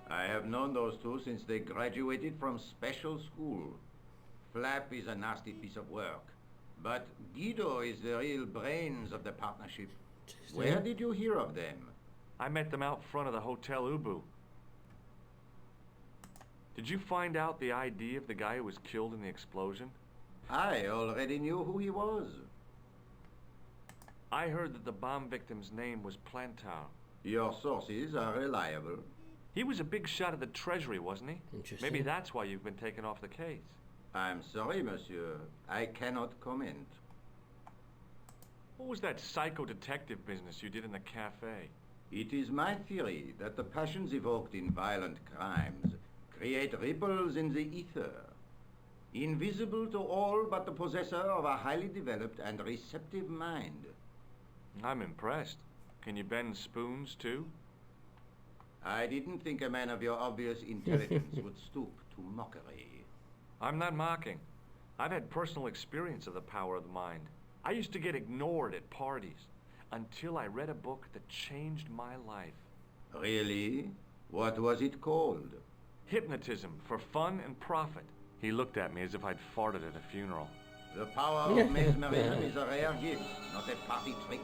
I have known those two since they graduated from special school. Flap is a nasty piece of work, but Guido is the real brains of the partnership. Where did you hear of them? I met them out front of the Hotel Ubu. Did you find out the ID of the guy who was killed in the explosion? I already knew who he was. I heard that the bomb victim's name was Plantar. Your sources are reliable. He was a big shot at the Treasury, wasn't he? Interesting. Maybe that's why you've been taken off the case. I'm sorry, monsieur. I cannot comment. What was that psycho-detective business you did in the cafe? It is my theory that the passions evoked in violent crimes create ripples in the ether, invisible to all but the possessor of a highly developed and receptive mind. I'm impressed. Can you bend spoons, too? I didn't think a man of your obvious intelligence would stoop to mockery. I'm not mocking. I've had personal experience of the power of the mind. I used to get ignored at parties until I read a book that changed my life. Really? What was it called? Hypnotism for Fun and Profit. He looked at me as if I'd farted at a funeral. The power of mesmerism is a rare gift, not a party trick.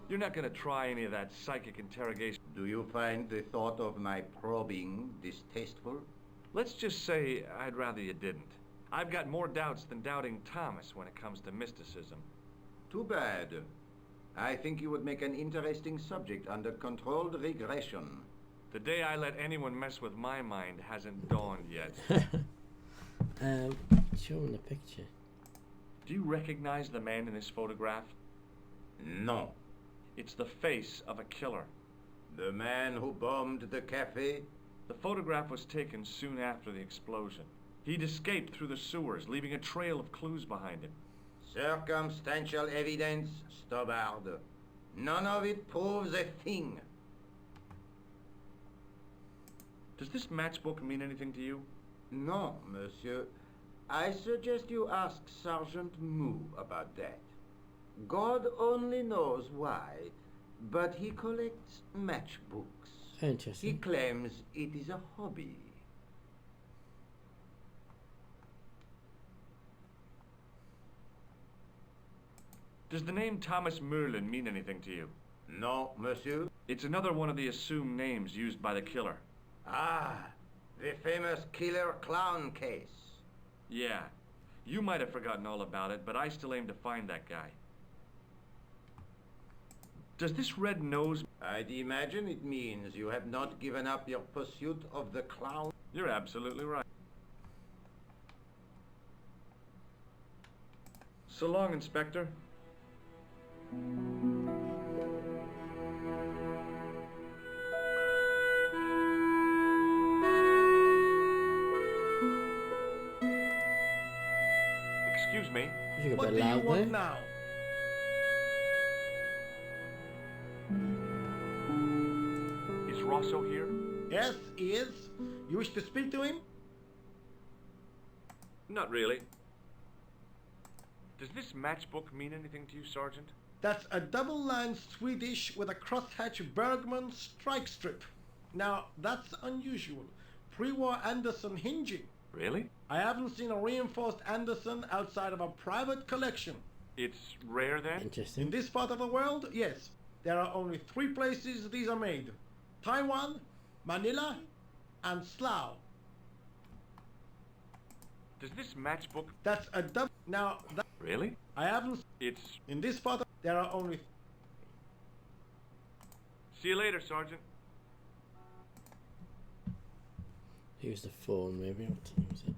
You're not gonna try any of that psychic interrogation. Do you find the thought of my probing distasteful? Let's just say I'd rather you didn't. I've got more doubts than doubting Thomas when it comes to mysticism. Too bad. I think you would make an interesting subject under controlled regression. The day I let anyone mess with my mind hasn't dawned yet. Show him the picture. Do you recognize the man in this photograph? No. It's the face of a killer. The man who bombed the cafe? The photograph was taken soon after the explosion. He'd escaped through the sewers, leaving a trail of clues behind him. Circumstantial evidence, Stobbard. None of it proves a thing. Does this matchbook mean anything to you? No, monsieur. I suggest you ask Sergeant Moo about that. God only knows why, but he collects matchbooks. Interesting. He claims it is a hobby. Does the name Thomas Merlin mean anything to you? No, monsieur. It's another one of the assumed names used by the killer. Ah, the famous killer clown case. Yeah. You might have forgotten all about it, but I still aim to find that guy. Does this red nose... I'd imagine it means you have not given up your pursuit of the clown. You're absolutely right. So long, Inspector. Excuse me. You got a What bit do you loud want there. now? Is Rosso here? Yes, he is. You wish to speak to him? Not really. Does this matchbook mean anything to you, Sergeant? That's a double-line Swedish with a crosshatch Bergman strike strip. Now, that's unusual. Pre-war Anderson hinging. Really? I haven't seen a reinforced Anderson outside of a private collection. It's rare then? In Interesting. this part of the world, yes. There are only 3 places these are made. Taiwan, Manila, and Slough. Does this matchbook... That's a double... Now, that Really? I haven't... It's... In this part of... There are only... See you later, Sergeant. Use the phone, maybe. What time is it?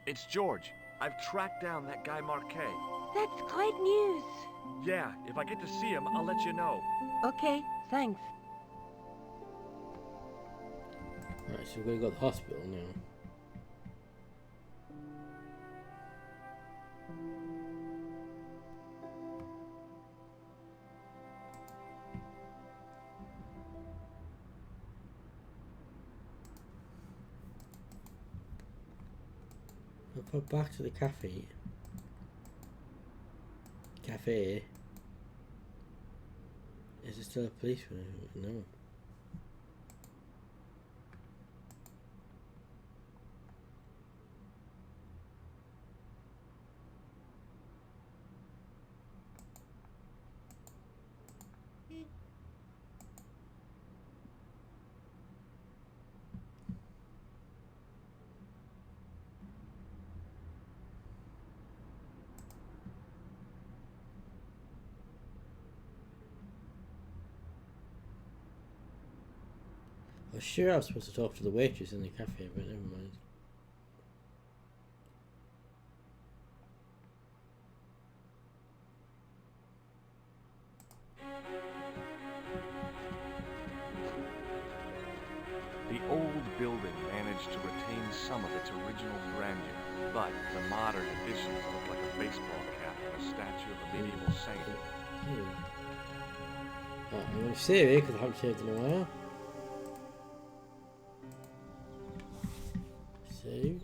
It's George. I've tracked down that guy Marquet. That's great news. Yeah, if I get to see him, I'll let you know. Okay, thanks. Right, so we're gonna go to the hospital now. We'll go back to the cafe. Cafe. Is there still a policeman? No. was sure I was supposed to talk to the waitress in the cafe, but never mind. The old building managed to retain some of its original grandeur, but the modern additions look like a baseball cap and a statue of a medieval saint. Right, I'm going to save it because I haven't saved in a while. Save.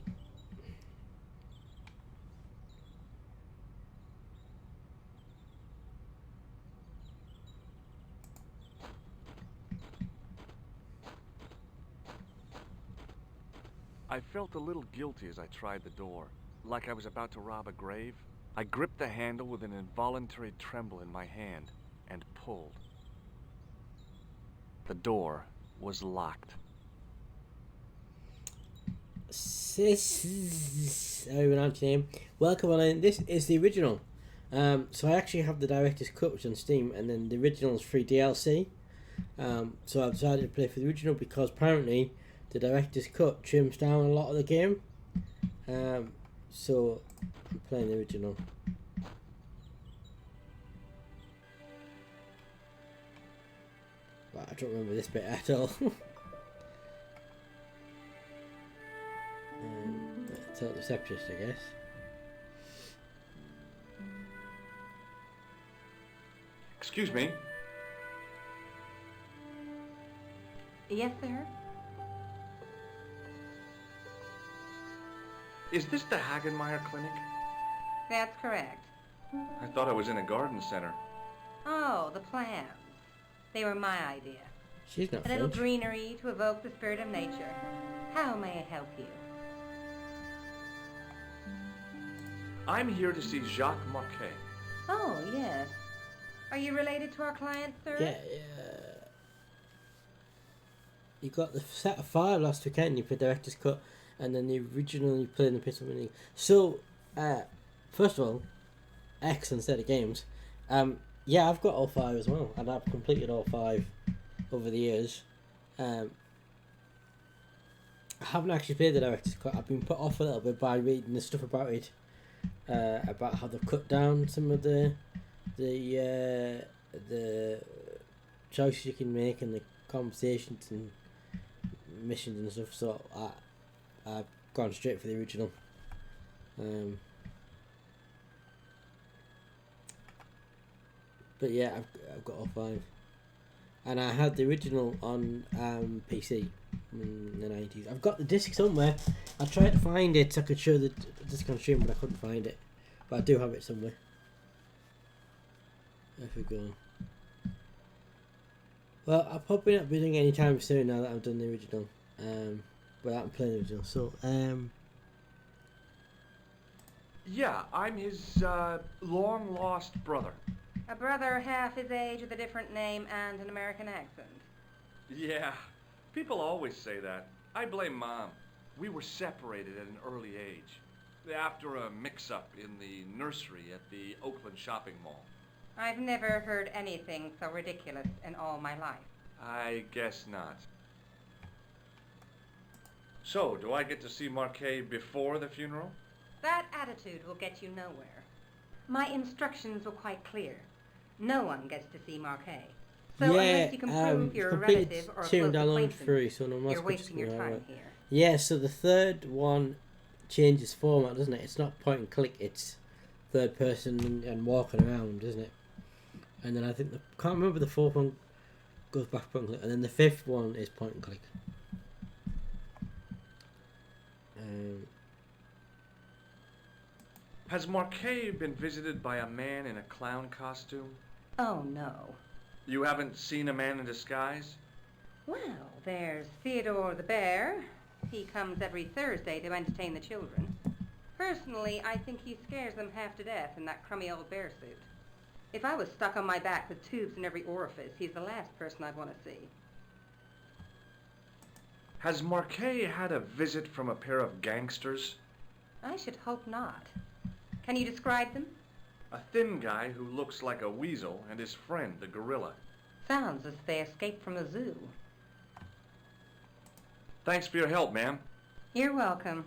I felt a little guilty as I tried the door, like I was about to rob a grave. I gripped the handle with an involuntary tremble in my hand and pulled. The door was locked. Name. Welcome on in. This is the original. So I actually have the director's cut, which is on Steam, and then the original is free DLC. So I've decided to play for the original because apparently the director's cut trims down a lot of the game. So I'm playing the original. But I don't remember this bit at all. Tell the receptionist, I guess. Excuse me. Yes, sir? Is this the Hagenmeyer Clinic? That's correct. I thought I was in a garden center. Oh, the plants. They were my idea. She's not A little French. greenery to evoke the spirit of nature. How may I help you? I'm here to see Jacques Marquet. Oh, yes. Are you related to our client, sir? Yeah. You got the set of 5 last weekend. You played director's cut, and then the original you played in the Pistol Mini. So, first of all, excellent set of games. Yeah, I've got all 5 as well, and I've completed all 5 over the years. I haven't actually played the director's cut. I've been put off a little bit by reading the stuff about it, about how they've cut down some of the choices you can make and the conversations and missions and stuff. So I've gone straight for the original. But yeah, I've got all 5, and I had the original on PC in the 90s. I've got the disc somewhere. I tried to find it so I could show the disc on stream, but I couldn't find it. But I do have it somewhere. There we go. Well, I'll probably not be doing it anytime soon now that I've done the original. But I'm playing the original. So, Yeah, I'm his long-lost brother. A brother half his age with a different name and an American accent. Yeah, people always say that. I blame Mom. We were separated at an early age, after a mix-up in the nursery at the Oakland shopping mall. I've never heard anything so ridiculous in all my life. I guess not. So, do I get to see Marquet before the funeral? That attitude will get you nowhere. My instructions were quite clear. No one gets to see Marquet. So unless you can prove you're a relative or a close acquaintance, so you're wasting your time here. Yeah, so the third one changes format, doesn't it? It's not point and click, it's third person and walking around, isn't it? And then I think can't remember the fourth one goes back point and click, and then the fifth one is point and click. Has Marquet been visited by a man in a clown costume? Oh, no. You haven't seen a man in disguise? Well, there's Theodore the Bear. He comes every Thursday to entertain the children. Personally, I think he scares them half to death in that crummy old bear suit. If I was stuck on my back with tubes in every orifice, he's the last person I'd want to see. Has Marquet had a visit from a pair of gangsters? I should hope not. Can you describe them? A thin guy who looks like a weasel and his friend, the gorilla. Sounds as if they escaped from a zoo. Thanks for your help, ma'am. You're welcome.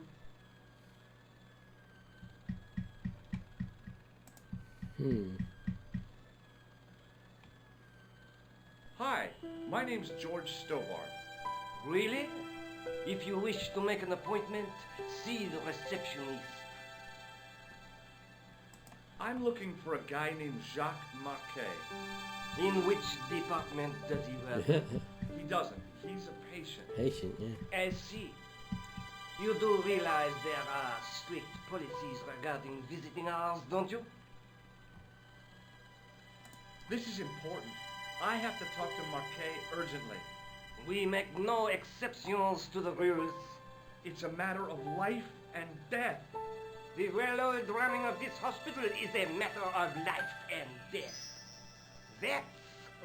Hi, my name's George Stobart. Really? If you wish to make an appointment, see the receptionist. I'm looking for a guy named Jacques Marquet. In which department does he work? He doesn't. He's a patient. Patient, yeah. I see. You do realize there are strict policies regarding visiting hours, don't you? This is important. I have to talk to Marquet urgently. We make no exceptions to the rules. It's a matter of life and death. The well-oiled running of this hospital is a matter of life and death. That's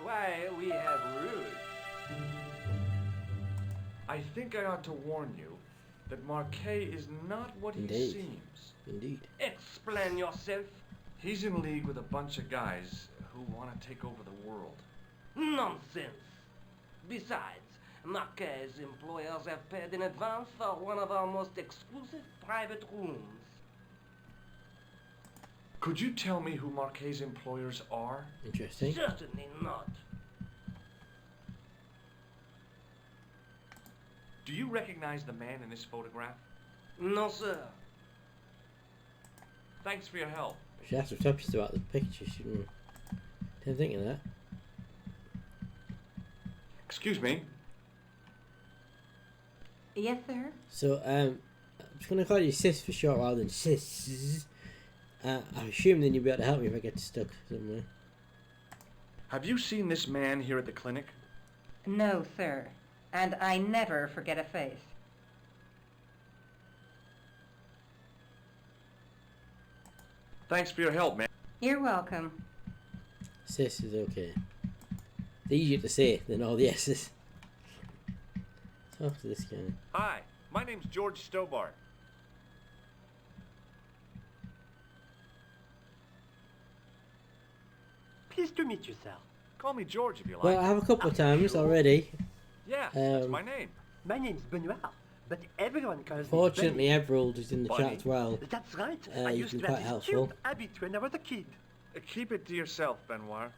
why we have rules. I think I ought to warn you that Marquet is not what he Indeed. seems. Indeed. Explain yourself. He's in league with a bunch of guys who want to take over the world. Nonsense. Besides, Marquet's employers have paid in advance for one of our most exclusive private rooms. Could you tell me who Marquet's employers are? Interesting. Certainly not. Do you recognize the man in this photograph? No, sir. Thanks for your help. She asked her topics about the picture. She didn't think of that. Excuse me. Yes, sir? So, I'm just going to call you Sis for short rather than Sis. I assume then you'll be able to help me if I get stuck somewhere. Have you seen this man here at the clinic? No, sir. And I never forget a face. Thanks for your help, man. You're welcome. Sis is okay. It's easier to say than all the S's. Talk to this guy. Hi, my name's George Stobart. Pleased to meet you, sir. Call me George if you like. Well, I have a couple of times already. Yeah, that's Um, my name. My name's Benoit, but everyone calls Fortunately, me Everald is in the Bunny. chat as well. Benny. That's right. I you've used been to have quite this helpful. cute habit when I was a kid. Keep it to yourself, Benoit.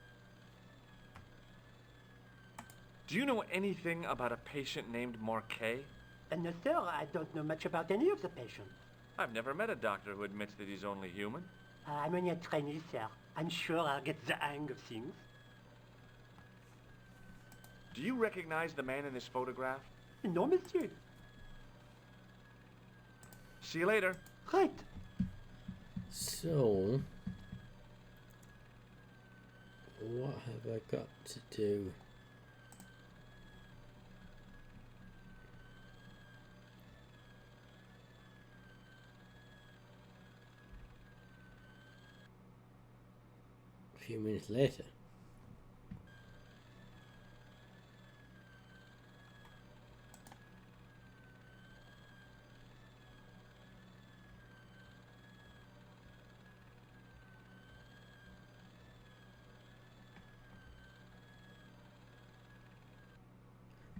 Do you know anything about a patient named Marquet? And no, sir, I don't know much about any of the patients. I've never met a doctor who admits that he's only human. I'm only a trainee, sir. I'm sure I'll get the hang of things. Do you recognize the man in this photograph? No, monsieur. See you later. Right. So, what have I got to do? A few minutes later.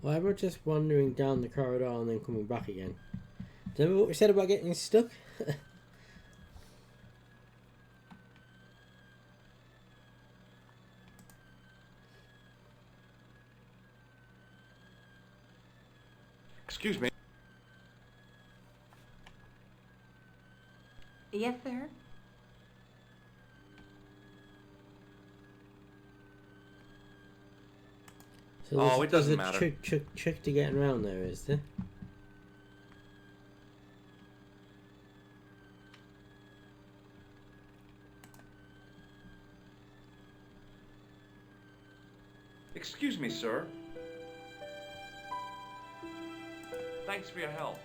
Why am I just wandering down the corridor and then coming back again? Do you remember what we said about getting stuck? Excuse me. Yes, sir? So Oh, it doesn't there's matter. a trick to getting around there, is there? Excuse me, sir. Thanks for your help.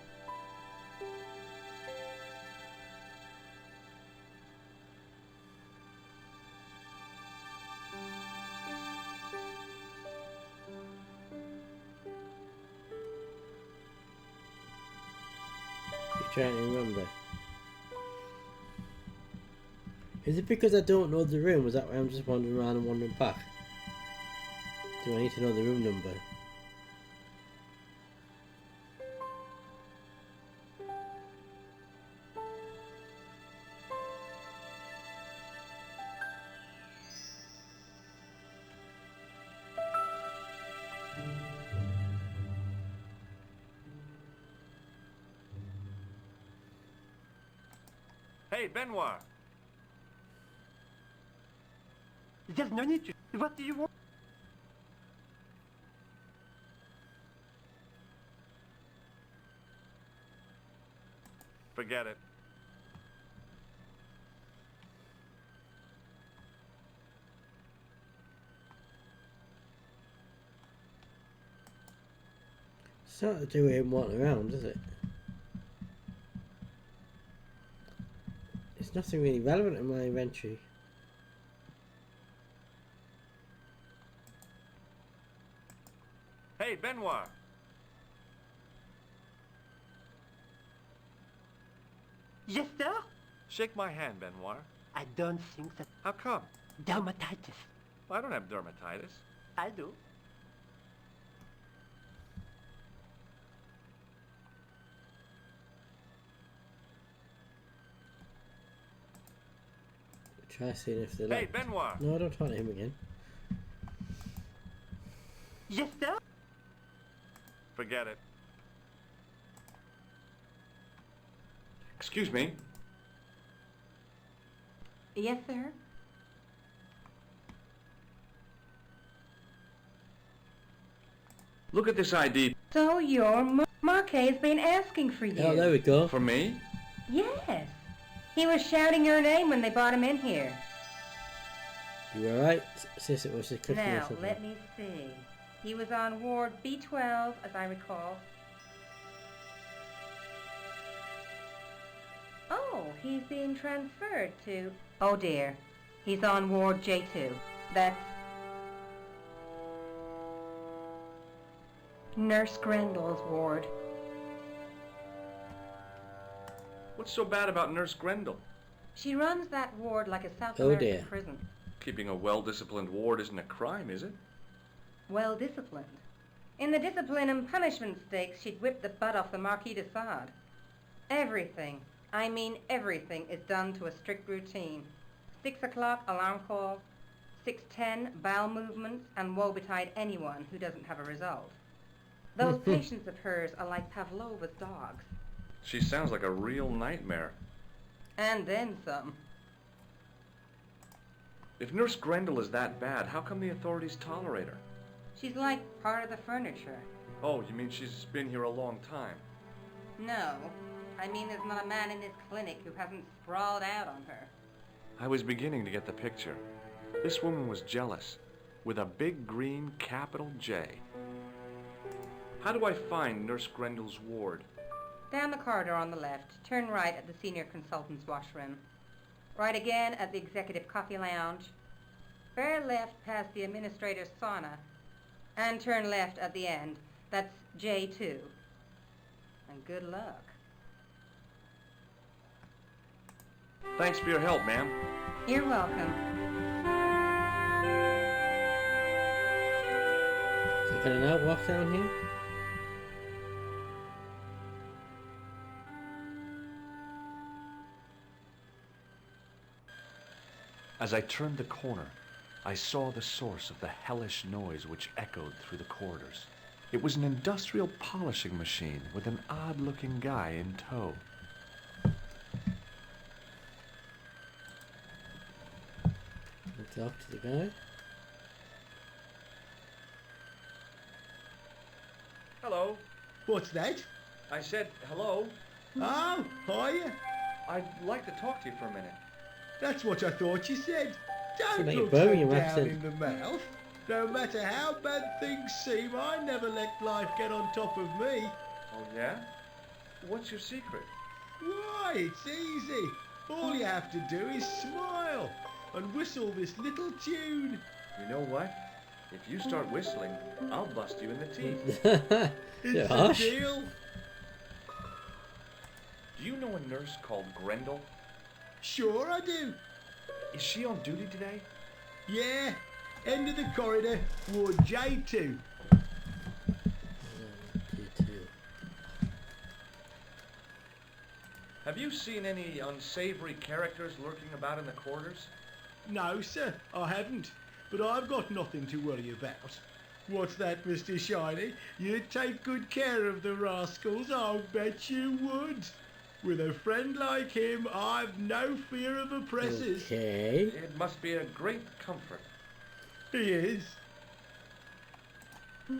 You're trying to remember. Is it because I don't know the room? Was that why I'm just wandering around and wandering back? Do I need to know the room number? Hey, Benoit! There's no need to. What do you want? Forget it. It's not to do with him wanting around, does it? It's nothing really relevant in my inventory. Hey, Benoit! Yes, sir? Shake my hand, Benoit. I don't think that. How come? Dermatitis. I don't have dermatitis. I do. Try seeing if they're Hey, like... Benoit! No, I don't talk to him again. Yes, sir? Forget it. Excuse me. Yes, sir? Look at this ID. So your Marquet's been asking for you. Oh, there we go. For me? Yes. He was shouting your name when they brought him in here. You were right, sis, it was just cooking or Now, something. let me see. He was on Ward B12, as I recall. Oh, he's being transferred to... Oh dear. He's on Ward J2. That's... Nurse Grendel's ward. What's so bad about Nurse Grendel? She runs that ward like a South Oh, American dear. prison. Keeping a well-disciplined ward isn't a crime, is it? Well disciplined. In the discipline and punishment stakes, she'd whip the butt off the Marquis de Sade. Everything, I mean everything, is done to a strict routine. 6 o'clock alarm call, 6:10 bowel movements, and woe betide anyone who doesn't have a result. Those patients of hers are like Pavlova's dogs. She sounds like a real nightmare. And then some. If Nurse Grendel is that bad, how come the authorities tolerate her? She's like part of the furniture. Oh, you mean she's been here a long time? No, I mean there's not a man in this clinic who hasn't sprawled out on her. I was beginning to get the picture. This woman was jealous, with a big green capital J. How do I find Nurse Grendel's ward? Down the corridor on the left, turn right at the senior consultant's washroom. Right again at the executive coffee lounge. Bear left past the administrator's sauna. And turn left at the end. That's J2. And good luck. Thanks for your help, ma'am. You're welcome. So can I now walk down here? As I turned the corner, I saw the source of the hellish noise which echoed through the corridors. It was an industrial polishing machine with an odd-looking guy in tow. I'll talk to the guy. Hello. What's that? I said hello. Oh, hiya. I'd like to talk to you for a minute. That's what I thought you said. Don't like look a so Birmingham down accent. in the mouth. No matter how bad things seem, I never let life get on top of me. Oh, yeah? What's your secret? Why, it's easy. All you have to do is smile and whistle this little tune. You know what? If you start whistling, I'll bust you in the teeth. Yeah, It's a harsh. deal. Do you know a nurse called Grendel? Sure I do. Is she on duty today? Yeah. End of the corridor, Ward J2. Have you seen any unsavory characters lurking about in the corridors? No, sir, I haven't. But I've got nothing to worry about. What's that, Mr. Shiny? You'd take good care of the rascals, I'll bet you would. With a friend like him, I've no fear of oppressors. Okay. It must be a great comfort. He is.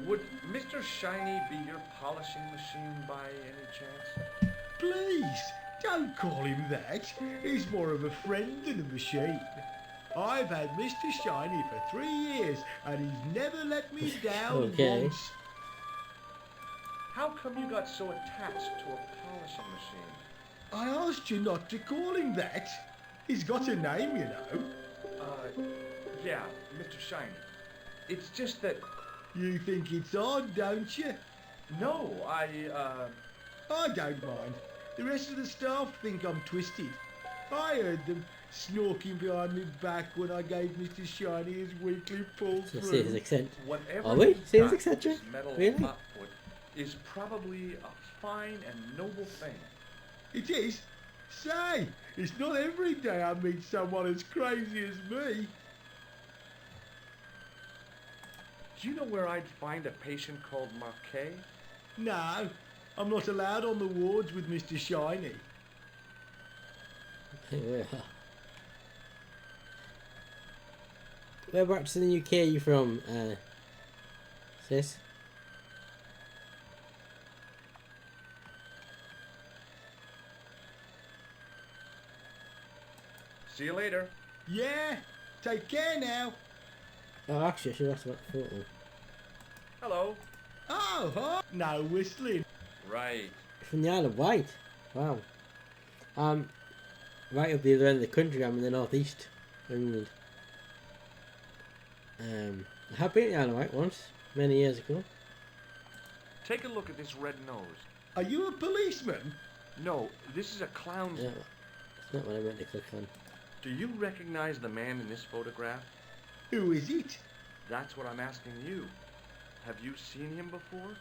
Would Mr. Shiny be your polishing machine by any chance? Please, don't call him that. He's more of a friend than a machine. I've had Mr. Shiny for 3 years, and he's never let me down Okay. once. How come you got so attached to a polishing machine? I asked you not to call him that. He's got a name, you know. Yeah, Mr. Shiny. It's just that... You think it's odd, don't you? No, I don't mind. The rest of the staff think I'm twisted. I heard them snorking behind my back when I gave Mr. Shiny his weekly pull So through. see his accent. whatever Are we? you've See his got accent, this Jack? metal Really? output is probably a fine and noble thing. It is? Say, it's not every day I meet someone as crazy as me. Do you know where I'd find a patient called Marquet? No, I'm not allowed on the wards with Mr. Shiny. Whereabouts in the UK are you from, sis? See you later. Yeah, take care now. Oh, actually, I should ask about the photo. Hello. Oh, huh? No whistling. Right. From the Isle of Wight. Wow. Right up the other end of the country. I'm in the northeast of England. I have been to the Isle of Wight once, many years ago. Take a look at this red nose. Are you a policeman? No, this is a clown's... Yeah, it's not what I meant to click on. Do you recognize the man in this photograph? Who is it? That's what I'm asking you. Have you seen him before?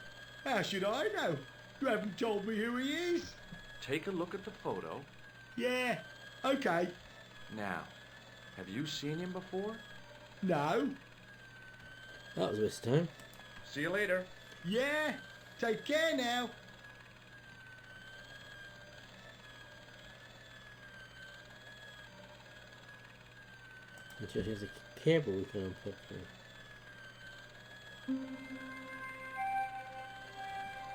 How should I know? You haven't told me who he is. Take a look at the photo. Yeah, okay. Now, have you seen him before? No. That was a waste of time. See you later. Yeah, take care now. I'm sure there's a cable we can unplug through.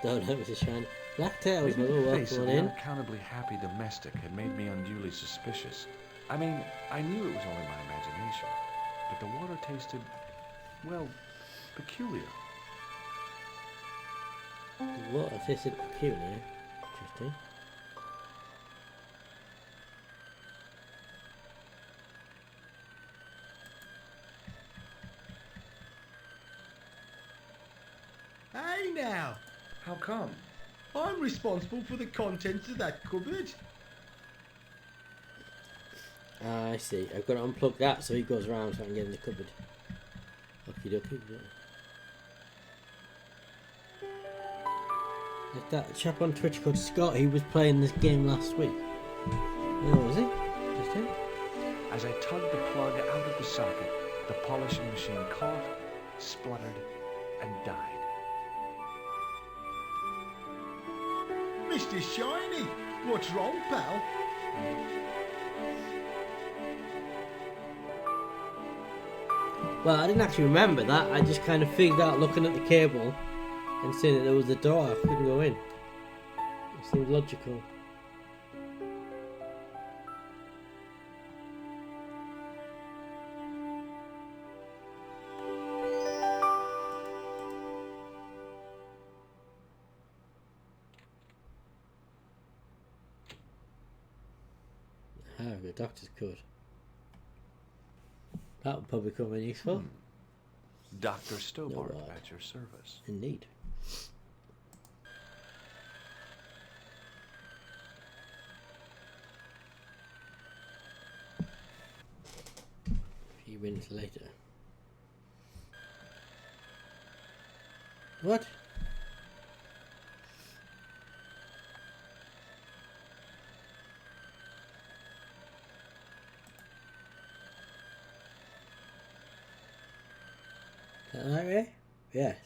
Don't know, Mrs. Shine. Black tails, Maybe we'll the work face of one the in. unaccountably happy domestic had made me unduly suspicious. I mean, I knew it was only my imagination, but the water tasted, well, peculiar. The water tasted peculiar. Interesting. Hey now, How come? I'm responsible for the contents of that cupboard. I see. I've got to unplug that so he goes round so I can get in the cupboard. Okie dokie. Like that chap on Twitch called Scott, he was playing this game last week. Oh, was he? Just him? As I tugged the plug out of the socket, the polishing machine coughed, spluttered, and died. Mr. Shiny, what's wrong, pal? Well, I didn't actually remember that. I just kind of figured out looking at the cable and seeing that there was a door I couldn't go in. It seemed logical. Ah, the doctor's coat. That would probably come in useful. Dr. Stobart No, at your service. Indeed. A few minutes later. What? Is that right? Yes.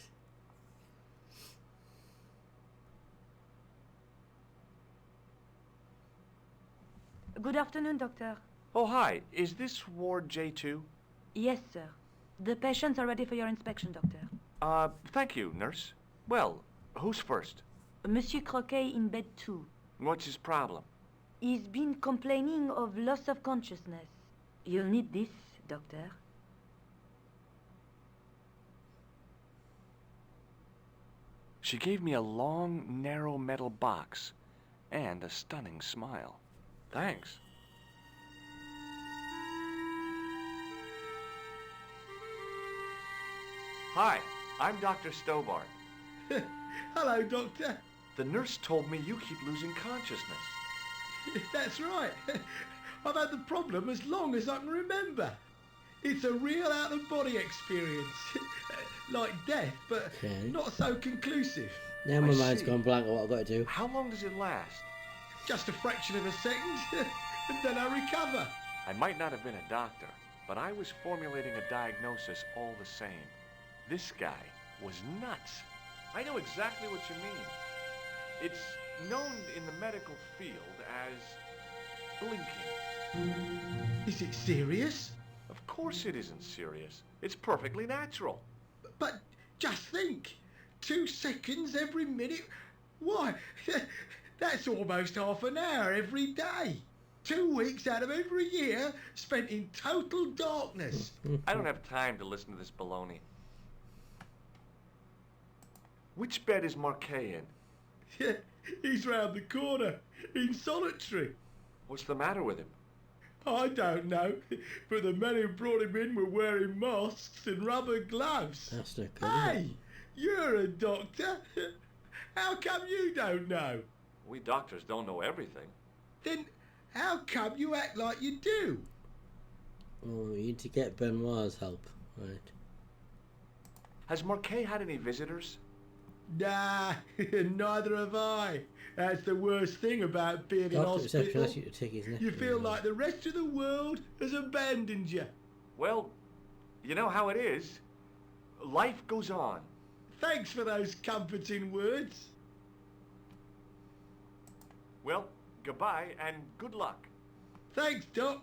Good afternoon, doctor. Oh, hi. Is this Ward J2? Yes, sir. The patients are ready for your inspection, doctor. Thank you, nurse. Well, who's first? Monsieur Croquet in bed 2. What's his problem? He's been complaining of loss of consciousness. You'll need this, doctor. She gave me a long, narrow metal box and a stunning smile. Thanks. Hi, I'm Dr. Stobart. Hello, Doctor. The nurse told me you keep losing consciousness. That's right. I've had the problem as long as I can remember. It's a real out-of-body experience. Like death, but Okay. not so conclusive. Now my I mind's see. gone blank on what I've got to do. How long does it last? Just a fraction of a second, and then I recover. I might not have been a doctor, but I was formulating a diagnosis all the same. This guy was nuts. I know exactly what you mean. It's known in the medical field as blinking. Is it serious? Of course it isn't serious. It's perfectly natural. But just think, 2 seconds every minute. Why, that's almost half an hour every day. 2 weeks out of every year spent in total darkness. I don't have time to listen to this baloney. Which bed is Marquet in? He's round the corner, in solitary. What's the matter with him? I don't know, but the men who brought him in were wearing masks and rubber gloves. That's not good, is it? Hey, you're a doctor. How come you don't know? We doctors don't know everything. Then how come you act like you do? Oh, you need to get Benoit's help. Right. Has Marquet had any visitors? Nah, neither have I. That's the worst thing about being in Doctor reception hospital. asks you to take his neck. You feel like the rest of the world has abandoned you. Well, you know how it is. Life goes on. Thanks for those comforting words. Well, goodbye and good luck. Thanks, Doc.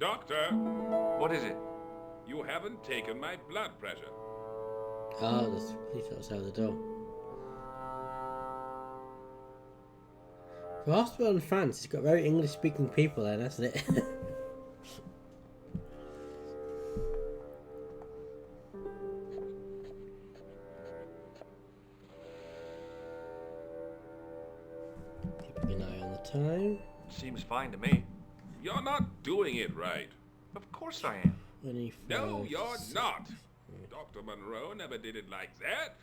Doctor, What is it? you haven't taken my blood pressure. Oh, there's police outside the door. For hospital in France, it's got very English-speaking people there, hasn't it? Keeping an eye on the time. Seems fine to me. You're not doing it right. Of course I am. 25. No, you're not. Dr. Monroe never did it like that.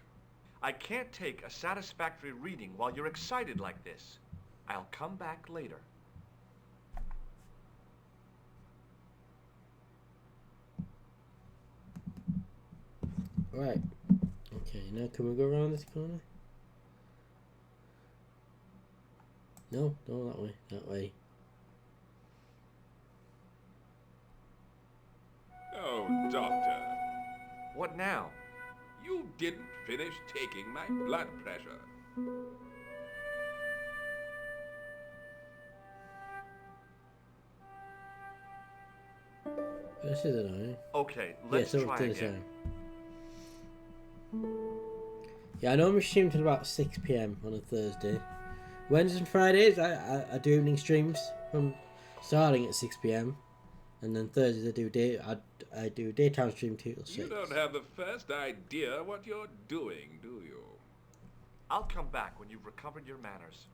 I can't take a satisfactory reading while you're excited like this. I'll come back later. Right. Okay, now can we go around this corner? No, no, that way. That way. Oh, doctor, What now? you didn't finish taking my blood pressure. This is annoying. Okay, Yeah, let's so try do this again. Yeah, I normally stream till about 6 PM on a Thursday. Wednesdays and Fridays, I do evening streams from starting at 6 PM, and then Thursdays I do daytime stream till 6. You don't have the first idea what you're doing, do you? I'll come back when you've recovered your manners.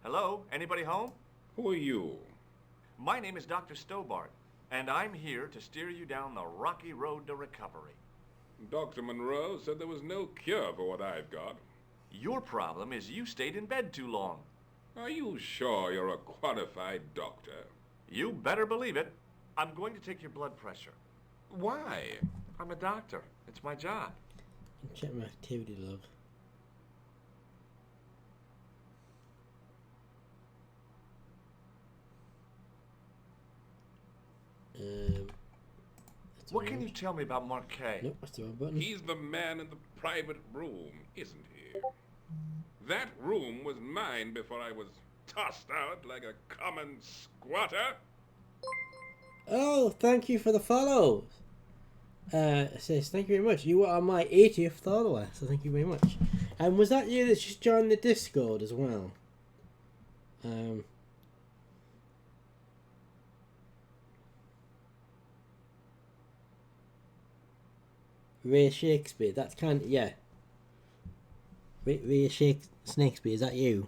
Hello? Anybody home? Who are you? My name is Dr. Stobart, and I'm here to steer you down the rocky road to recovery. Dr. Monroe said there was no cure for what I've got. Your problem is you stayed in bed too long. Are you sure you're a qualified doctor? You better believe it. I'm going to take your blood pressure. Why? I'm a doctor. It's my job. Check my activity log. That's the What wrong can you one. tell me about Marquet? Nope, that's the wrong button. He's the man in the private room, isn't he? That room was mine before I was tossed out like a common squatter. Oh, thank you for the follow. It says, thank you very much. You are my 80th follower, so thank you very much. And was that you that just joined the Discord as well? Ray Shakespeare, that's kind of, yeah. Ray Shakespeare, is that you?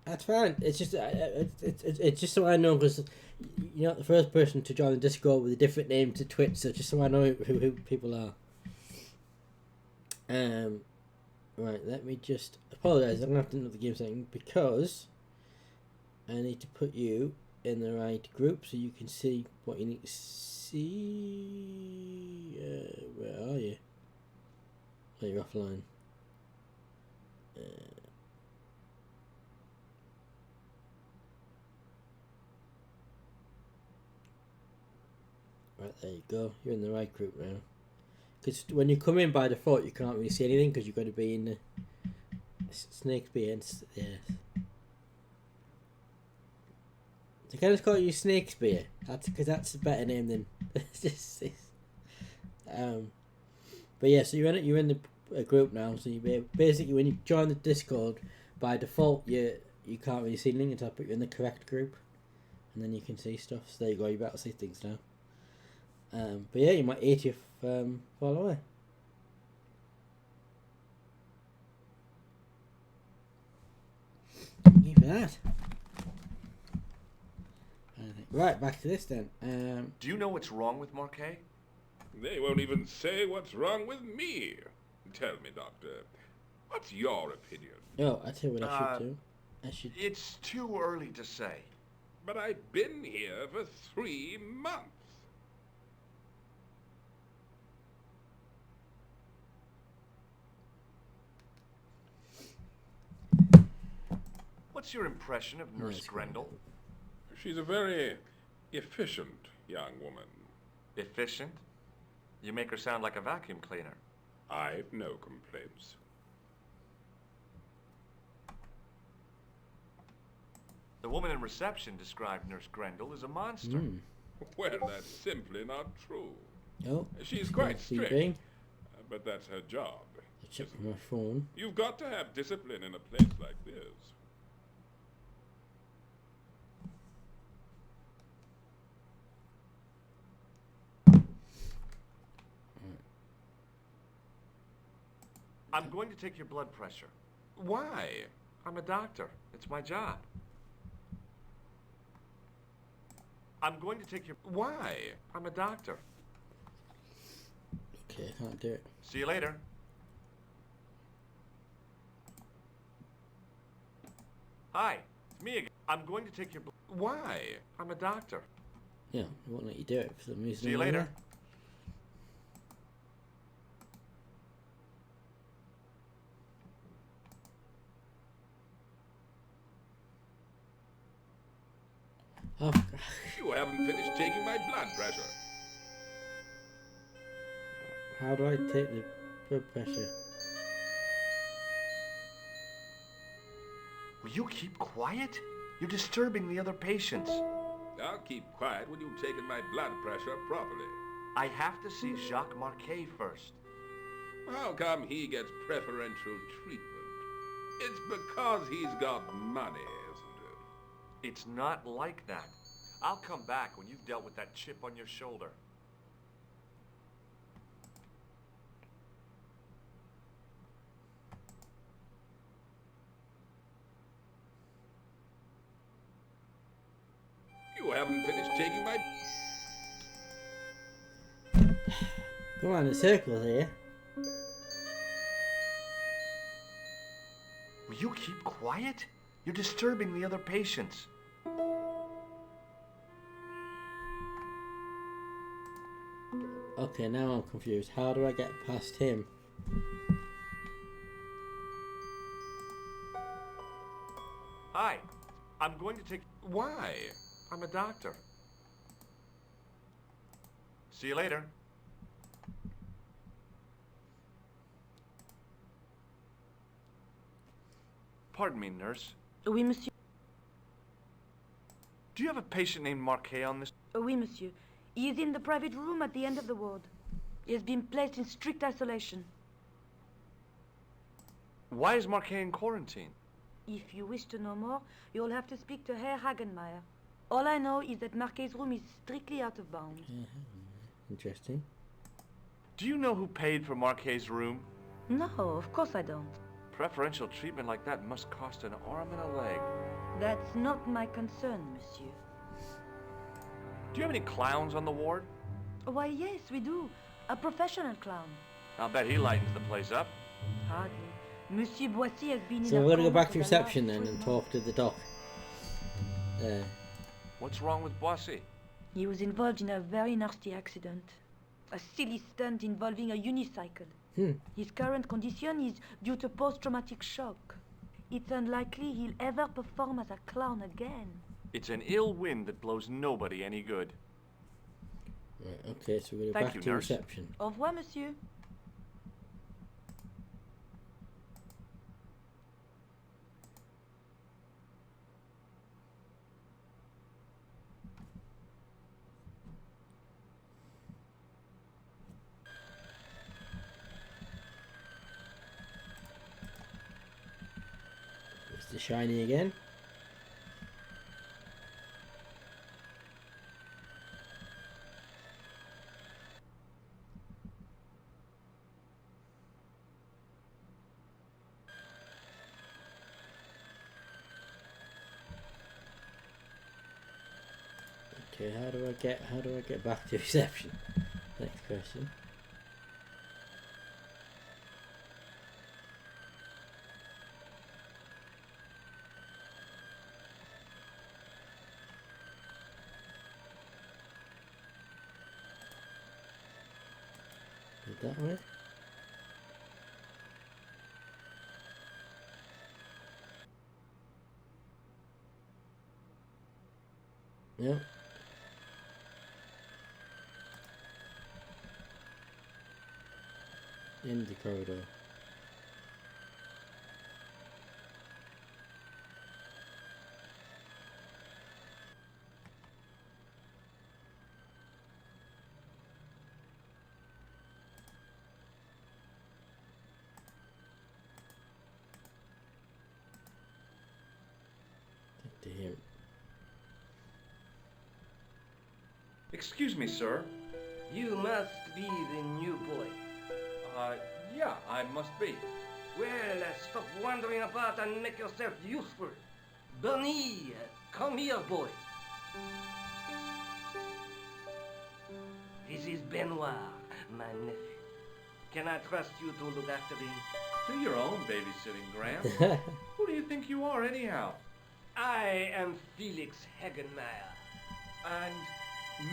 That's fine. It's just it's just so I know, because you're not the first person to join the Discord with a different name to Twitch, so just so I know who people are. Right. Let me just apologize. I'm gonna have to another game setting because I need to put you in the right group so you can see what you need to see. Where are you? Oh, you're offline. Right, there you go. You're in the right group now. Because when you come in by default, you can't really see anything because you've got to be in the Snakespeare. Yes. So can I just call you Snakespeare? That's because that's a better name than But yeah, so you're in the group now. So you basically, when you join the Discord, by default you can't really see anything until I put you in the correct group, and then you can see stuff. So there you go. You better see things now. But yeah, you're my 80th follower. Thank you for that. Right, back to this then. Do you know what's wrong with Marquet? They won't even say what's wrong with me. Tell me, Doctor, what's your opinion? Oh, I tell you what I should do. It's too early to say. But I've been here for 3 months. What's your impression of Nurse Grendel? She's a very efficient young woman. Efficient? You make her sound like a vacuum cleaner. I've no complaints. The woman in reception described Nurse Grendel as a monster. Well, that's simply not true. Oh, She's quite strict, but that's her job. I check my phone. You've got to have discipline in a place like this. I'm going to take your blood pressure. Why? I'm a doctor. It's my job. I'm going to take your... Why? I'm a doctor. Okay, I can't do it. See you later. Hi, it's me again. I'm going to take your... Why? I'm a doctor. Yeah, I won't let you do it for some reason. See you later. Oh, You haven't finished taking my blood pressure. how do I take the blood pressure? Will you keep quiet? You're disturbing the other patients. I'll keep quiet when you've taken my blood pressure properly. I have to see Jacques Marquet first. How come he gets preferential treatment? It's because he's got money, isn't it? It's not like that. I'll come back when you've dealt with that chip on your shoulder. You haven't finished taking my... Come on, in circles here. Will you keep quiet? You're disturbing the other patients. Okay, now I'm confused. How do I get past him? Hi. I'm going to take... Why? I'm a doctor. See you later. Pardon me, nurse. Oui, monsieur. Do you have a patient named Marquet on this? Oui, monsieur. He is in the private room at the end of the ward. He has been placed in strict isolation. Why is Marquet in quarantine? If you wish to know more, you'll have to speak to Herr Hagenmeier. All I know is that Marquet's room is strictly out of bounds. Interesting. Do you know who paid for Marquet's room? No, of course I don't. Preferential treatment like that must cost an arm and a leg. That's not my concern, monsieur. Do you have any clowns on the ward? Why, yes, we do. A professional clown. I'll bet he lightens the place up. Hardly. Monsieur Boissy has been in So a we're going to go coma back to for the reception last then 3 and months. talk to the doc. What's wrong with Boissy? He was involved in a very nasty accident. A silly stunt involving a unicycle. His current condition is due to post-traumatic shock. It's unlikely he'll ever perform as a clown again. It's an ill wind that blows nobody any good. Right, okay, so we're Thank back you, to nurse. reception. Au revoir, monsieur. Mr. Shiny again. Okay, how do I get back to reception? Next question. That way? Yeah. In the corridor. To him. Excuse me, sir. You must be the new boy. Yeah, I must be. Well, stop wandering about and make yourself useful. Bernie, come here, boy. This is Benoit, my nephew. Can I trust you to look after him? Do your own babysitting, Graham. Who do you think you are, anyhow? I am Felix Hagenmeier. And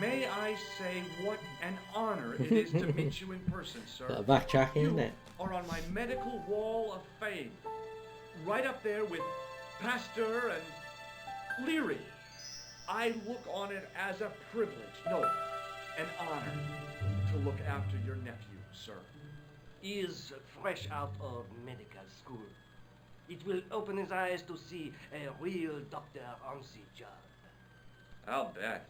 may I say what an honor it is to meet you in person, sir. Got a backtracking, You isn't it? are on my medical wall of fame. Right up there with Pasteur and Leary. I look on it as a privilege, no, an honor, to look after your nephew, sir. He is fresh out of medical school. It will open his eyes to see a real doctor on the job. I'll bet.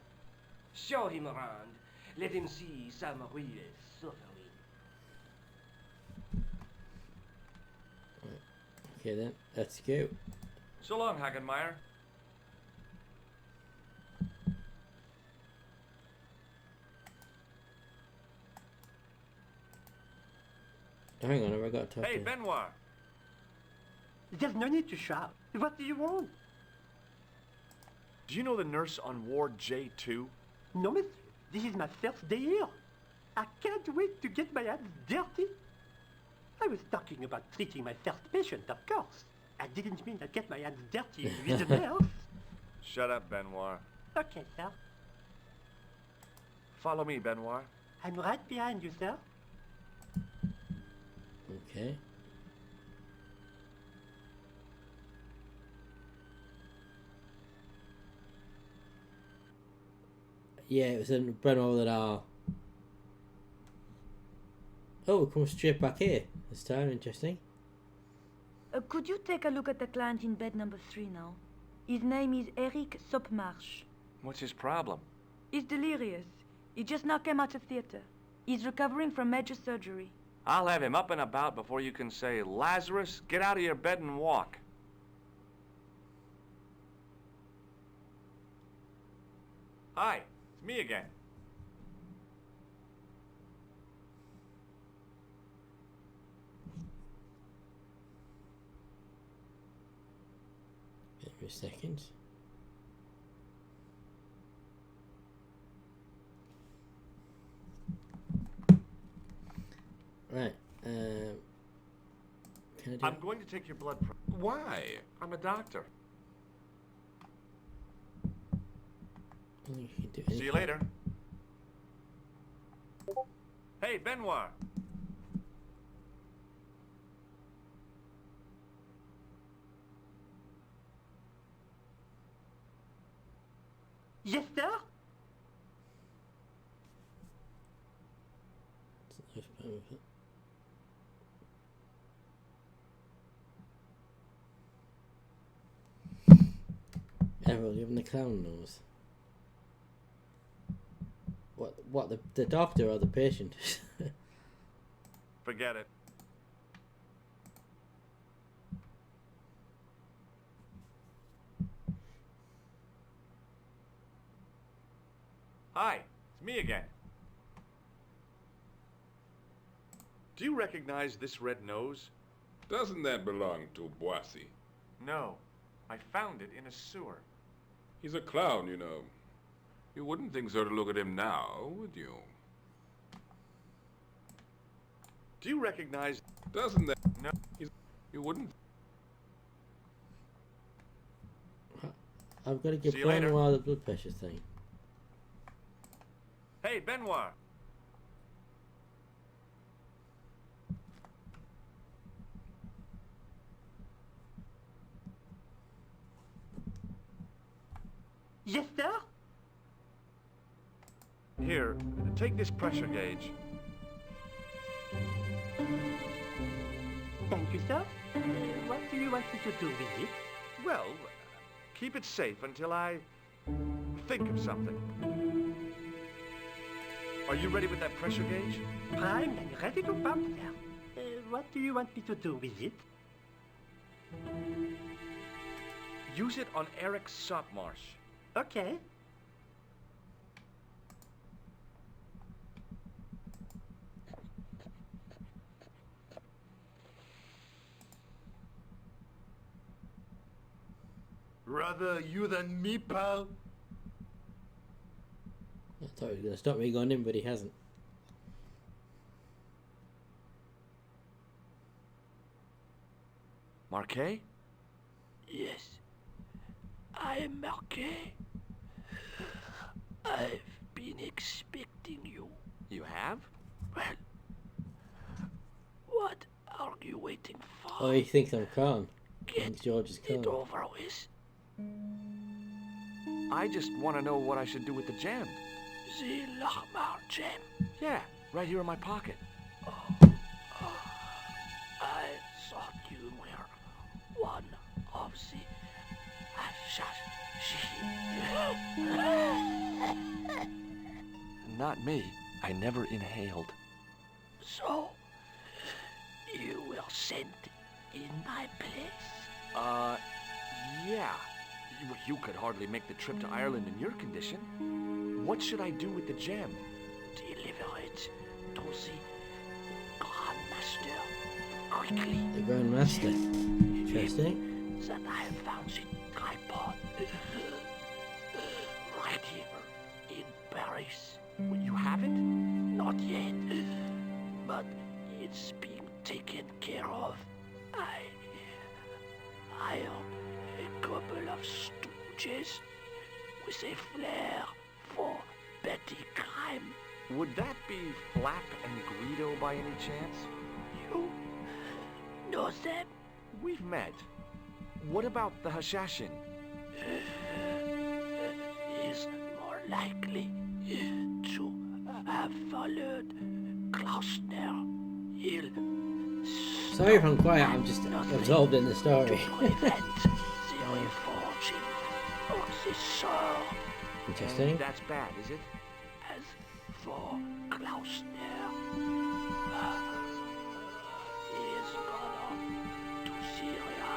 Show him around. Let him see some real suffering. Okay then, let's go. So long, Hagenmeier. Hang on, have I got to talk Hey, to Benoit. There's no need to shout. What do you want? Do you know the nurse on Ward J2? No, monsieur. This is my first day here. I can't wait to get my hands dirty. I was talking about treating my first patient, of course. I didn't mean I'd get my hands dirty with the nurse. Shut up, Benoit. Okay, sir. Follow me, Benoit. I'm right behind you, sir. Okay. Yeah, it was in Breno that are. Oh, we come straight back here this time. Interesting. Could you take a look at the client in bed number 3 now? His name is Eric Sopmarsh. What's his problem? He's delirious. He just now came out of theater. He's recovering from major surgery. I'll have him up and about before you can say, Lazarus, get out of your bed and walk. Hi, it's me again. Every second. Right. Can I do I'm going to take your blood pressure. Why? I'm a doctor. I don't think you can do See you anything. later. Hey, Benoit. Yes, sir? Errol, you having the clown nose? What, the doctor or the patient? Forget it. Hi, it's me again. Do you recognize this red nose? Doesn't that belong to Boissy? No, I found it in a sewer. He's a clown, you know. You wouldn't think so to look at him now, would you? Do you recognize... Doesn't that... No. You wouldn't... I've got to give See you later. Benoit the blood pressure thing. Hey, Benoit. Yes, sir? Here, take this pressure gauge. Thank you, sir. What do you want me to do with it? Well, keep it safe until I think of something. Are you ready with that pressure gauge? Prime and ready to pump, sir. What do you want me to do with it? Use it on Eric Sopmarsh. Okay. Rather you than me, pal. I thought he was going to stop me going in, but he hasn't. Marquet? Yes, I am Marquet. I've been expecting you. You have? Well, what are you waiting for? Oh, he thinks I'm Khan. Get George's it Khan. over with. I just want to know what I should do with the gem. The Lachmar gem. Yeah, right here in my pocket. I thought you were one of the assassins. Not me. I never inhaled. So, you were sent in my place? Yeah. You could hardly make the trip to Ireland in your condition. What should I do with the gem? Deliver it to the Grand Master quickly. The Grand Master. Interesting. That I have found the tripod right here in Paris. You have it? Not yet, but it's being taken care of. I hired a couple of stooges with a flair for petty crime. Would that be Flap and Guido by any chance? You know them? We've met. What about the Hashashin? Is more likely to have followed Klausner. Sorry if I'm quiet, I'm just absorbed in the story. Interesting. That's bad, is it? As for Klausner, he has gone on to Syria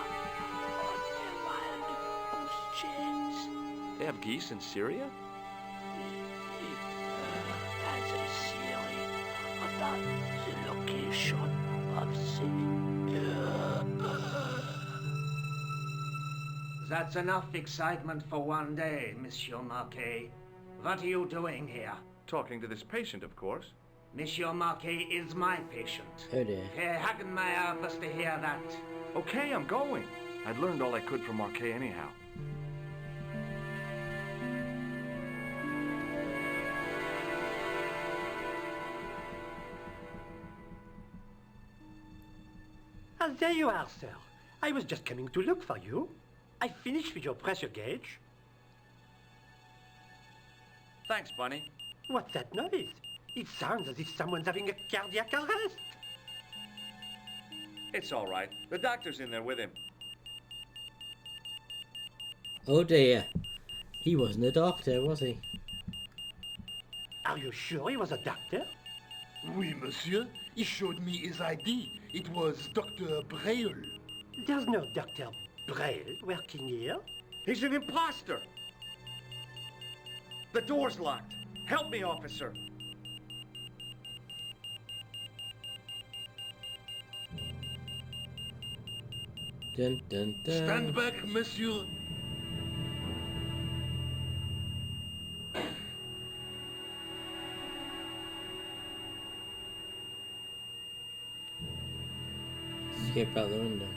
on a wild goose chase. They have geese in Syria? It has a theory about the location of That's enough excitement for one day, Monsieur Marquet. What are you doing here? Talking to this patient, of course. Monsieur Marquet is my patient. Oh dear. Herr Hagenmeyer was to hear that. Okay, I'm going. I'd learned all I could from Marquet anyhow. Ah, there you are, sir. I was just coming to look for you. I finished with your pressure gauge. Thanks, Bunny. What's that noise? It sounds as if someone's having a cardiac arrest. It's all right. The doctor's in there with him. Oh dear. He wasn't a doctor, was he? Are you sure he was a doctor? Oui, monsieur. He showed me his ID. It was Dr. Braille. There's no Dr. Braille working here. He's an imposter! The door's locked. Help me, officer. Dun dun dun. Stand back, monsieur. Escape out the window.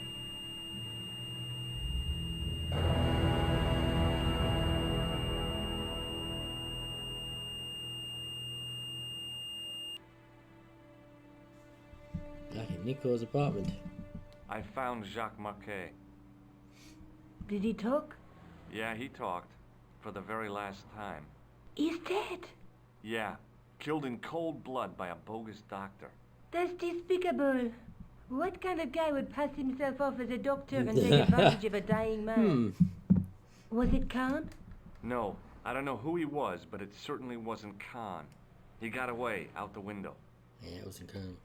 Back in Nico's apartment. I found Jacques Marquet. Did he talk? Yeah, he talked. For the very last time. He's dead. Yeah. Killed in cold blood by a bogus doctor. That's despicable. What kind of guy would pass himself off as a doctor and take advantage of a dying man? Was it Khan? No, I don't know who he was, but it certainly wasn't Khan. He got away, out the window. Yeah, it wasn't Khan.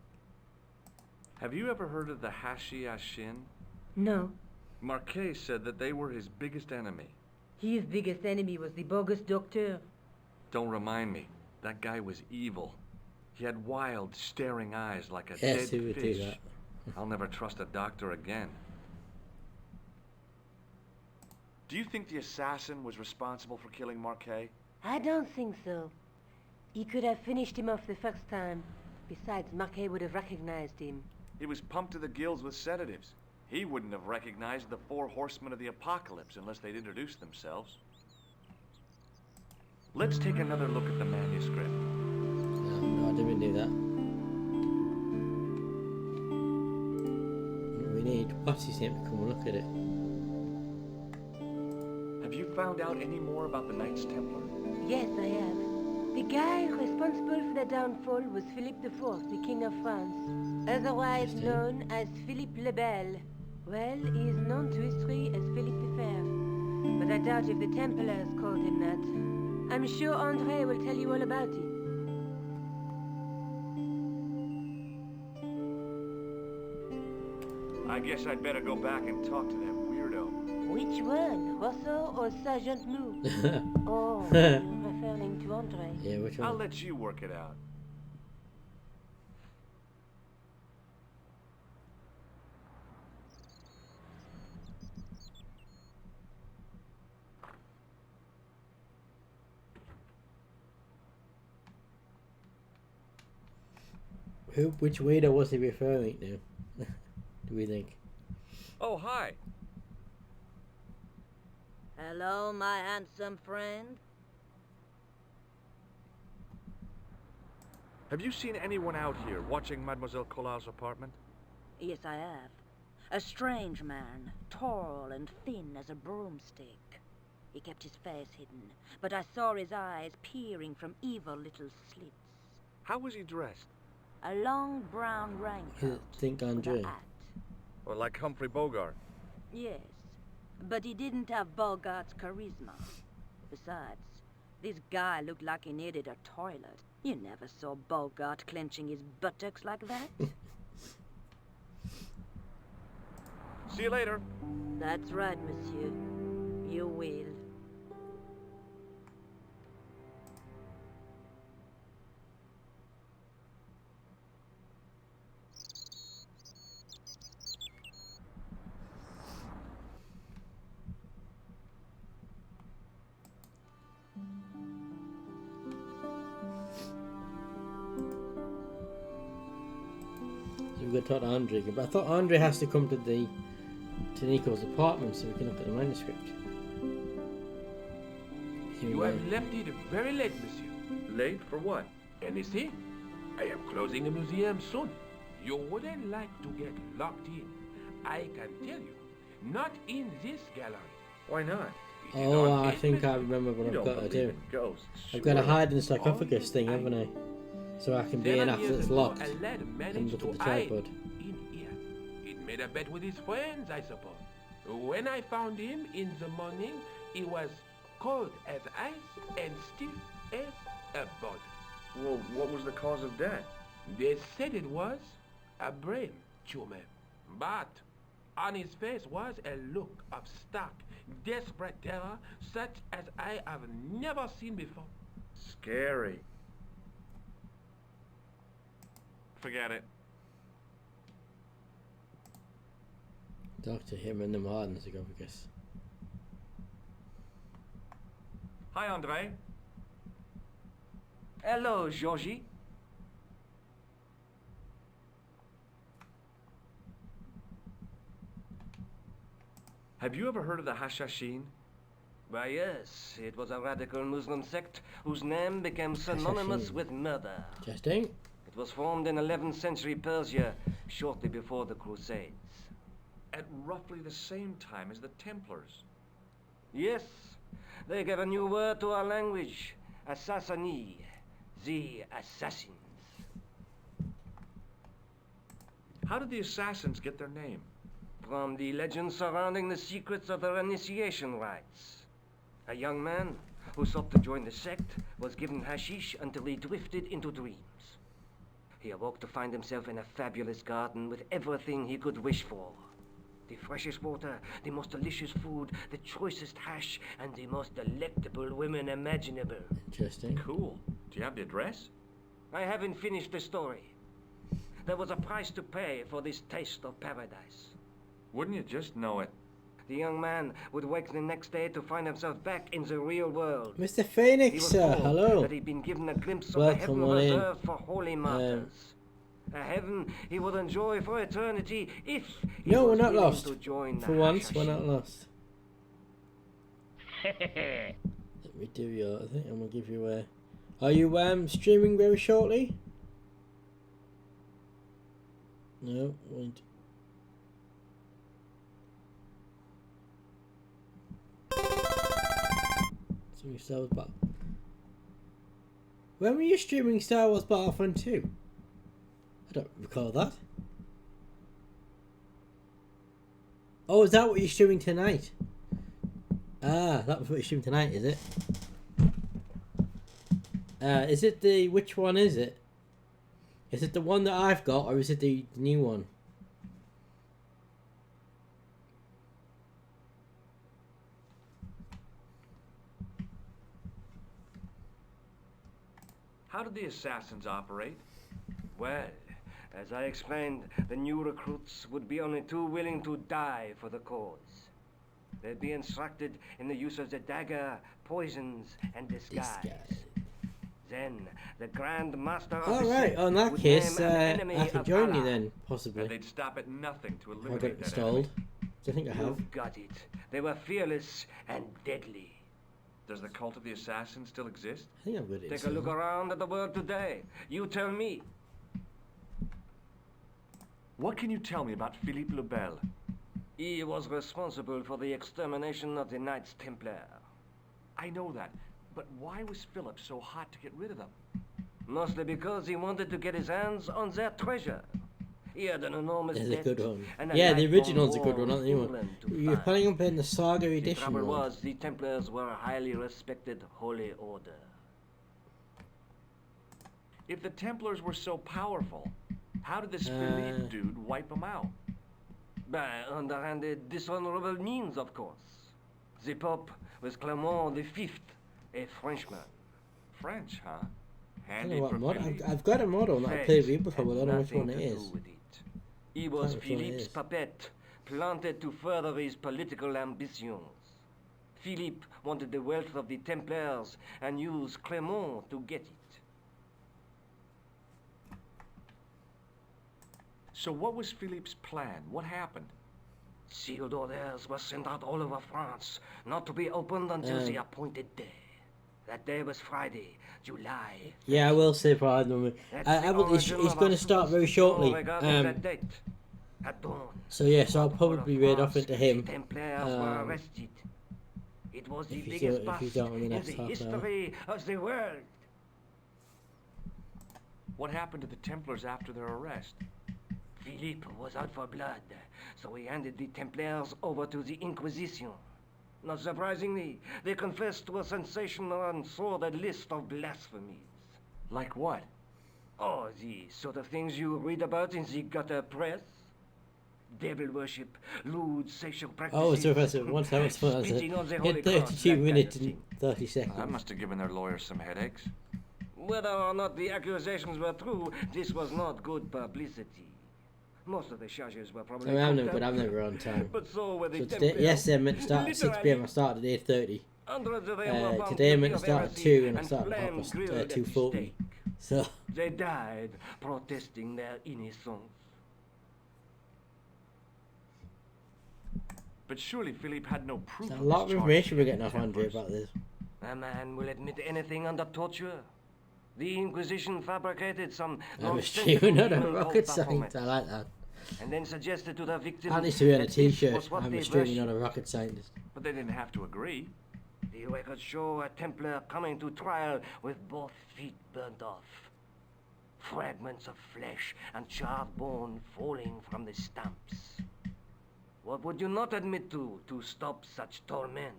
Have you ever heard of the Hashi-Ashin? No. Marquet said that they were his biggest enemy. His biggest enemy was the bogus doctor. Don't remind me. That guy was evil. He had wild, staring eyes like a Yes, dead he would do fish. that. I'll never trust a doctor again. Do you think the assassin was responsible for killing Marquet? I don't think so. He could have finished him off the first time. Besides, Marquet would have recognized him. He was pumped to the gills with sedatives. He wouldn't have recognized the 4 horsemen of the apocalypse unless they'd introduced themselves. Let's take another look at the manuscript. No, I didn't do that. We need what's his name to come and look at it. Have you found out any more about the Knights Templar? Yes, I have. The guy responsible for the downfall was Philippe IV, the King of France, otherwise known as Philippe le Bel. Well, he is known to history as Philippe the Fair, but I doubt if the Templars called him that. I'm sure André will tell you all about it. I guess I'd better go back and talk to that weirdo. Which one, Rousseau or Sergeant Mou? Oh, you're referring to André. Yeah, which one? I'll let you work it out. Which waiter was he referring to? Do we think? Oh, hi. Hello, my handsome friend. Have you seen anyone out here watching Mademoiselle Collard's apartment? Yes, I have. A strange man, tall and thin as a broomstick. He kept his face hidden, but I saw his eyes peering from evil little slits. How was he dressed? A long brown raincoat Think with Andre. a hat. Or like Humphrey Bogart? Yes, but he didn't have Bogart's charisma. Besides, this guy looked like he needed a toilet. You never saw Bogart clenching his buttocks like that. See you later. That's right, monsieur. You will. So we've got to talk to Andre, but I thought Andre has to come to Nico's apartment so we can look at the manuscript. You have left it very late, monsieur. Late for what? Anything? I am closing the museum soon. You wouldn't like to get locked in. I can tell you. Not in this gallery. Why not? It is Oh, on I think I pavement. remember what You I've don't got to believe do. in ghosts. I've got to surely. hide in the sarcophagus thing, haven't I? So I can be in 7 after years it's ago, locked a lad and managed look to at the hide tripod. in here. He'd made a bet with his friends, I suppose. When I found him in the morning, he was cold as ice and stiff as a board. Well, what was the cause of death? They said it was a brain tumor, but on his face was a look of stark, desperate terror such as I have never seen before. Scary. Forget it. Talk to him and them hard in the sarcophagus. Hi, Andre. Hello, Georgie. Have you ever heard of the Hashashin? Why, yes, it was a radical Muslim sect whose name became synonymous Hashashin. with murder. Interesting. It was formed in 11th century Persia, shortly before the Crusades. At roughly the same time as the Templars. Yes, they gave a new word to our language, Assassini, the assassins. How did the assassins get their name? From the legends surrounding the secrets of their initiation rites. A young man who sought to join the sect was given hashish until he drifted into dreams. He awoke to find himself in a fabulous garden with everything he could wish for. The freshest water, the most delicious food, the choicest hash, and the most delectable women imaginable. Interesting. Cool. Do you have the address? I haven't finished the story. There was a price to pay for this taste of paradise. Wouldn't you just know it? The young man would wake the next day to find himself back in the real world. Mr. He Phoenix, was sir, told hello. that he'd been given a glimpse of a Welcome heaven on in. reserved for holy martyrs. A heaven he would enjoy for eternity if he No, we're was not willing lost. to join the For once, we're Hashashin. not lost. Let me do your. I think I'm gonna give you a. Are you streaming very shortly? No, wait. Streaming Star Wars Battle. When were you streaming Star Wars Battlefront 2? I don't recall that. Oh, is that what you're streaming tonight? Ah, that was what you're streaming tonight, is it? Is it the... Which one is it? Is it the one that I've got, or is it the new one? How did the assassins operate? Well, as I explained, the new recruits would be only too willing to die for the cause. They'd be instructed in the use of the dagger, poisons, and disguise. Then, the Grand Master of the Alright, sect in that would case, name an enemy I can of join you Allah. then, And possibly. they'd stop at nothing to I got eliminate it that installed. enemy. Do you think I have? You've got it. They were fearless and deadly. Does the cult of the assassins still exist? I think I've got it Take a installed. look around at the world today. You tell me. What can you tell me about Philippe le Bel? He was responsible for the extermination of the Knights Templar. I know that. But why was Philip so hot to get rid of them? Mostly because he wanted to get his hands on their treasure. He had an enormous There's a debt. good one. And a Yeah, the lifelong original's a good war one, not the new with one. England to You're find. planning on playing the Saga The edition trouble one. was, the Templars were a highly respected holy order. If the Templars were so powerful, how did this Philippe dude wipe them out? By underhanded, dishonorable means, of course. The Pope was Clement V, a Frenchman. French, huh? I don't Handy know what for mod. Philippe. I've got a model that I Fate played with before, but I had don't know which one nothing it to is. do with it. He was Can't recall what it Philippe's is. puppet, planted to further his political ambitions. Philippe wanted the wealth of the Templars and used Clement to get it. So what was Philippe's plan? What happened? Sealed orders were sent out all over France, not to be opened until the appointed day. That day was Friday, July. Yeah, I will say Pride. It's going to start very shortly. That date. At dawn, So yeah, so I'll probably raid off into him. Templars were arrested. It was the if you biggest don't- if you bust don't in the in next the half hour. history of the world. What happened to the Templars after their arrest? Philippe was out for blood, so he handed the Templars over to the Inquisition. Not surprisingly, they confessed to a sensational and sordid list of blasphemies. Like what? Oh, the sort of things you read about in the gutter press. Devil worship, lewd sexual practices. Oh, so that's it. Once I was spitting on the holy hit cross, 32 that kind minutes of and thing. 30 seconds. That must have given their lawyers some headaches. Whether or not the accusations were true, this was not good publicity. Most of the charges were probably I'm cooked never, up. I'm never on time. But so were the So today, Templars. yesterday I meant to start at 6 p.m. I started at 8:30. Hundreds of them were found Today I meant guilty to of start at heresy 2 and I and started at flame-grilled at the 2:40. stake. So They died protesting their innocence. But surely Philippe had no proof there's of a lot of his charges information we're getting against off the Andre Templars. about this. A man will admit anything under torture. The Inquisition fabricated some I'm nonsensical streaming not a human rocket cult scientist. performance, I like that. and then suggested to the victim That needs to be on a that this t-shirt. was what I'm they a streaming not worshipped. a rocket scientist. But they didn't have to agree. The records show a Templar coming to trial with both feet burnt off. Fragments of flesh and charred bone falling from the stumps. What would you not admit to stop such torment?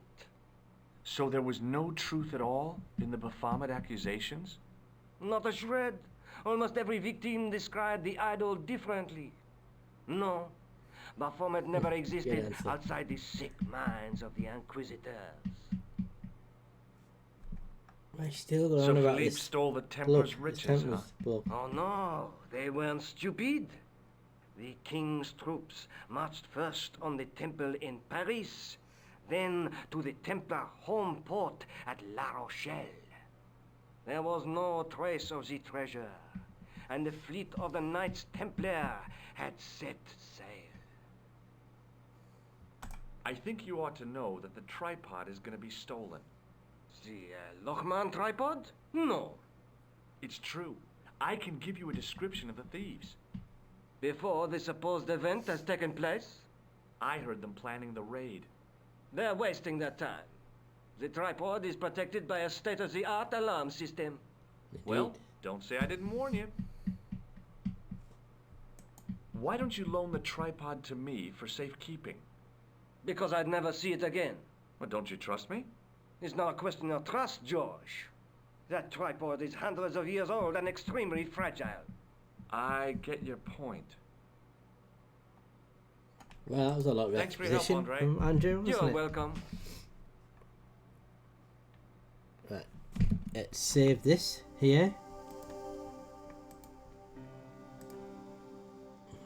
So there was no truth at all in the Baphomet accusations? Not a shred. Almost every victim described the idol differently. No, Baphomet never existed answer. outside the sick minds of the Inquisitors. I still going So on about Philippe this. stole the Blood, Templars' this riches, huh? Templars blood. Oh no, they weren't stupid. The king's troops marched first on the temple in Paris, then to the Templar home port at La Rochelle. There was no trace of the treasure, and the fleet of the Knights Templar had set sail. I think you ought to know that the tripod is going to be stolen. The Lochman tripod? No. It's true. I can give you a description of the thieves. Before the supposed event has taken place, I heard them planning the raid. they're wasting their time. The tripod is protected by a state-of-the-art alarm system. Well, don't say I didn't warn you. Why don't you loan the tripod to me for safekeeping? Because I'd never see it again. Well, don't you trust me? It's not a question of trust, George. That tripod is hundreds of years old and extremely fragile. I get your point. Well, that was a lot of Thanks for your help, exposition Andre. from Andrew, wasn't You're it? welcome. Right. Let's save this here.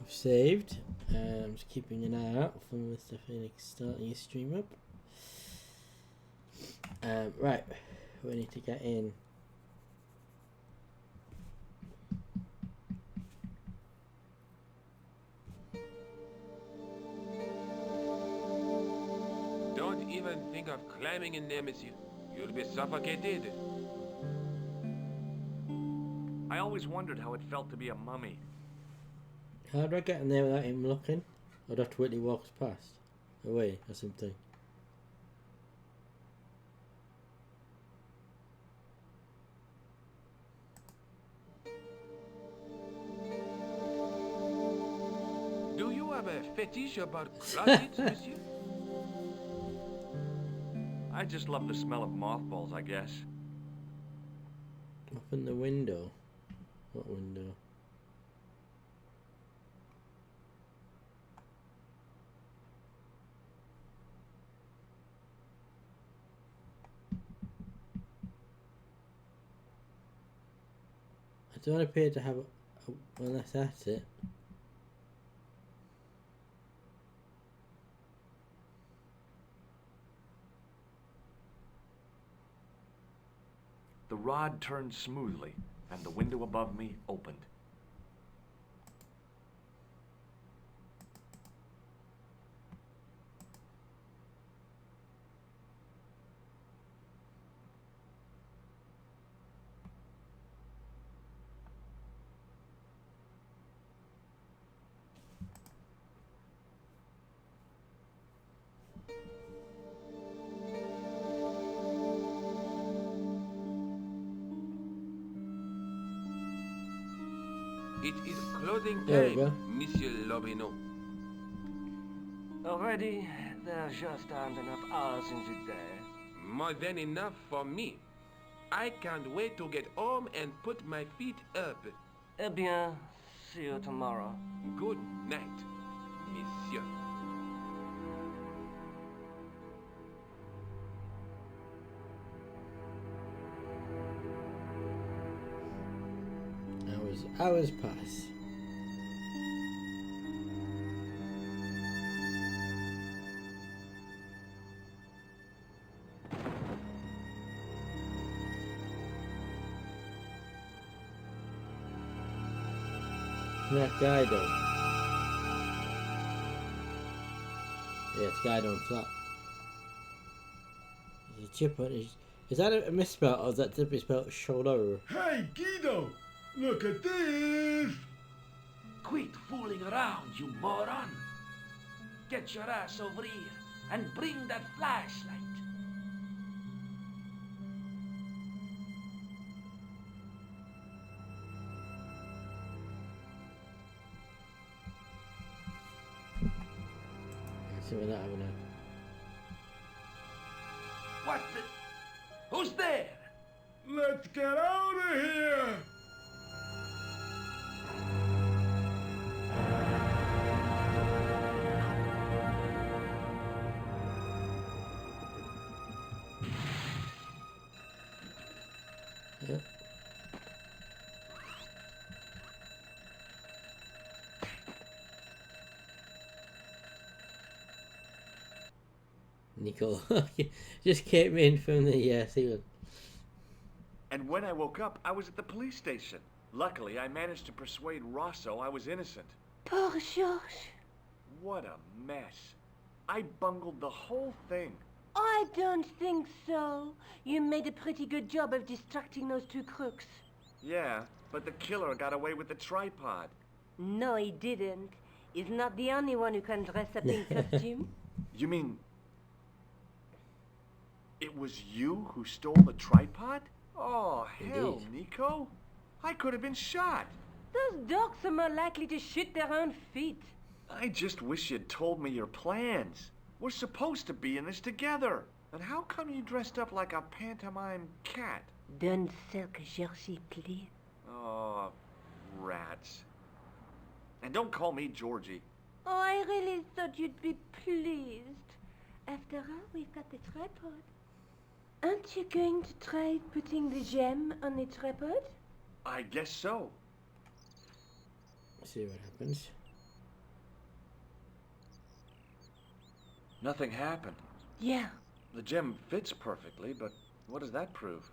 I've saved. I'm just keeping an eye out for Mr. Phoenix starting his stream up. Right. We need to get in. Don't even think of climbing in there, monsieur. You'll be suffocated. I always wondered how it felt to be a mummy. How do I get in there without him looking? I'd have to wait till he walks past. Away or something. fetish about closets, monsieur? I just love the smell of mothballs, I guess. Open the window. What window? I don't appear to have unless that's it. The rod turned smoothly, and the window above me opened. It is closing There we time, go. Monsieur Lobineau. Already, there just aren't enough hours in the day. More than enough for me. I can't wait to get home and put my feet up. Eh bien, see you tomorrow. Good night, monsieur. Hours pass. That guy though. Yeah, it's guy don't flop. There's a chip on his. Is that a misspell or is that simply spelled shoulder? Hey, Guido! Look at this! Quit fooling around, you moron! Get your ass over here and bring that flashlight. Let's see what that happened. What the? Who's there? Let's get out of here! Yeah. Nicole just came in from the ceiling. And when I woke up, I was at the police station. Luckily, I managed to persuade Rosso I was innocent. Poor Georges. What a mess. I bungled the whole thing. I don't think so. You made a pretty good job of distracting those two crooks. Yeah, but the killer got away with the tripod. No, he didn't. He's not the only one who can dress up in costume. You mean... it was you who stole the tripod? Oh, hell, Indeed. Nico. I could have been shot. Those dogs are more likely to shoot their own feet. I just wish you'd told me your plans. We're supposed to be in this together. And how come you dressed up like a pantomime cat? Don't sulk, Georgie, please. Oh, rats. And don't call me Georgie. Oh, I really thought you'd be pleased. After all, we've got the tripod. Aren't you going to try putting the gem on the tripod? I guess so. See what happens. Nothing happened. Yeah. The gem fits perfectly, but what does that prove?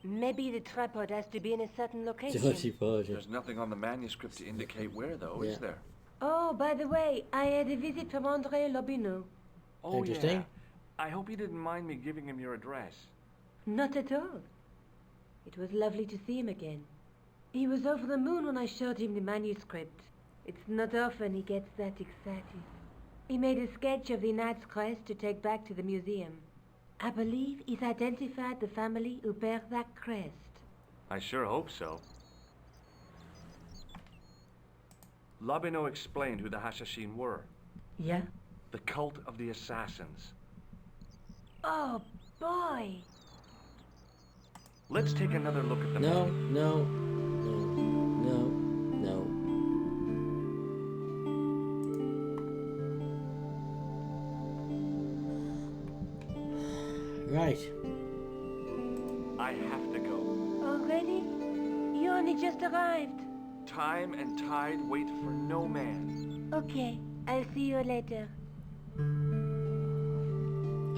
Maybe the tripod has to be in a certain location. Georgie Porter. There's nothing on the manuscript to indicate where, though, Yeah. is there? Oh, by the way, I had a visit from André Lobineau. Oh, Interesting. yeah. I hope you didn't mind me giving him your address. Not at all. It was lovely to see him again. He was over the moon when I showed him the manuscript. It's not often he gets that excited. He made a sketch of the Knight's Crest to take back to the museum. I believe he's identified the family who bear that crest. I sure hope so. Labino explained who the Hashashin were. Yeah? The cult of the assassins. Oh, boy! Let's take another look at the No, map. no, no, no, no. Right. I have to go. Already? You only just arrived. Time and tide wait for no man. Okay, I'll see you later.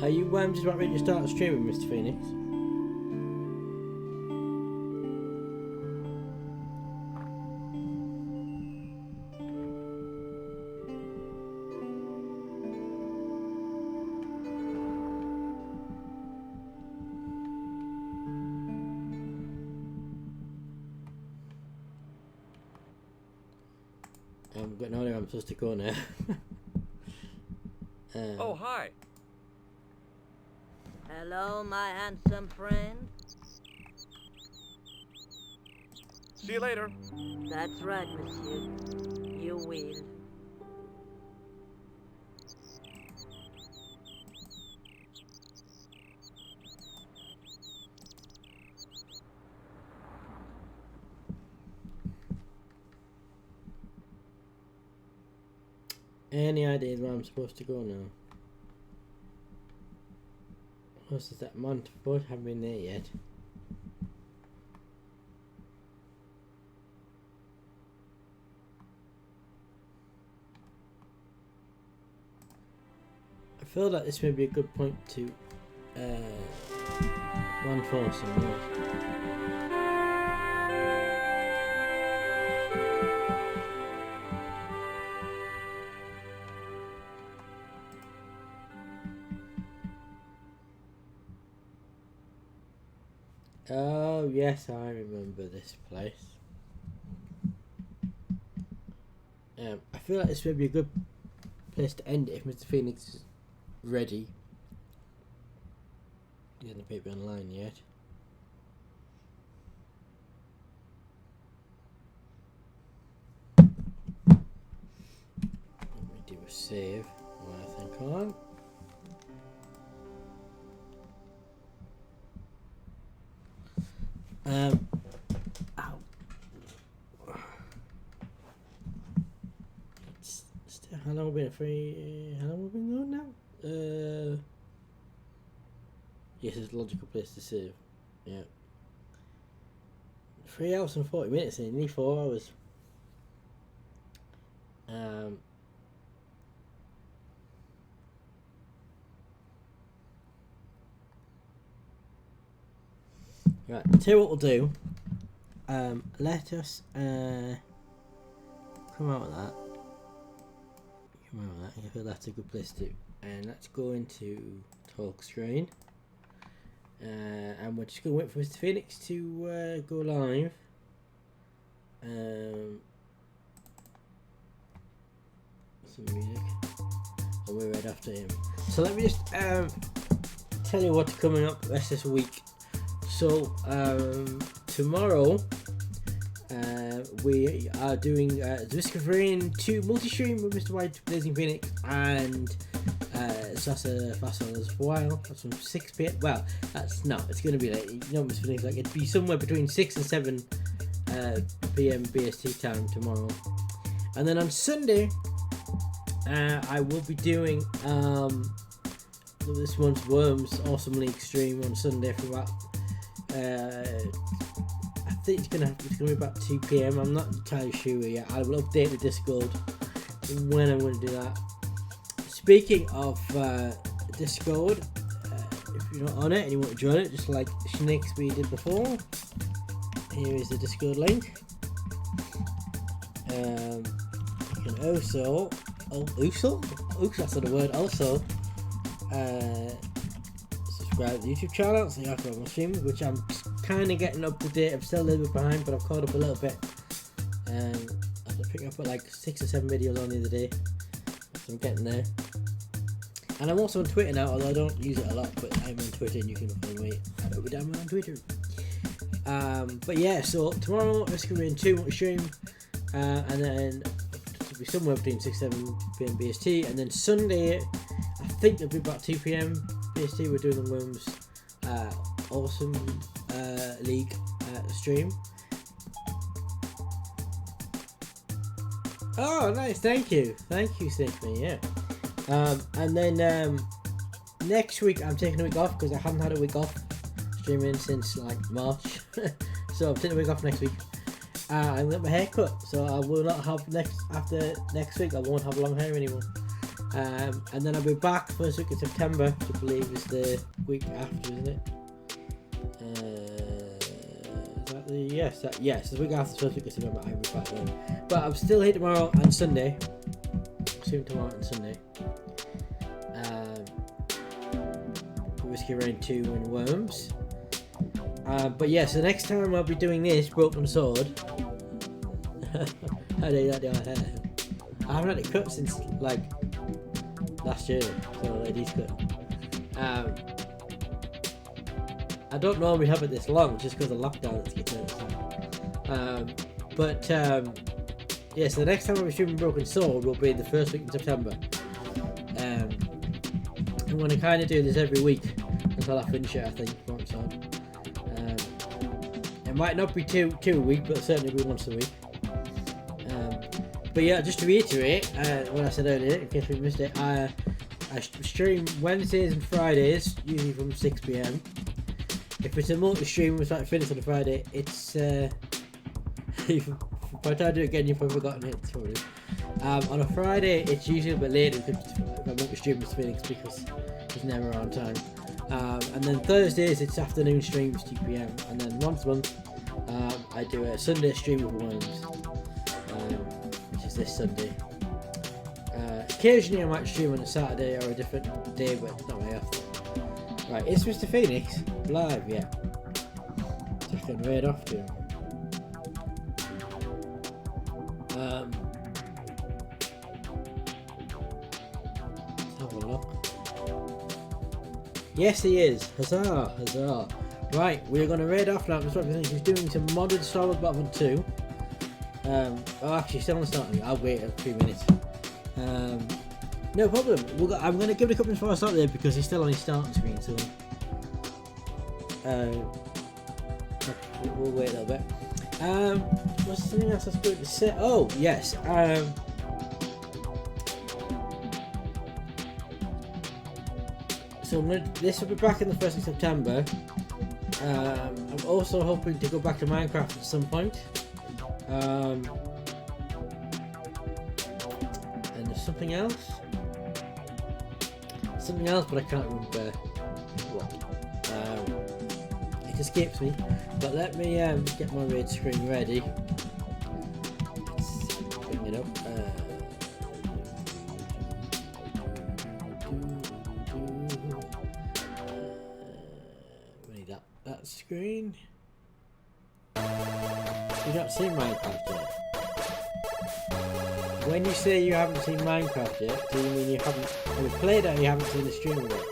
Are you just about ready to start streaming, Mr. Phoenix? I've got no idea where I'm supposed to go now. Oh, hi. Hello, my handsome friend. See you later. That's right, monsieur. You will. Any ideas where I'm supposed to go now? What's that month? Both haven't been there yet. I feel that this may be a good point to run for some more. Oh yes, I remember this place. I feel like this would be a good place to end it if Mr. Phoenix is ready. He hasn't put it online yet. Let me do a save while I think on. Ow. It's still, how long have we been free? How long have we been going now? Yes, it's a logical place to save. Yeah. 3 hours and 40 minutes, and nearly 4 hours. Right, tell you what we'll do. Let us come out of that. I feel that's a good place to. And let's go into talk screen. And we're just going to wait for Mr. Phoenix to go live. Some music. And we're right after him. So let me just tell you what's coming up the rest of this week. So tomorrow we are doing Discovering 2 multi-stream with Mr. White, Blazing Phoenix, and Sasa Fassel as well. That's from 6 p.m. Well, it's going to be late. You know, Mr. Phoenix, like it'd be somewhere between 6 and 7 p.m. BST time tomorrow. And then on Sunday, I will be doing this one's Worms Awesome League stream on Sunday for about. I think it's gonna be about 2 p.m. I'm not entirely sure yet. I will update the Discord when I'm going to do that. Speaking of Discord, if you're not on it and you want to join it, just like Schnicksby did before, here is the Discord link. You can also, that's not a word. Also, subscribe to the YouTube channel so you have to watch my streams, which I'm kind of getting up to date. I'm still a little bit behind, but I've caught up a little bit. I picked up like 6 or 7 videos on the other day, so I'm getting there. And I'm also on Twitter now, although I don't use it a lot, but I'm on Twitter and you can follow me I'm on Twitter. But yeah, so tomorrow Risk of Rain 2 won't stream, and then it'll be somewhere between 6-7 PM BST, and then Sunday I think it'll be about 2 PM BST. We're doing the Worms Awesome League stream. Oh, nice! Thank you, Snickme. Yeah. And then next week I'm taking a week off because I haven't had a week off streaming since like March. So I'm taking a week off next week. I'm getting my hair cut, so I will not have after next week. I won't have long hair anymore. And then I'll be back first week of September, which I believe is the week after, isn't it? Yes, the week after the first week of September I'll be back then. But I'm still here tomorrow and Sunday. Soon tomorrow and Sunday. Whiskey Rain 2 and Worms. But yeah, so next time I'll be doing this Broken Sword. I haven't had it cut since like last year, so it is cut. I don't normally have it this long just because of lockdown. Yeah, so the next time I'll be streaming Broken Sword will be the first week in September. I'm going to kind of do this every week until I finish it, I think, Broken Sword. It might not be two a week, but certainly be once a week. But yeah, just to reiterate what I said earlier, in case we missed it, I stream Wednesdays and Fridays, usually from 6 PM. If it's a multi-stream, we start to finish on a Friday, it's... if I try to do it again, you've probably forgotten it, probably. On a Friday, it's usually a bit later if I multi-stream with Phoenix because it's never on time. And then Thursdays, it's afternoon streams, 2 PM. And then once a month, I do a Sunday stream with Worms, which is this Sunday. Occasionally I might stream on a Saturday or a different day, but not very often. Right, it's Mr. Phoenix, live, yeah. So I can raid off to him. Let's have a look. Yes, he is. Huzzah, huzzah. Right, we're going to raid off now. He's doing some modded Star Wars Battlefront 2. Oh, actually, still on starting. I'll wait a few minutes. No problem. I'm going to give it a couple minutes before I start there because he's still on his starting screen. So we'll wait a little bit. What's something else I was going to say? Oh, yes. So this will be back in the 1st of September. I'm also hoping to go back to Minecraft at some point. And there's something else. But I can't remember what. It escapes me. But let me get my raid screen ready. Let's bring it up. We need that screen. You've not seen Minecraft yet. When you say you haven't seen Minecraft yet, do you mean you haven't played it and you haven't seen the stream of it?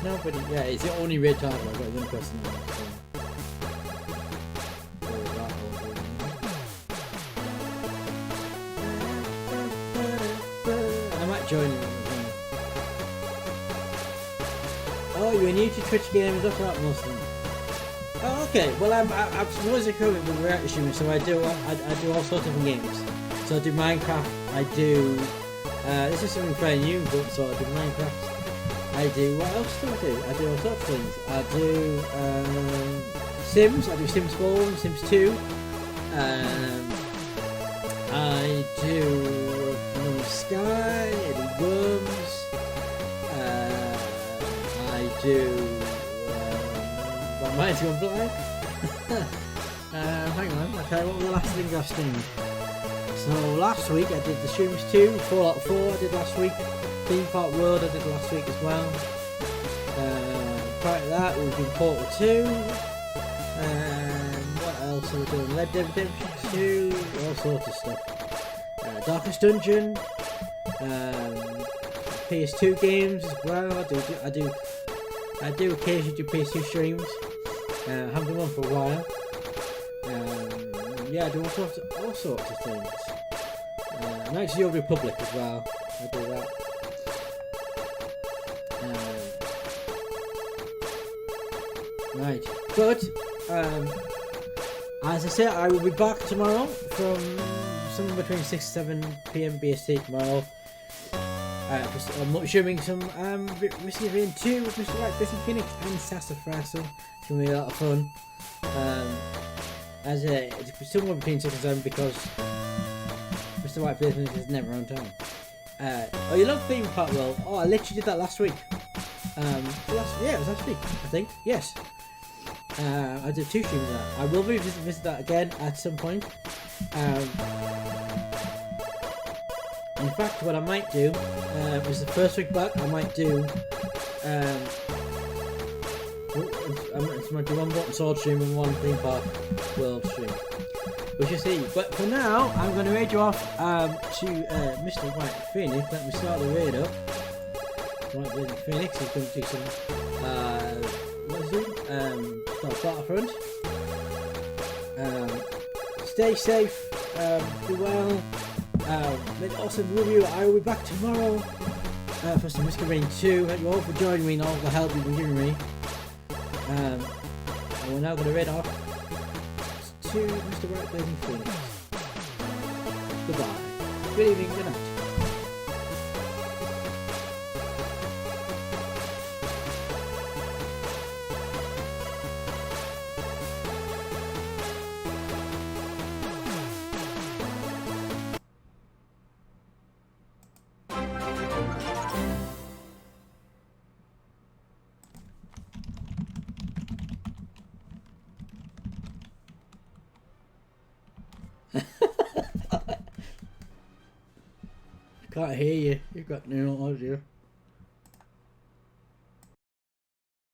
Nobody, yeah, it's the only red title. I've got one person now. I might join you. Oh, you're new to Twitch games, that's right, Muslim. Oh, okay. Well, I'm always a comment with reality streaming, so I do all sorts of different games. So I do Minecraft. I do. This is something fairly new, but so I do Minecraft. I do, what else do I do? I do all sorts of things. I do Sims, I do Sims 4 and Sims 2. I do No Sky, I do Worms. I do mine's gone blind. Hang on, okay, what were the last things I streamed? So last week I did The Sims 2, Fallout 4 I did last week, Theme Park World I did last week as well. Prior to that we've been Portal 2, what else are we doing? Red Dead Redemption 2, all sorts of stuff. Darkest Dungeon, PS2 games as well. I do occasionally do PS2 streams. I haven't done one for a while. Yeah, I do all sorts of things. Knights of the Old Republic as well. I do that. Right, but as I said, I will be back tomorrow from somewhere between 6 and 7 PM BST tomorrow. I'm showing some Risky Rain 2 with Mr. White, Chris and Phoenix and Sassafras. It's going to be a lot of fun. It's somewhere between 6 and 7 because Mr. White Phoenix is never on time. Oh, you love Theme Park World? Oh, I literally did that last week. It was last week, I think. Yes. I did 2 streams of that. I will revisit that again at some point. In fact, what I might do is the first week back. I might do. I'm going to do one Button Sword stream and one Theme Park World stream. We shall see. But for now, I'm going to raid you off to Mr. White Phoenix. Let me start the raid up. White Phoenix is going to do some. What is it? Start Battlefront. Stay safe. Be well. Awesome review. I will be back tomorrow for some Risky Rain 2. Thank you all for joining me and all the help you've been giving me. And we're now going to raid off to Mr. White Blazing Phoenix. Goodbye. Good evening, good night. I can't hear you. You've got no audio.